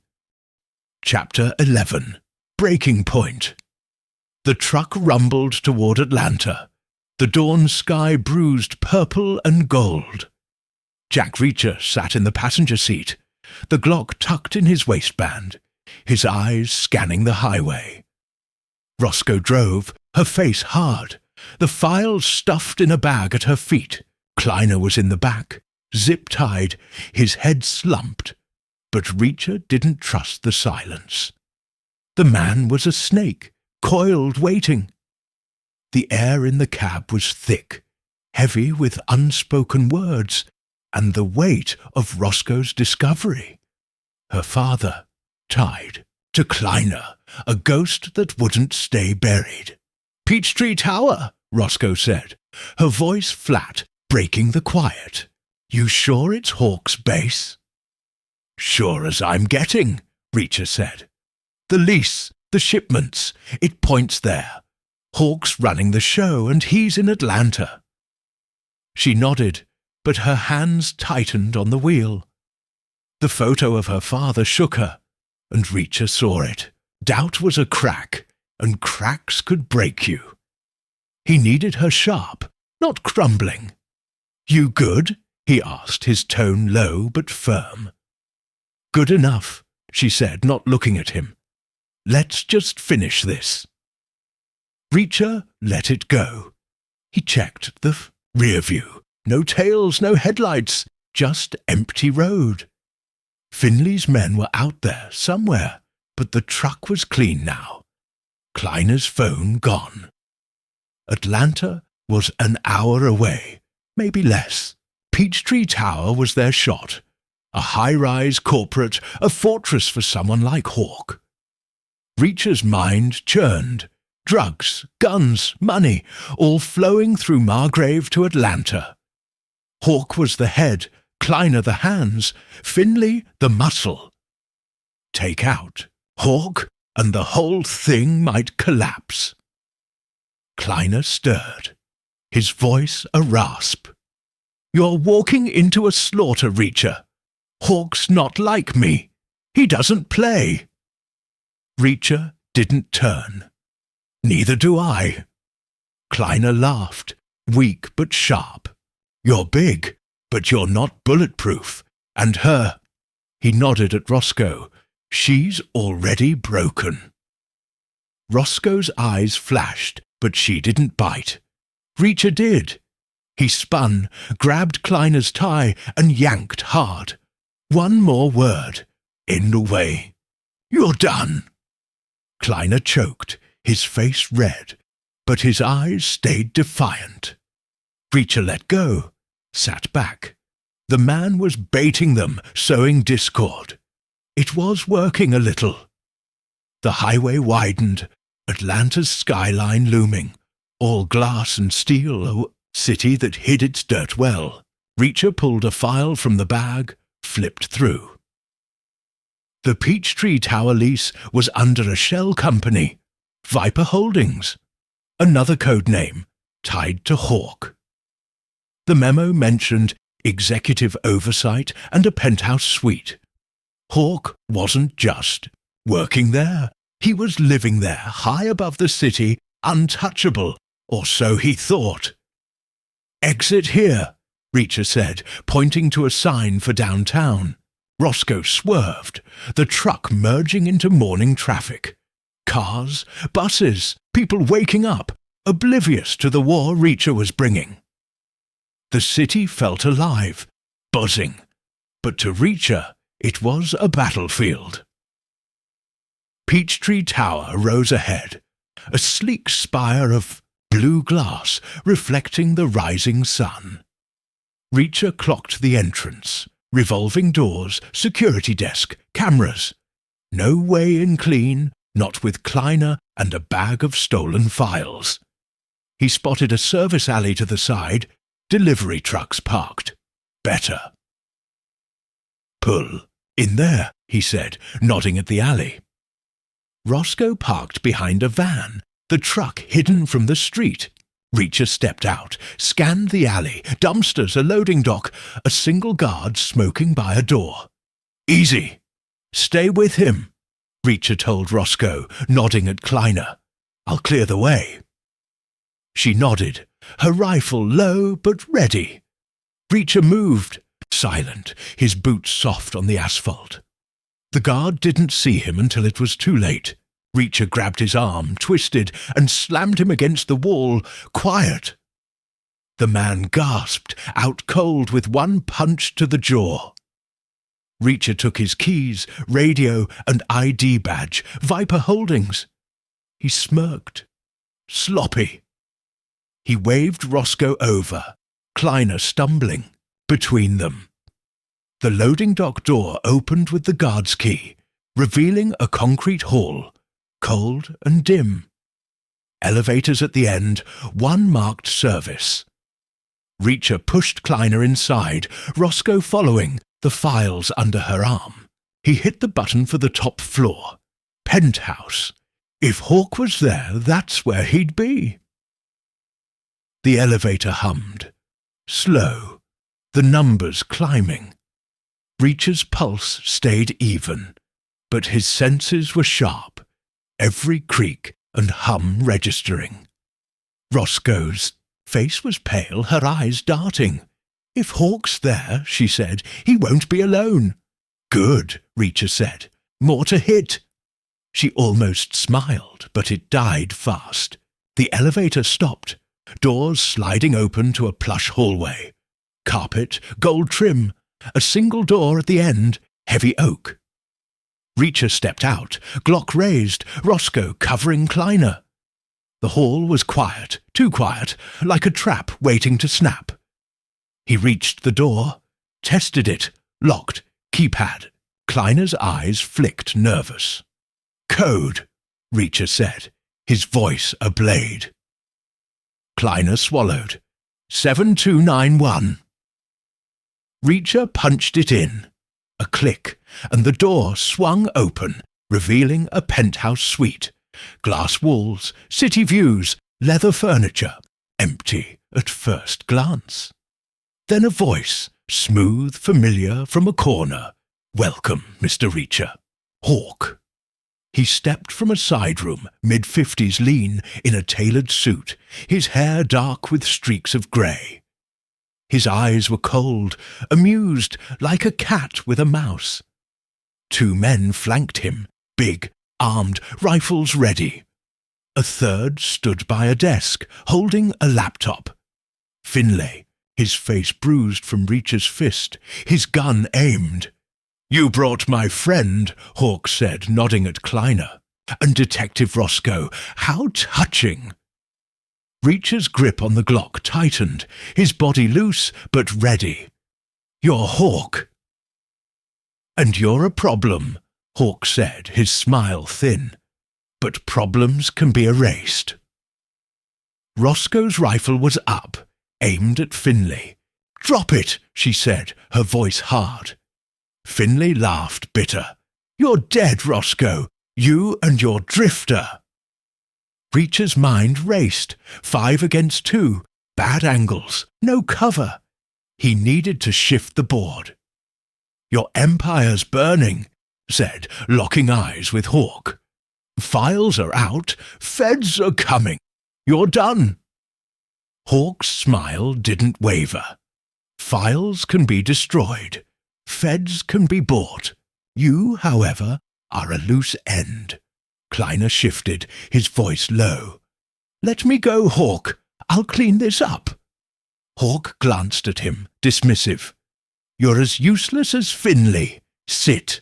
Chapter 11. Breaking Point. The truck rumbled toward Atlanta. The dawn sky bruised purple and gold. Jack Reacher sat in the passenger seat, the Glock tucked in his waistband, his eyes scanning the highway. Roscoe drove, her face hard, the files stuffed in a bag at her feet. Kleiner was in the back, zip-tied, his head slumped. But Reacher didn't trust the silence. The man was a snake, coiled waiting. The air in the cab was thick, heavy with unspoken words, and the weight of Roscoe's discovery. Her father, tied to Kleiner, a ghost that wouldn't stay buried. "Peachtree Tower," Roscoe said, her voice flat, breaking the quiet. "You sure it's Hawk's base?" "Sure as I'm getting," Reacher said. "The lease, the shipments, it points there. Hawk's running the show, and he's in Atlanta." She nodded, but her hands tightened on the wheel. The photo of her father shook her, and Reacher saw it. Doubt was a crack, and cracks could break you. He needed her sharp, not crumbling. "You good?" he asked, his tone low but firm. "Good enough," she said, not looking at him. "Let's just finish this." Reacher let it go. He checked the rear view. No tails, no headlights, just empty road. Finley's men were out there somewhere, but the truck was clean now. Kleiner's phone gone. Atlanta was an hour away, maybe less. Peachtree Tower was their shot. A high-rise corporate, a fortress for someone like Hawk. Reacher's mind churned. Drugs, guns, money, all flowing through Margrave to Atlanta. Hawk was the head, Kleiner the hands, Finley the muscle. Take out Hawk, and the whole thing might collapse. Kleiner stirred, his voice a rasp. "You're walking into a slaughter, Reacher. Hawk's not like me. He doesn't play." Reacher didn't turn. "Neither do I." Kleiner laughed, weak but sharp. "You're big, but you're not bulletproof. And her," he nodded at Roscoe, "she's already broken." Roscoe's eyes flashed, but she didn't bite. Reacher did. He spun, grabbed Kleiner's tie, and yanked hard. One more word, in the way. "You're done." Kleiner choked, his face red, but his eyes stayed defiant. Reacher let go, sat back. The man was baiting them, sowing discord. It was working a little. The highway widened, Atlanta's skyline looming, all glass and steel, a city that hid its dirt well. Reacher pulled a file from the bag, flipped through. The Peachtree Tower lease was under a shell company, Viper Holdings, another code name, tied to Hawk. The memo mentioned executive oversight and a penthouse suite. Hawk wasn't just working there. He was living there, high above the city, untouchable, or so he thought. "Exit here," Reacher said, pointing to a sign for downtown. Roscoe swerved, the truck merging into morning traffic. Cars, buses, people waking up, oblivious to the war Reacher was bringing. The city felt alive, buzzing, but to Reacher it was a battlefield. Peachtree Tower rose ahead, a sleek spire of blue glass reflecting the rising sun. Reacher clocked the entrance, revolving doors, security desk, cameras. No way in clean, not with Kleiner and a bag of stolen files. He spotted a service alley to the side, delivery trucks parked. Better. "Pull. In there," he said, nodding at the alley. Roscoe parked behind a van, the truck hidden from the street. Reacher stepped out, scanned the alley, dumpsters, a loading dock, a single guard smoking by a door. "Easy. Stay with him," Reacher told Roscoe, nodding at Kleiner. "I'll clear the way." She nodded, her rifle low but ready. Reacher moved, silent, his boots soft on the asphalt. The guard didn't see him until it was too late. Reacher grabbed his arm, twisted, and slammed him against the wall. "Quiet!" The man gasped, out cold with one punch to the jaw. Reacher took his keys, radio, and ID badge, Viper Holdings. He smirked. Sloppy. He waved Roscoe over, Kleiner stumbling, between them. The loading dock door opened with the guard's key, revealing a concrete hall, cold and dim. Elevators at the end, one marked service. Reacher pushed Kleiner inside, Roscoe following, the files under her arm. He hit the button for the top floor. Penthouse. If Hawk was there, that's where he'd be. The elevator hummed. Slow. The numbers climbing. Reacher's pulse stayed even, but his senses were sharp, every creak and hum registering. Roscoe's face was pale, her eyes darting. "If Hawk's there," she said, "he won't be alone." "Good," Reacher said. "More to hit." She almost smiled, but it died fast. The elevator stopped, doors sliding open to a plush hallway. Carpet, gold trim, a single door at the end, heavy oak. Reacher stepped out, Glock raised, Roscoe covering Kleiner. The hall was quiet, too quiet, like a trap waiting to snap. He reached the door, tested it, locked, keypad. Kleiner's eyes flicked nervous. "Code," Reacher said, his voice a blade. Kleiner swallowed. 7291. Reacher punched it in. A click, and the door swung open, revealing a penthouse suite. Glass walls, city views, leather furniture, empty at first glance. Then a voice, smooth, familiar, from a corner. "Welcome, Mr. Reacher. Hawk." He stepped from a side room, mid-50s lean, in a tailored suit, his hair dark with streaks of grey. His eyes were cold, amused, like a cat with a mouse. Two men flanked him, big, armed, rifles ready. A third stood by a desk, holding a laptop. Finlay, his face bruised from Reacher's fist, his gun aimed. "You brought my friend," Hawk said, nodding at Kleiner. "And Detective Roscoe, how touching!" Reacher's grip on the Glock tightened, his body loose but ready. "You're Hawk." "And you're a problem," Hawk said, his smile thin. "But problems can be erased." Roscoe's rifle was up, aimed at Finlay. "Drop it," she said, her voice hard. Finlay laughed bitter. "You're dead, Roscoe. You and your drifter." Reacher's mind raced. 5 against 2. Bad angles. No cover. He needed to shift the board. "Your empire's burning," said, locking eyes with Hawk. "Files are out. Feds are coming. You're done." Hawk's smile didn't waver. "Files can be destroyed. Feds can be bought. You, however, are a loose end." Kleiner shifted, his voice low. "Let me go, Hawk. I'll clean this up." Hawk glanced at him, dismissive. "You're as useless as Finlay. Sit."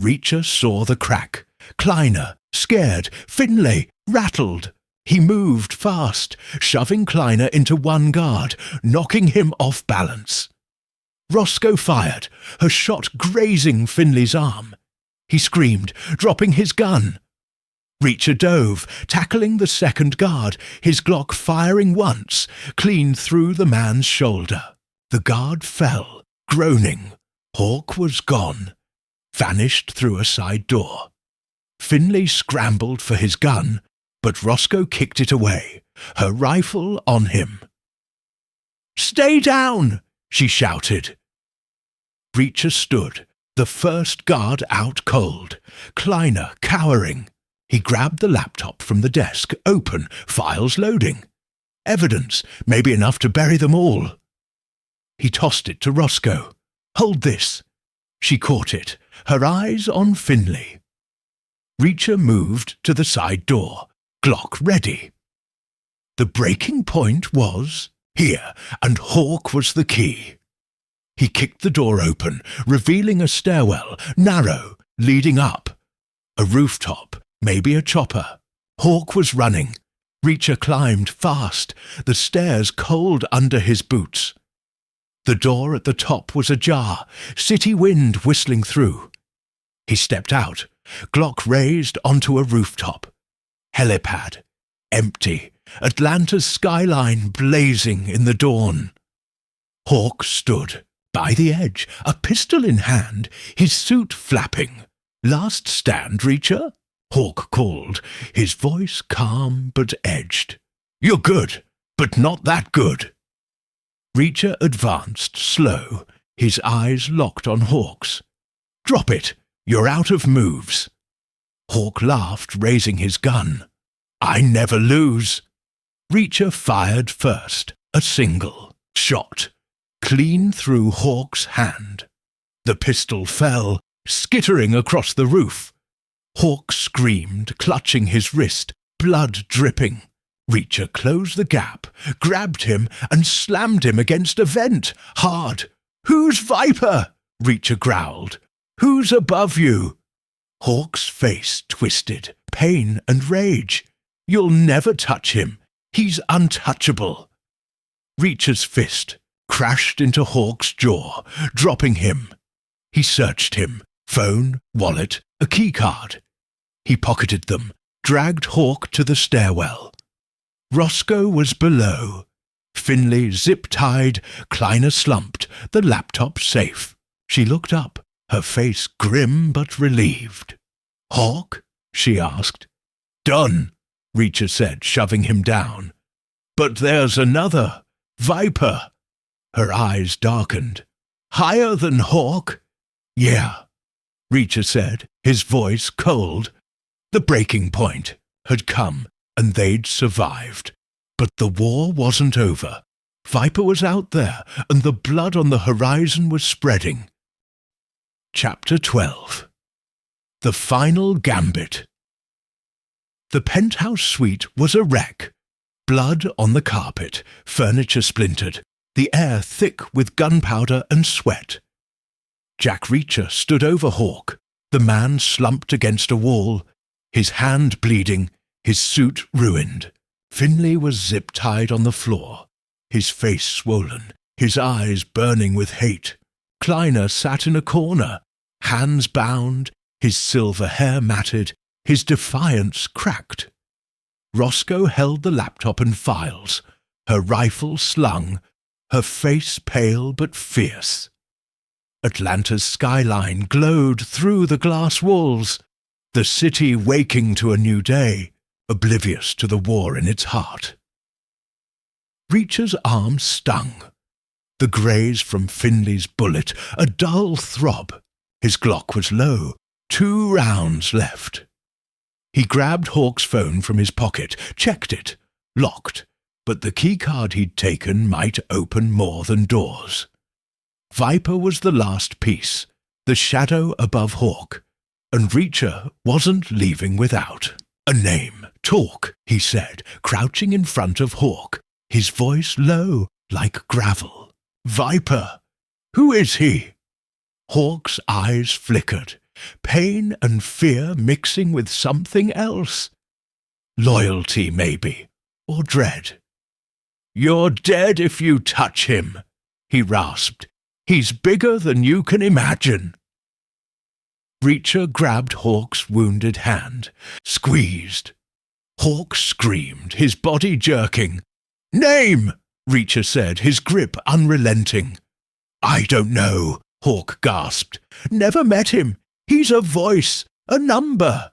Reacher saw the crack. Kleiner, scared. Finlay, rattled. He moved fast, shoving Kleiner into one guard, knocking him off balance. Roscoe fired, her shot grazing Finlay's arm. He screamed, dropping his gun. Reacher dove, tackling the second guard, his Glock firing once, clean through the man's shoulder. The guard fell, groaning. Hawk was gone, vanished through a side door. Finley scrambled for his gun, but Roscoe kicked it away, her rifle on him. "Stay down!" she shouted. Reacher stood, the first guard out cold, Kleiner cowering. He grabbed the laptop from the desk, open, files loading. Evidence, maybe enough to bury them all. He tossed it to Roscoe. "Hold this." She caught it, her eyes on Finley. Reacher moved to the side door, Glock ready. The breaking point was here, and Hawk was the key. He kicked the door open, revealing a stairwell, narrow, leading up. A rooftop, maybe a chopper. Hawk was running. Reacher climbed fast, the stairs cold under his boots. The door at the top was ajar, city wind whistling through. He stepped out, Glock raised onto a rooftop. Helipad, empty, Atlanta's skyline blazing in the dawn. Hawk stood, by the edge, a pistol in hand, his suit flapping. "Last stand, Reacher?" Hawk called, his voice calm but edged. "You're good, but not that good." Reacher advanced, slow, his eyes locked on Hawk's. "Drop it, you're out of moves." Hawk laughed, raising his gun. "I never lose." Reacher fired first, a single shot, clean through Hawk's hand. The pistol fell, skittering across the roof. Hawk screamed, clutching his wrist, blood dripping. Reacher closed the gap, grabbed him, and slammed him against a vent, hard. "Who's Viper?" Reacher growled. "Who's above you?" Hawk's face twisted, pain and rage. "You'll never touch him. He's untouchable." Reacher's fist crashed into Hawk's jaw, dropping him. He searched him, phone, wallet, a keycard. He pocketed them, dragged Hawk to the stairwell. Roscoe was below. Finley zip-tied, Kleiner slumped, the laptop safe. She looked up, her face grim but relieved. "Hawk?" she asked. "Done," Reacher said, shoving him down. "But there's another. Viper." Her eyes darkened. "Higher than Hawk?" "Yeah," Reacher said, his voice cold. The breaking point had come, and they'd survived. But the war wasn't over. Viper was out there, and the blood on the horizon was spreading. Chapter 12. The Final Gambit. The penthouse suite was a wreck. Blood on the carpet, furniture splintered, the air thick with gunpowder and sweat. Jack Reacher stood over Hawk. The man slumped against a wall, his hand bleeding, his suit ruined. Finley was zip-tied on the floor, his face swollen, his eyes burning with hate. Kleiner sat in a corner, hands bound, his silver hair matted, his defiance cracked. Roscoe held the laptop and files, her rifle slung, her face pale but fierce. Atlanta's skyline glowed through the glass walls, the city waking to a new day, oblivious to the war in its heart. Reacher's arm stung. The graze from Finley's bullet, a dull throb. His Glock was low, 2 rounds left. He grabbed Hawk's phone from his pocket, checked it, locked, but the keycard he'd taken might open more than doors. Viper was the last piece, the shadow above Hawk, and Reacher wasn't leaving without. "A name, talk," he said, crouching in front of Hawk, his voice low like gravel. "Viper. Who is he?" Hawk's eyes flickered, pain and fear mixing with something else. Loyalty, maybe, or dread. "You're dead if you touch him," he rasped. "He's bigger than you can imagine." Reacher grabbed Hawk's wounded hand, squeezed. Hawk screamed, his body jerking. "Name!" Reacher said, his grip unrelenting. "I don't know," Hawk gasped. "Never met him. He's a voice, a number."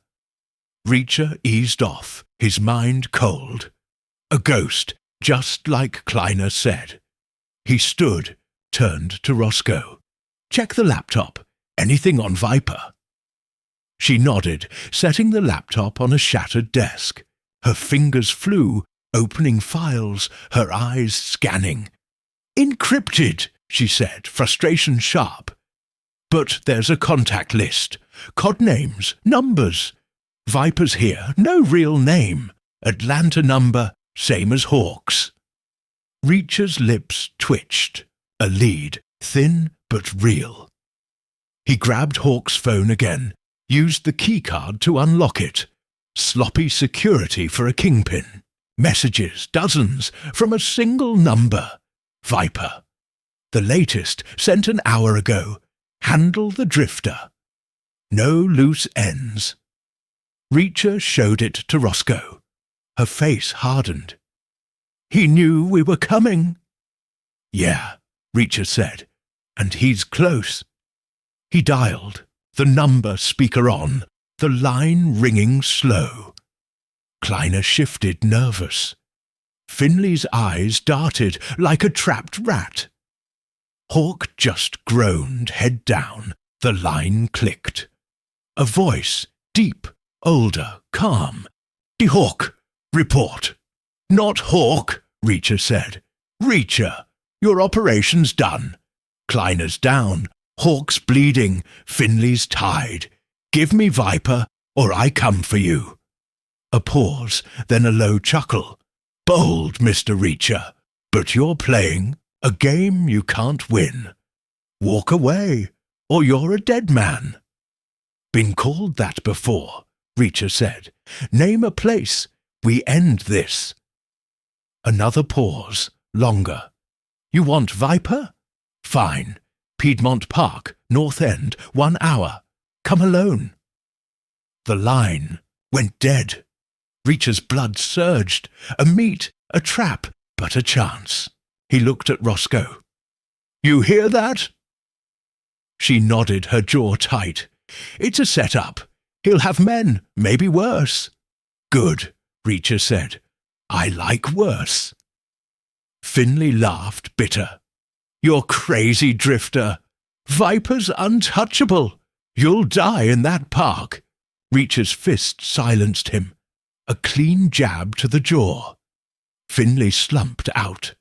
Reacher eased off, his mind cold. A ghost, just like Kleiner said. He stood, turned to Roscoe. "Check the laptop. Anything on Viper?" She nodded, setting the laptop on a shattered desk. Her fingers flew, opening files, her eyes scanning. "Encrypted," she said, frustration sharp. "But there's a contact list. Codenames, numbers. Viper's here, no real name. Atlanta number, same as Hawk's." Reacher's lips twitched. A lead, thin but real. He grabbed Hawk's phone again, used the keycard to unlock it. Sloppy security for a kingpin. Messages, dozens, from a single number. Viper. The latest, sent an hour ago. Handle the drifter. No loose ends. Reacher showed it to Roscoe. Her face hardened. "He knew we were coming." "Yeah," Reacher said, "and he's close." He dialed, the number speaker on, the line ringing slow. Kleiner shifted, nervous. Finley's eyes darted like a trapped rat. Hawk just groaned, head down. The line clicked. A voice, deep, older, calm. "De Hawk, report." "Not Hawk," Reacher said. "Reacher, your operation's done. Kleiner's down, Hawk's bleeding, Finley's tied. Give me Viper, or I come for you." A pause, then a low chuckle. "Bold, Mr. Reacher, but you're playing a game you can't win. Walk away, or you're a dead man." "Been called that before," Reacher said. "Name a place. We end this." Another pause, longer. "You want Viper? Fine. Piedmont Park, North End, 1 hour. Come alone." The line went dead. Reacher's blood surged. A meet, a trap, but a chance. He looked at Roscoe. "You hear that?" She nodded, her jaw tight. "It's a setup. He'll have men, maybe worse." "Good," Reacher said. "I like worse." Finley laughed, bitter. "You're crazy, Drifter. Viper's untouchable. You'll die in that park." Reacher's fist silenced him. A clean jab to the jaw. Finley slumped out.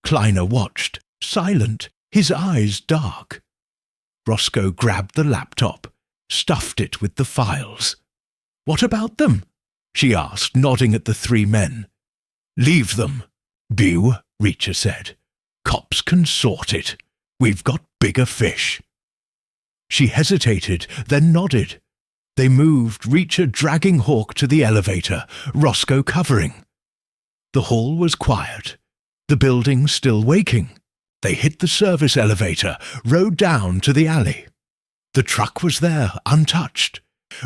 Kleiner watched, silent, his eyes dark. Roscoe grabbed the laptop, stuffed it with the files. "What about them?" she asked, nodding at the 3 men. "Leave them." "Bew," Reacher said. "Cops can sort it. We've got bigger fish." She hesitated, then nodded. They moved, Reacher dragging Hawk to the elevator, Roscoe covering. The hall was quiet, the building still waking. They hit the service elevator, rode down to the alley. The truck was there, untouched.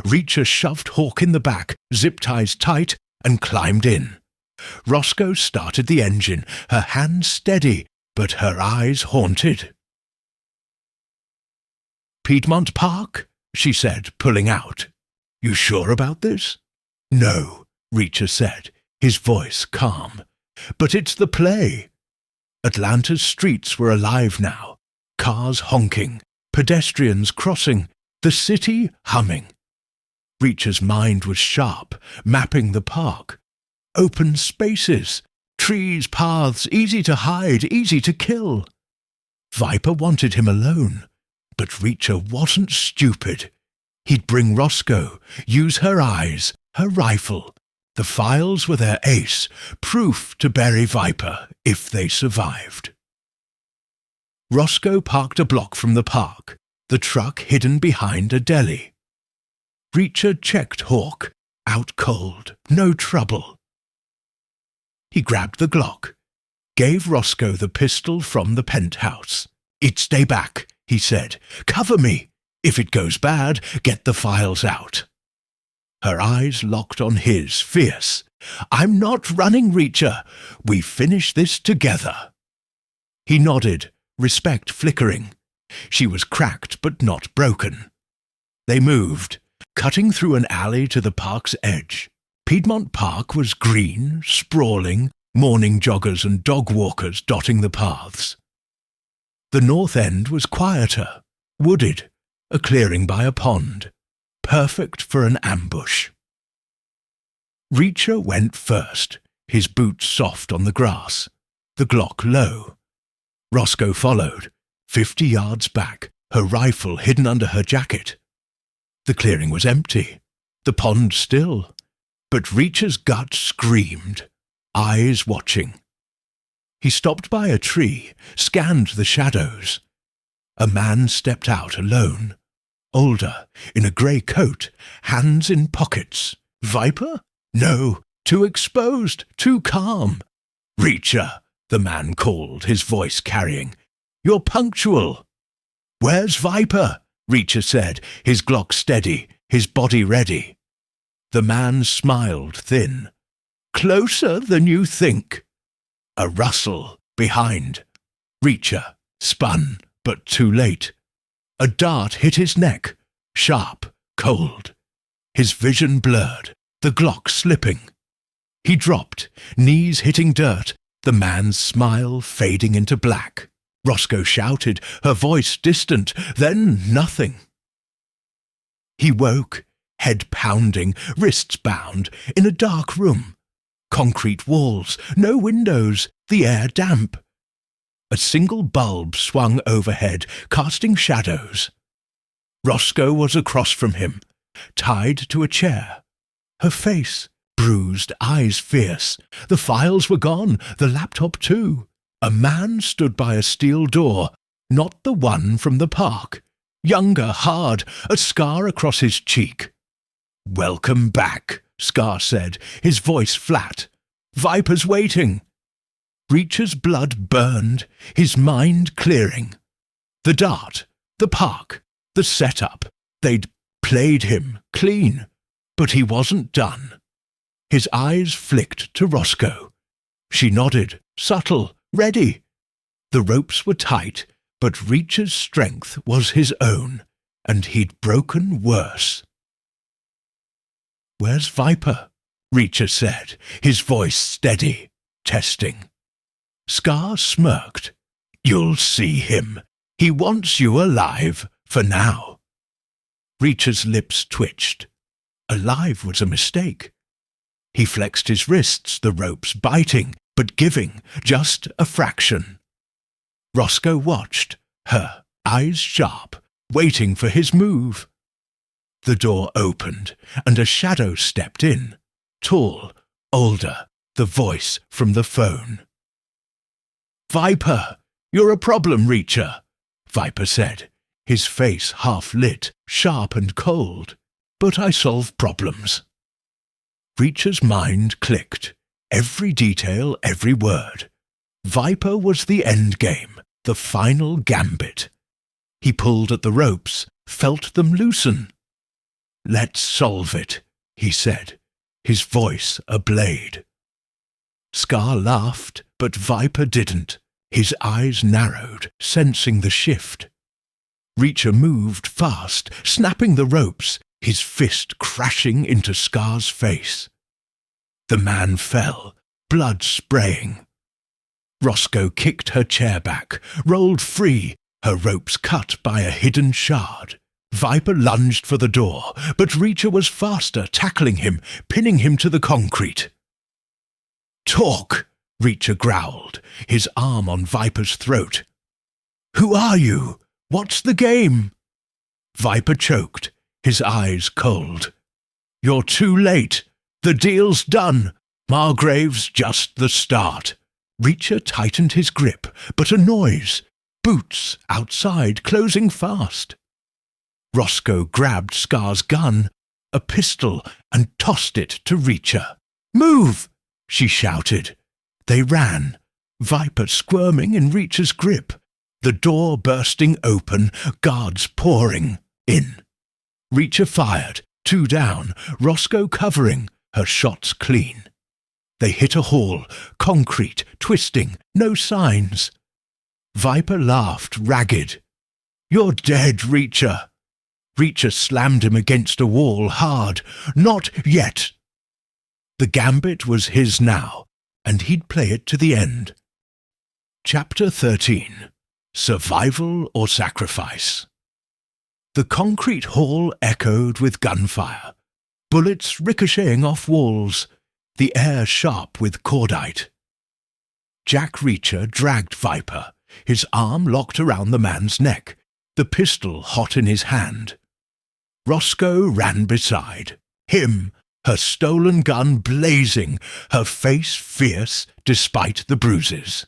Reacher shoved Hawk in the back, zip ties tight, and climbed in. Roscoe started the engine, her hands steady, but her eyes haunted. "Piedmont Park?" she said, pulling out. "You sure about this?" "No," Reacher said, his voice calm. "But it's the play." Atlanta's streets were alive now, cars honking, pedestrians crossing, the city humming. Reacher's mind was sharp, mapping the park. Open spaces, trees, paths, easy to hide, easy to kill. Viper wanted him alone, but Reacher wasn't stupid. He'd bring Roscoe, use her eyes, her rifle. The files were their ace, proof to bury Viper if they survived. Roscoe parked a block from the park, the truck hidden behind a deli. Reacher checked Hawk, out cold, no trouble. He grabbed the Glock, gave Roscoe the pistol from the penthouse. "It stay back," he said. "Cover me." If it goes bad, get the files out. Her eyes locked on his, fierce. I'm not running, Reacher. We finish this together. He nodded, respect flickering. She was cracked but not broken. They moved, cutting through an alley to the park's edge. Piedmont Park was green, sprawling, morning joggers and dog walkers dotting the paths. The north end was quieter, wooded, a clearing by a pond, perfect for an ambush. Reacher went first, his boots soft on the grass, the Glock low. Roscoe followed, 50 yards back, her rifle hidden under her jacket. The clearing was empty, the pond still, but Reacher's gut screamed, eyes watching. He stopped by a tree, scanned the shadows. A man stepped out alone, older, in a grey coat, hands in pockets. Viper? No, too exposed, too calm. Reacher, the man called, his voice carrying. You're punctual. Where's Viper? Reacher said, his Glock steady, his body ready. The man smiled thin. Closer than you think. A rustle behind. Reacher spun, but too late. A dart hit his neck, sharp, cold. His vision blurred, the Glock slipping. He dropped, knees hitting dirt, the man's smile fading into black. Roscoe shouted, her voice distant, then nothing. He woke, head pounding, wrists bound, in a dark room. Concrete walls, no windows, the air damp. A single bulb swung overhead, casting shadows. Roscoe was across from him, tied to a chair. Her face, bruised, eyes fierce. The files were gone, the laptop too. A man stood by a steel door, not the one from the park. Younger, hard, a scar across his cheek. Welcome back, Scar said, his voice flat. Viper's waiting. Reacher's blood burned, his mind clearing. The dart, the park, the setup. They'd played him clean, but he wasn't done. His eyes flicked to Roscoe. She nodded, subtle, ready. The ropes were tight, but Reacher's strength was his own, and he'd broken worse. Where's Viper? Reacher said, his voice steady, testing. Scar smirked. You'll see him. He wants you alive, for now. Reacher's lips twitched. Alive was a mistake. He flexed his wrists, the ropes biting, but giving, just a fraction. Roscoe watched, her eyes sharp, waiting for his move. The door opened, and a shadow stepped in, tall, older, the voice from the phone. Viper, you're a problem, Reacher, Viper said, his face half lit, sharp and cold. But I solve problems. Reacher's mind clicked, every detail, every word. Viper was the endgame, the final gambit. He pulled at the ropes, felt them loosen. Let's solve it, he said, his voice a blade. Scar laughed, but Viper didn't. His eyes narrowed, sensing the shift. Reacher moved fast, snapping the ropes, his fist crashing into Scar's face. The man fell, blood spraying. Roscoe kicked her chair back, rolled free, her ropes cut by a hidden shard. Viper lunged for the door, but Reacher was faster, tackling him, pinning him to the concrete. Talk, Reacher growled, his arm on Viper's throat. Who are you? What's the game? Viper choked, his eyes cold. You're too late. The deal's done. Margrave's just the start. Reacher tightened his grip, but a noise. Boots outside, closing fast. Roscoe grabbed Scar's gun, a pistol, and tossed it to Reacher. Move! She shouted. They ran, Viper squirming in Reacher's grip, the door bursting open, guards pouring. In. Reacher fired, 2 down, Roscoe covering, her shots clean. They hit a hall, concrete, twisting, no signs. Viper laughed, ragged. "You're dead, Reacher." Reacher slammed him against a wall hard. "Not yet." The gambit was his now, and he'd play it to the end. Chapter 13. Survival or Sacrifice. The concrete hall echoed with gunfire, bullets ricocheting off walls, the air sharp with cordite. Jack Reacher dragged Viper, his arm locked around the man's neck, the pistol hot in his hand. Roscoe ran beside, him, her stolen gun blazing, her face fierce despite the bruises.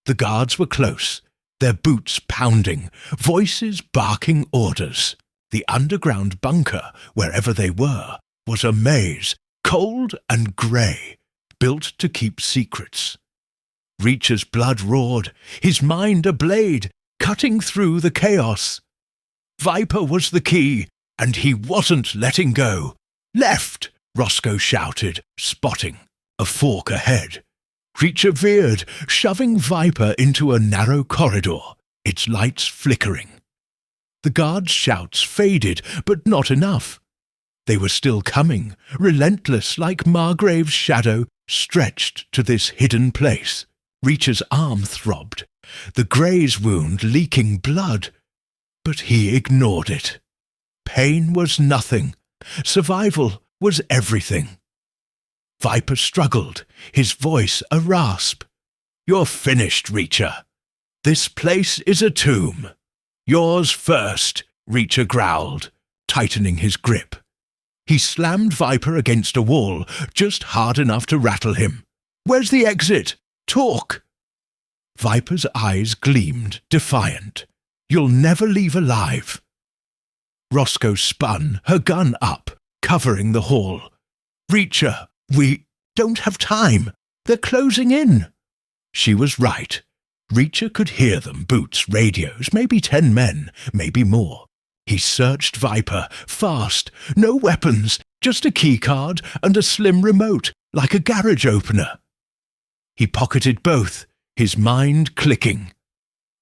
The guards were close, their boots pounding, voices barking orders. The underground bunker, wherever they were, was a maze, cold and grey, built to keep secrets. Reacher's blood roared, his mind ablaze, cutting through the chaos. Viper was the key, and he wasn't letting go. "Left!" Roscoe shouted, spotting a fork ahead. Reacher veered, shoving Viper into a narrow corridor, its lights flickering. The guards' shouts faded, but not enough. They were still coming, relentless like Margrave's shadow, stretched to this hidden place. Reacher's arm throbbed, the graze wound leaking blood. But he ignored it. Pain was nothing. Survival was everything. Viper struggled, his voice a rasp. "You're finished, Reacher. This place is a tomb. Yours first," Reacher growled, tightening his grip. He slammed Viper against a wall, just hard enough to rattle him. "Where's the exit? Talk!" Viper's eyes gleamed, defiant. "You'll never leave alive." Roscoe spun, her gun up, covering the hall. "Reacher, we don't have time. They're closing in." She was right. Reacher could hear them, boots, radios, maybe 10 men, maybe more. He searched Viper, fast, no weapons, just a keycard and a slim remote, like a garage opener. He pocketed both, his mind clicking.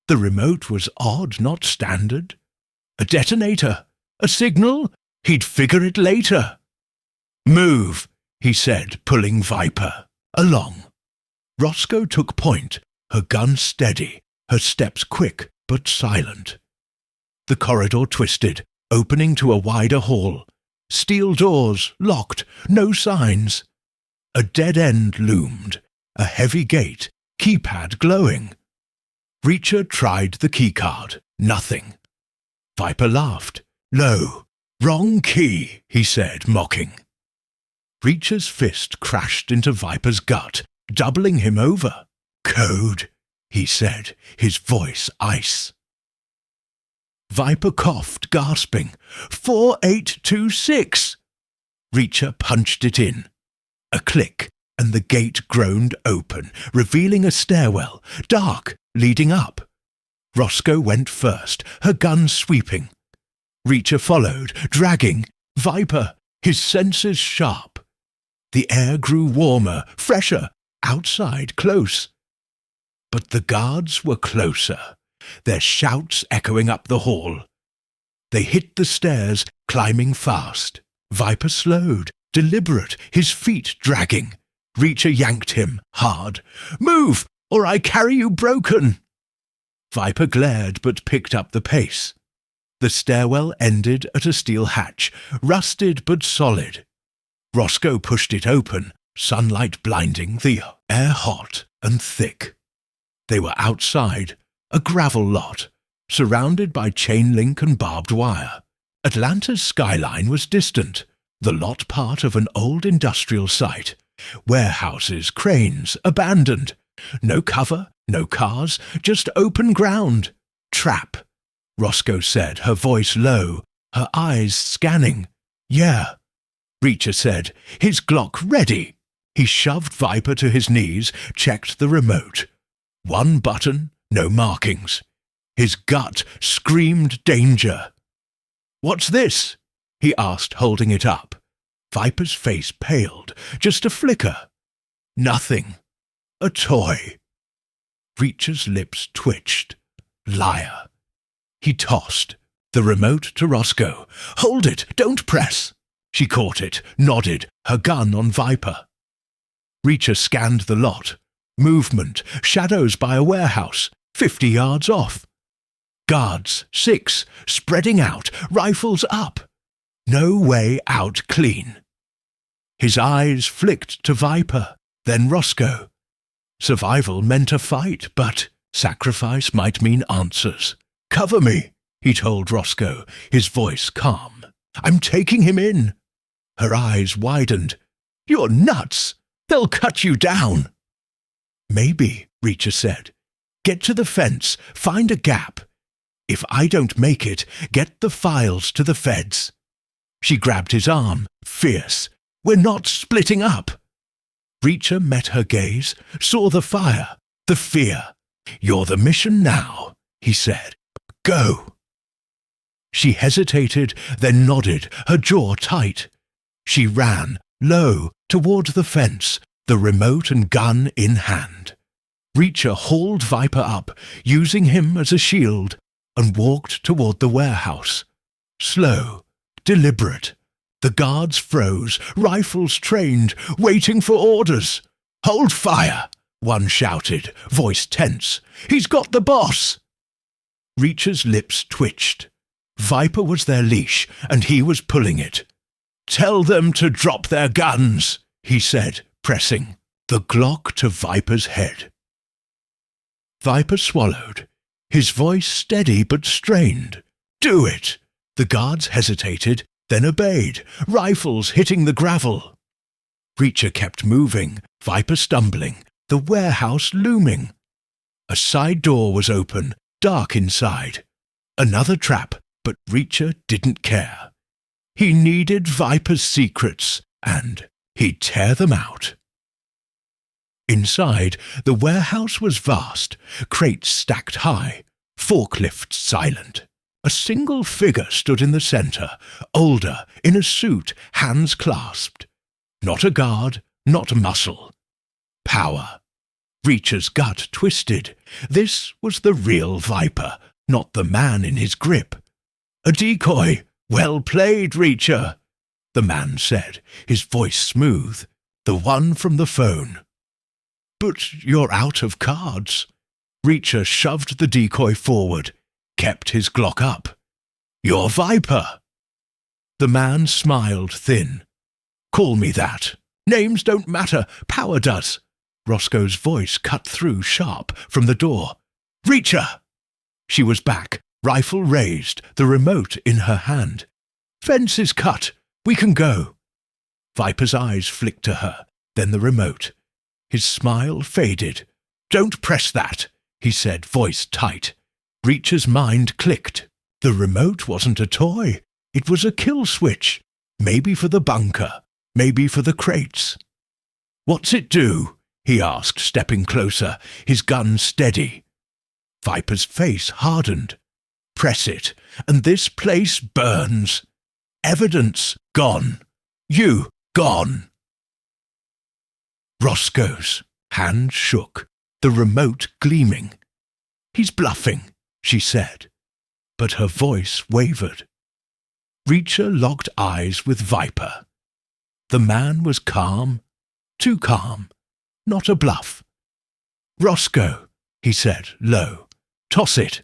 The remote was odd, not standard. A detonator, a signal, he'd figure it later. "Move," he said, pulling Viper along. Roscoe took point, her gun steady, her steps quick but silent. The corridor twisted, opening to a wider hall. Steel doors, locked, no signs. A dead end loomed, a heavy gate, keypad glowing. Reacher tried the keycard, nothing. Viper laughed, low. "Wrong key," he said, mocking. Reacher's fist crashed into Viper's gut, doubling him over. "Code," he said, his voice ice. Viper coughed, gasping. 4826! Reacher punched it in. A click, and the gate groaned open, revealing a stairwell, dark, leading up. Roscoe went first, her gun sweeping. Reacher followed, dragging. Viper, his senses sharp. The air grew warmer, fresher, outside, close. But the guards were closer, their shouts echoing up the hall. They hit the stairs, climbing fast. Viper slowed, deliberate, his feet dragging. Reacher yanked him, hard. "Move, or I carry you broken!" Viper glared but picked up the pace. The stairwell ended at a steel hatch, rusted but solid. Roscoe pushed it open, sunlight blinding, the air hot and thick. They were outside, a gravel lot, surrounded by chain link and barbed wire. Atlanta's skyline was distant, the lot part of an old industrial site. Warehouses, cranes, abandoned. No cover, no cars, just open ground. "Trap," Roscoe said, her voice low, her eyes scanning. "Yeah," Reacher said, his Glock ready. He shoved Viper to his knees, checked the remote. One button, no markings. His gut screamed danger. "What's this?" he asked, holding it up. Viper's face paled, just a flicker. "Nothing. A toy." Reacher's lips twitched. Liar. He tossed the remote to Roscoe. "Hold it! Don't press!" She caught it, nodded, her gun on Viper. Reacher scanned the lot. Movement, shadows by a warehouse, 50 yards off. Guards, 6, spreading out, rifles up. No way out clean. His eyes flicked to Viper, then Roscoe. Survival meant a fight, but sacrifice might mean answers. "Cover me," he told Roscoe, his voice calm. "I'm taking him in." Her eyes widened. "You're nuts! They'll cut you down." "Maybe," Reacher said. "Get to the fence, find a gap. If I don't make it, get the files to the feds." She grabbed his arm, fierce. "We're not splitting up." Reacher met her gaze, saw the fire, the fear. "You're the mission now," he said. "Go." She hesitated, then nodded, her jaw tight. She ran, low, toward the fence, the remote and gun in hand. Reacher hauled Viper up, using him as a shield, and walked toward the warehouse. Slow, deliberate. The guards froze, rifles trained, waiting for orders. "Hold fire!" one shouted, voice tense. "He's got the boss!" Reacher's lips twitched. Viper was their leash, and he was pulling it. "Tell them to drop their guns," he said, pressing the Glock to Viper's head. Viper swallowed, his voice steady but strained. "Do it!" The guards hesitated, then obeyed, rifles hitting the gravel. Reacher kept moving, Viper stumbling, the warehouse looming. A side door was open, dark inside. Another trap, but Reacher didn't care. He needed Viper's secrets, and he'd tear them out. Inside, the warehouse was vast, crates stacked high, forklifts silent. A single figure stood in the center, older, in a suit, hands clasped. Not a guard, not muscle. Power. Reacher's gut twisted. This was the real Viper, not the man in his grip. "A decoy! Well played, Reacher," the man said, his voice smooth. "The one from the phone." "But you're out of cards." Reacher shoved the decoy forward, kept his Glock up. "You're Viper." The man smiled thin. "Call me that. Names don't matter, power does." Roscoe's voice cut through sharp from the door. "Reacher!" She was back, rifle raised, the remote in her hand. "Fence is cut. We can go." Viper's eyes flicked to her, then the remote. His smile faded. "Don't press that," he said, voice tight. Reacher's mind clicked. The remote wasn't a toy. It was a kill switch. Maybe for the bunker, maybe for the crates. "What's it do?" he asked, stepping closer, his gun steady. Viper's face hardened. "Press it, and this place burns. Evidence gone. You gone." Roscoe's hand shook, the remote gleaming. "He's bluffing," she said, but her voice wavered. Reacher locked eyes with Viper. The man was calm, too calm, not a bluff. "Roscoe," he said, low, "toss it."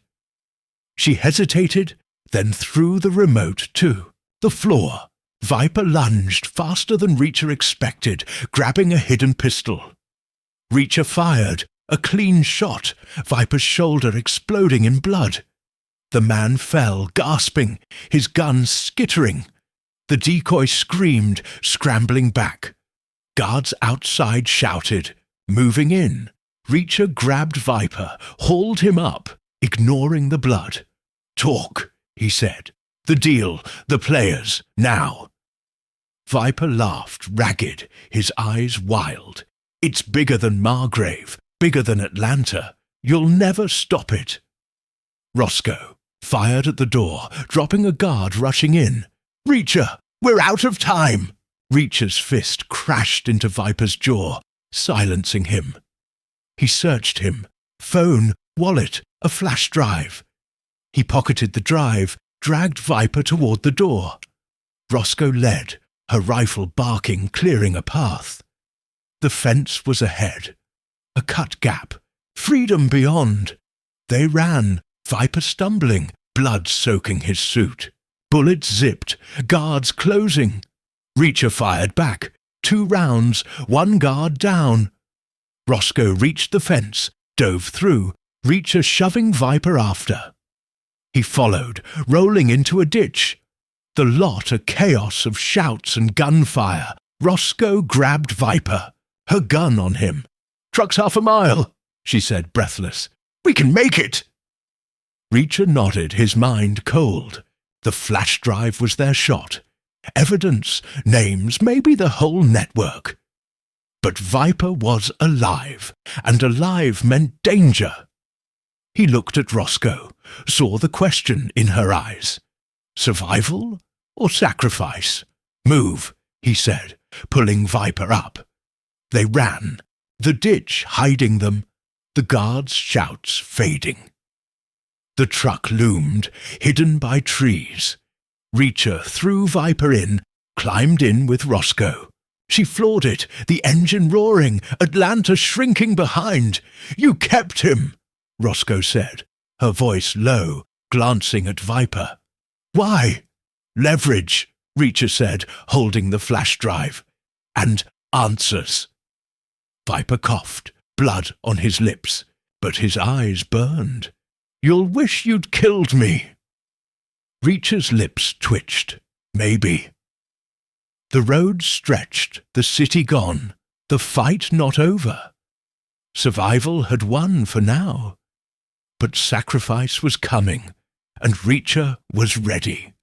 She hesitated, then threw the remote to the floor. Viper lunged faster than Reacher expected, grabbing a hidden pistol. Reacher fired, a clean shot, Viper's shoulder exploding in blood. The man fell, gasping, his gun skittering. The decoy screamed, scrambling back. Guards outside shouted, moving in. Reacher grabbed Viper, hauled him up, ignoring the blood. "Talk," he said. "The deal, the players, now." Viper laughed, ragged, his eyes wild. "It's bigger than Margrave, bigger than Atlanta. You'll never stop it." "Roscoe," fired at the door, dropping a guard rushing in. "Reacher, we're out of time!" Reacher's fist crashed into Viper's jaw, silencing him. He searched him. Phone, wallet, a flash drive. He pocketed the drive, dragged Viper toward the door. Roscoe led, her rifle barking, clearing a path. The fence was ahead. A cut gap. Freedom beyond. They ran, Viper stumbling, blood soaking his suit. Bullets zipped, guards closing. Reacher fired back. 2 rounds, 1 guard down. Roscoe reached the fence, dove through, Reacher shoving Viper after. He followed, rolling into a ditch. The lot a chaos of shouts and gunfire. Roscoe grabbed Viper, her gun on him. "Truck's half a mile," she said, breathless. "We can make it." Reacher nodded, his mind cold. The flash drive was their shot. Evidence, names, maybe the whole network. But Viper was alive, and alive meant danger. He looked at Roscoe, saw the question in her eyes. Survival or sacrifice? "Move," he said, pulling Viper up. They ran, the ditch hiding them, the guards' shouts fading. The truck loomed, hidden by trees. Reacher threw Viper in, climbed in with Roscoe. She floored it, the engine roaring, Atlanta shrinking behind. "You kept him," Roscoe said, her voice low, glancing at Viper. "Why?" "Leverage," Reacher said, holding the flash drive. "And answers." Viper coughed, blood on his lips, but his eyes burned. "You'll wish you'd killed me." Reacher's lips twitched. Maybe. The road stretched, the city gone, the fight not over. Survival had won for now. But sacrifice was coming, and Reacher was ready.